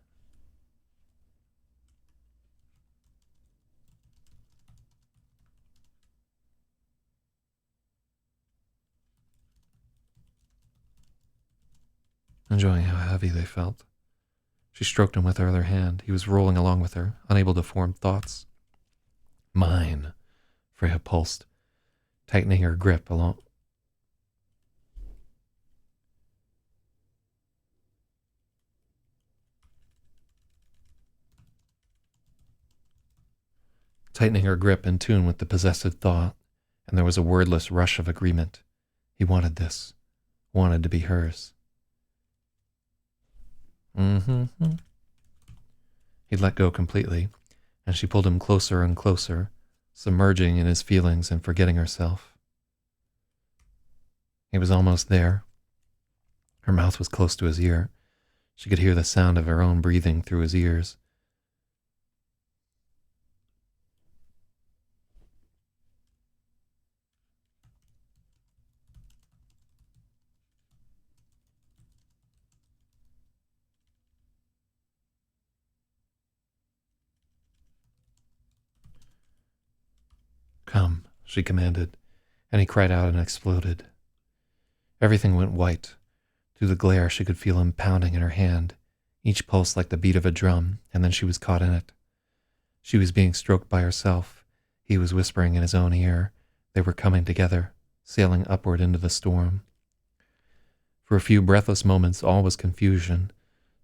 Enjoying how heavy they felt. She stroked him with her other hand. He was rolling along with her, unable to form thoughts. Mine, Freya pulsed, tightening her grip along. Tightening her grip in tune with the possessive thought, and there was a wordless rush of agreement. He wanted this, wanted to be hers. He let go completely, and she pulled him closer and closer, submerging in his feelings and forgetting herself. He was almost there. Her mouth was close to his ear. She could hear the sound of her own breathing through his ears. Come, she commanded, and he cried out and exploded. Everything went white. Through the glare, she could feel him pounding in her hand, each pulse like the beat of a drum, and then she was caught in it. She was being stroked by herself. He was whispering in his own ear. They were coming together, sailing upward into the storm. For a few breathless moments, all was confusion,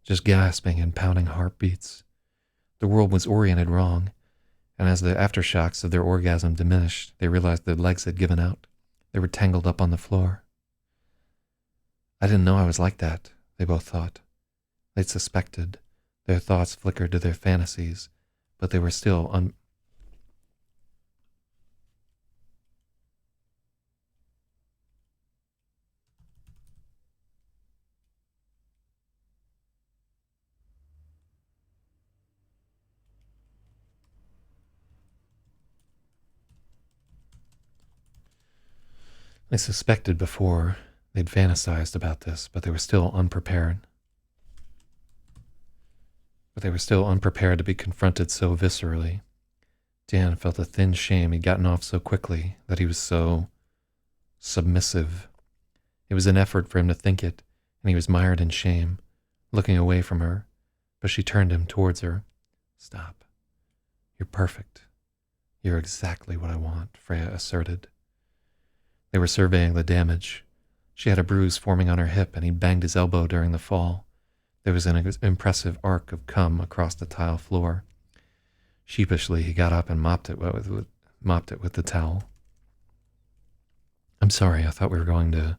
just gasping and pounding heartbeats. The world was oriented wrong, and as the aftershocks of their orgasm diminished, they realized their legs had given out. They were tangled up on the floor. I didn't know I was like that, they both thought. They'd suspected. Their thoughts flickered to their fantasies, but they were still They suspected before. They'd fantasized about this, but they were still unprepared. To be confronted so viscerally. Dan felt a thin shame he'd gotten off so quickly, that he was so submissive. It was an effort for him to think it, and he was mired in shame, looking away from her, but she turned him towards her. Stop. You're perfect. You're exactly what I want, Freya asserted. They were surveying the damage. She had a bruise forming on her hip, and he banged his elbow during the fall. There was an impressive arc of cum across the tile floor. Sheepishly, he got up and mopped it with the towel. I'm sorry, I thought we were going to...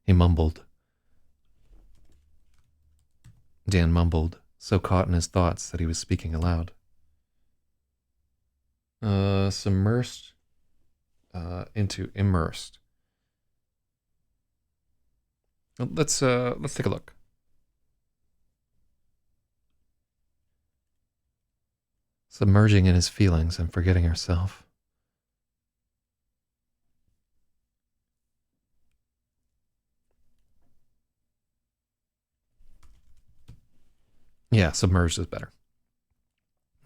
He mumbled. Dan mumbled, so caught in his thoughts that he was speaking aloud. Submersed into immersed. Let's take a look. submerging in his feelings and forgetting herself. Yeah, submerged is better.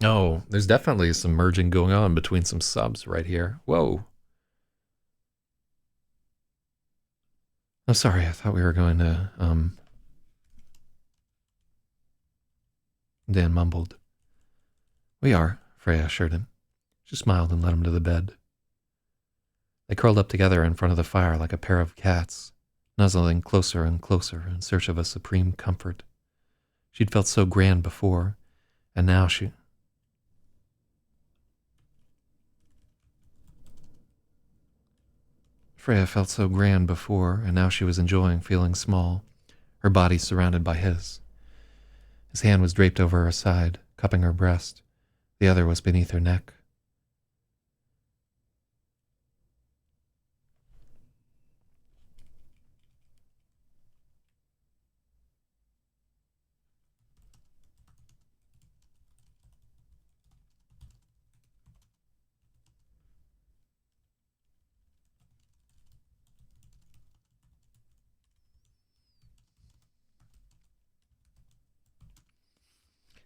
Oh, there's definitely some merging going on between some subs right here. Whoa. I'm sorry, I thought we were going to, Dan mumbled. We are, Freya assured him. She smiled and led him to the bed. They curled up together in front of the fire like a pair of cats, nuzzling closer and closer in search of a supreme comfort. She'd felt so grand before, and now she... Freya felt so grand before, and now she was enjoying feeling small, her body surrounded by his. His hand was draped over her side, cupping her breast. The other was beneath her neck.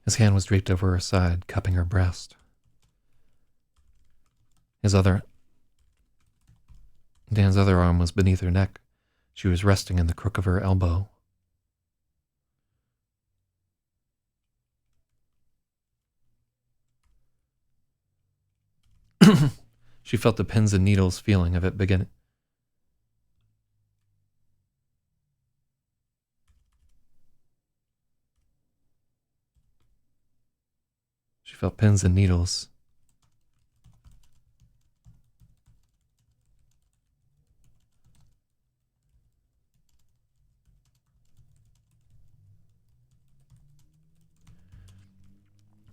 His hand was draped over her side, cupping her breast. Dan's other arm was beneath her neck. She was resting in the crook of her elbow. She felt the pins and needles feeling of it beginning. She felt pins and needles.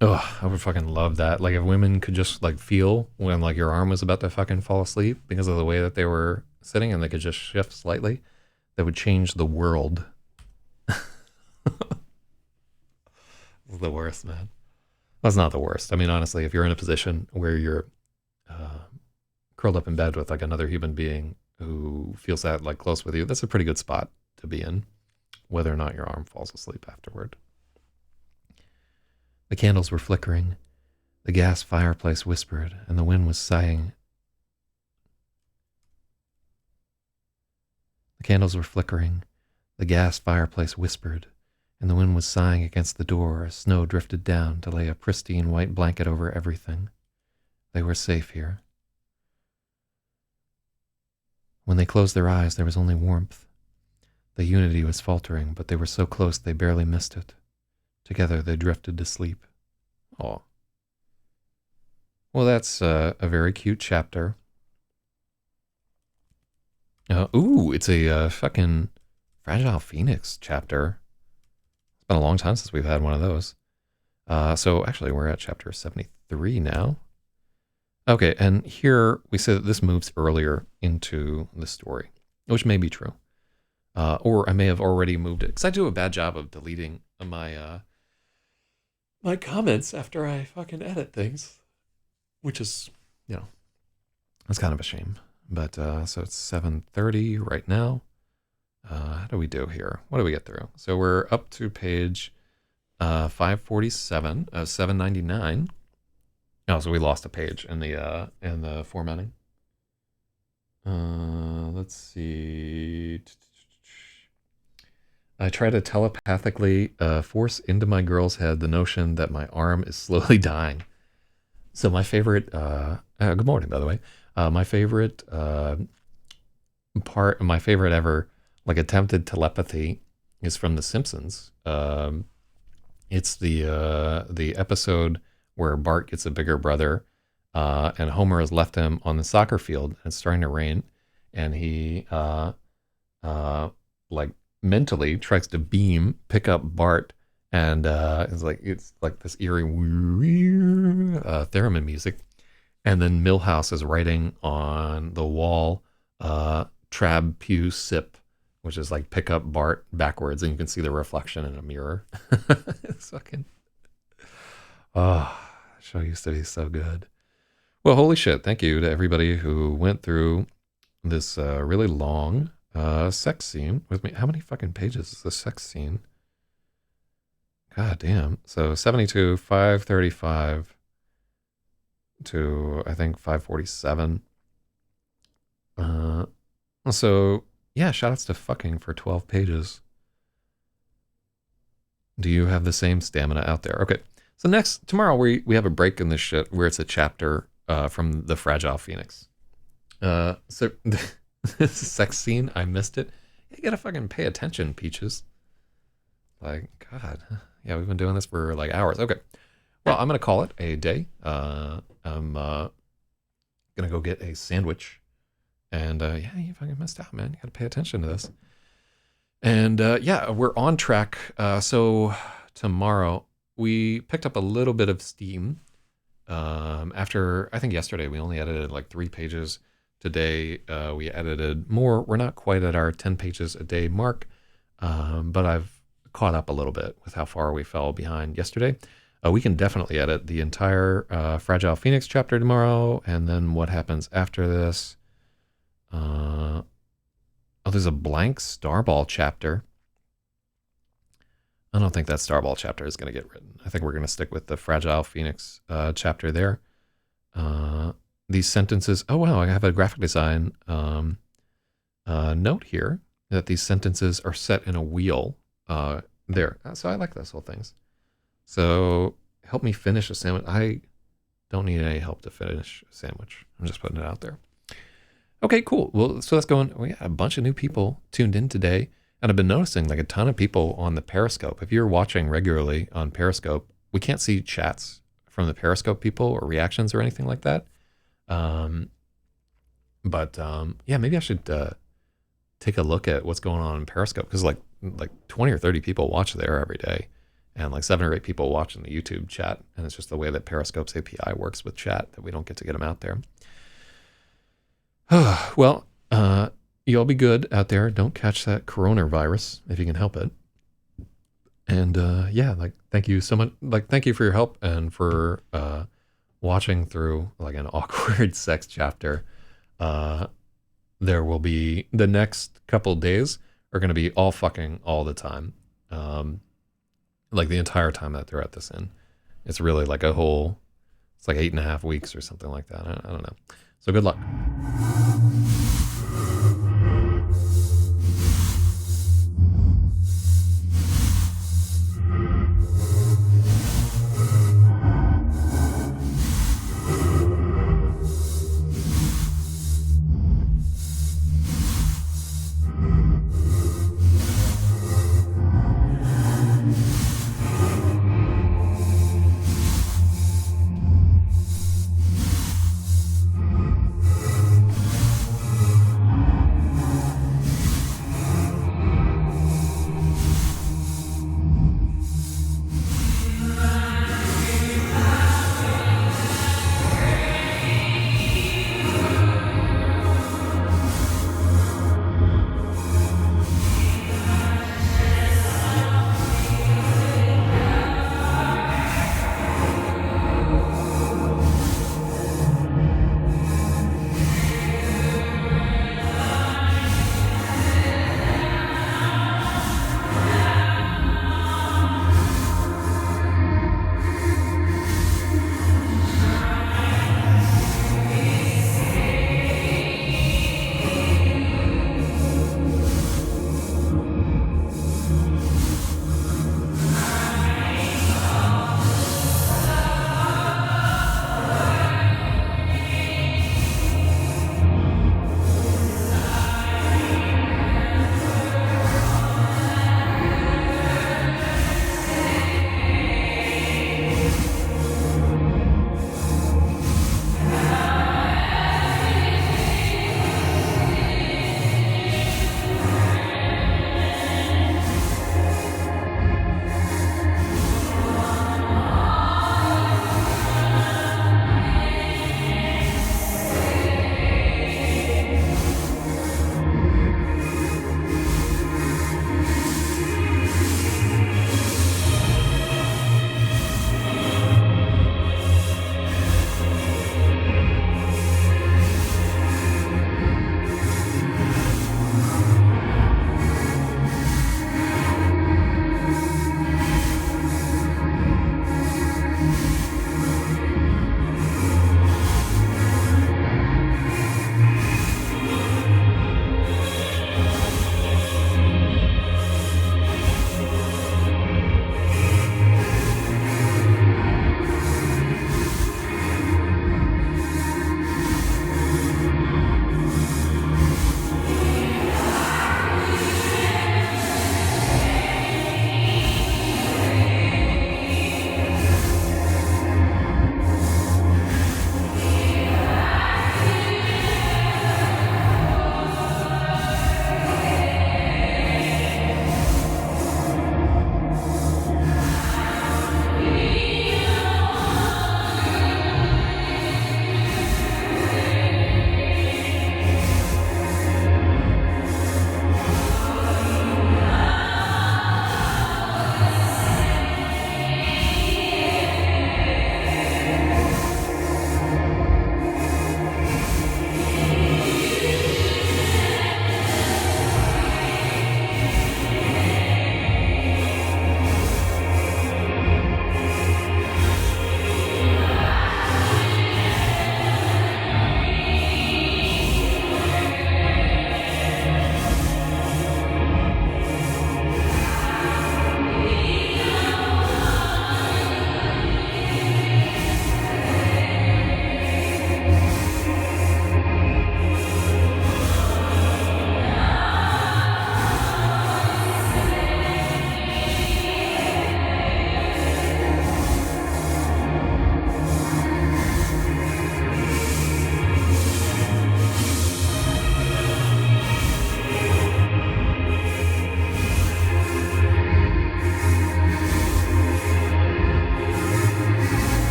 Oh, I would fucking love that. Like if women could just like feel when like your arm was about to fucking fall asleep because of the way that they were sitting and they could just shift slightly, that would change the world. The worst, man. That's not the worst. I mean, honestly, if you're in a position where you're curled up in bed with like another human being who feels that like close with you, that's a pretty good spot to be in, whether or not your arm falls asleep afterward. The candles were flickering. The gas fireplace whispered, and the wind was sighing. The candles were flickering. The gas fireplace whispered, and the wind was sighing against the door as snow drifted down to lay a pristine white blanket over everything. They were safe here. When they closed their eyes, there was only warmth. The unity was faltering, but they were so close they barely missed it. Together they drifted to sleep. Oh. Well, that's a very cute chapter. Ooh, it's a fucking Fragile Phoenix chapter. It's been a long time since we've had one of those. So actually we're at chapter 73 now. Okay, and here we say that this moves earlier into the story, which may be true. Or I may have already moved it, because I do a bad job of deleting my my comments after I fucking edit things, which is, you know, it's kind of a shame. But so it's 7:30 right now. How do we do here? What do we get through? So we're up to page 547, 799. Oh, so we lost a page in the formatting. Let's see. I try to telepathically force into my girl's head the notion that my arm is slowly dying. So my favorite, good morning, by the way. My favorite my favorite ever, like attempted telepathy is from The Simpsons. It's the episode where Bart gets a bigger brother, and Homer has left him on the soccer field, and it's starting to rain, and he like mentally tries to pick up Bart, and it's like this eerie theremin music, and then Milhouse is writing on the wall, Trab Pew Sip, which is like pick up Bart backwards, and you can see the reflection in a mirror. It's fucking, oh, show used to be so good. Well, holy shit. Thank you to everybody who went through this really long sex scene with me. How many fucking pages is the sex scene? God damn. So 72, 535 to I think 547. So yeah, shoutouts to fucking for 12 pages. Do you have the same stamina out there? Okay. So tomorrow we have a break in this shit where it's a chapter from the Fragile Phoenix. So this sex scene, I missed it. You gotta fucking pay attention, Peaches. Like, God. Yeah, we've been doing this for like hours. Okay. Well, I'm gonna call it a day. I'm gonna go get a sandwich. And yeah, you fucking missed out, man. You gotta pay attention to this. And yeah, we're on track. So tomorrow we picked up a little bit of steam. After I think yesterday we only edited like 3 pages. Today we edited more. We're not quite at our 10 pages a day mark, but I've caught up a little bit with how far we fell behind yesterday. We can definitely edit the entire Fragile Phoenix chapter tomorrow, and then what happens after this. Oh, there's a blank Starball chapter. I don't think that Starball chapter is going to get written. I think we're going to stick with the Fragile Phoenix chapter there. These sentences. Oh, wow. I have a graphic design note here that these sentences are set in a wheel there. So I like those whole things. So help me finish a sandwich. I don't need any help to finish a sandwich. I'm just putting it out there. Okay, cool. Well, so that's going. We got a bunch of new people tuned in today. And I've been noticing like a ton of people on the Periscope. If you're watching regularly on Periscope, we can't see chats from the Periscope people or reactions or anything like that. But yeah, maybe I should take a look at what's going on in Periscope, because like 20 or 30 people watch there every day, and like 7 or 8 people watch in the YouTube chat. And it's just the way that Periscope's API works with chat that we don't get to get them out there. Well, you'll be good out there. Don't catch that coronavirus if you can help it. And yeah, like thank you so much. Like thank you for your help and for watching through like an awkward sex chapter. There will be the next couple days are going to be all fucking all the time. Like the entire time that they're at this in. It's really like it's like 8.5 weeks or something like that. I don't know. So good luck.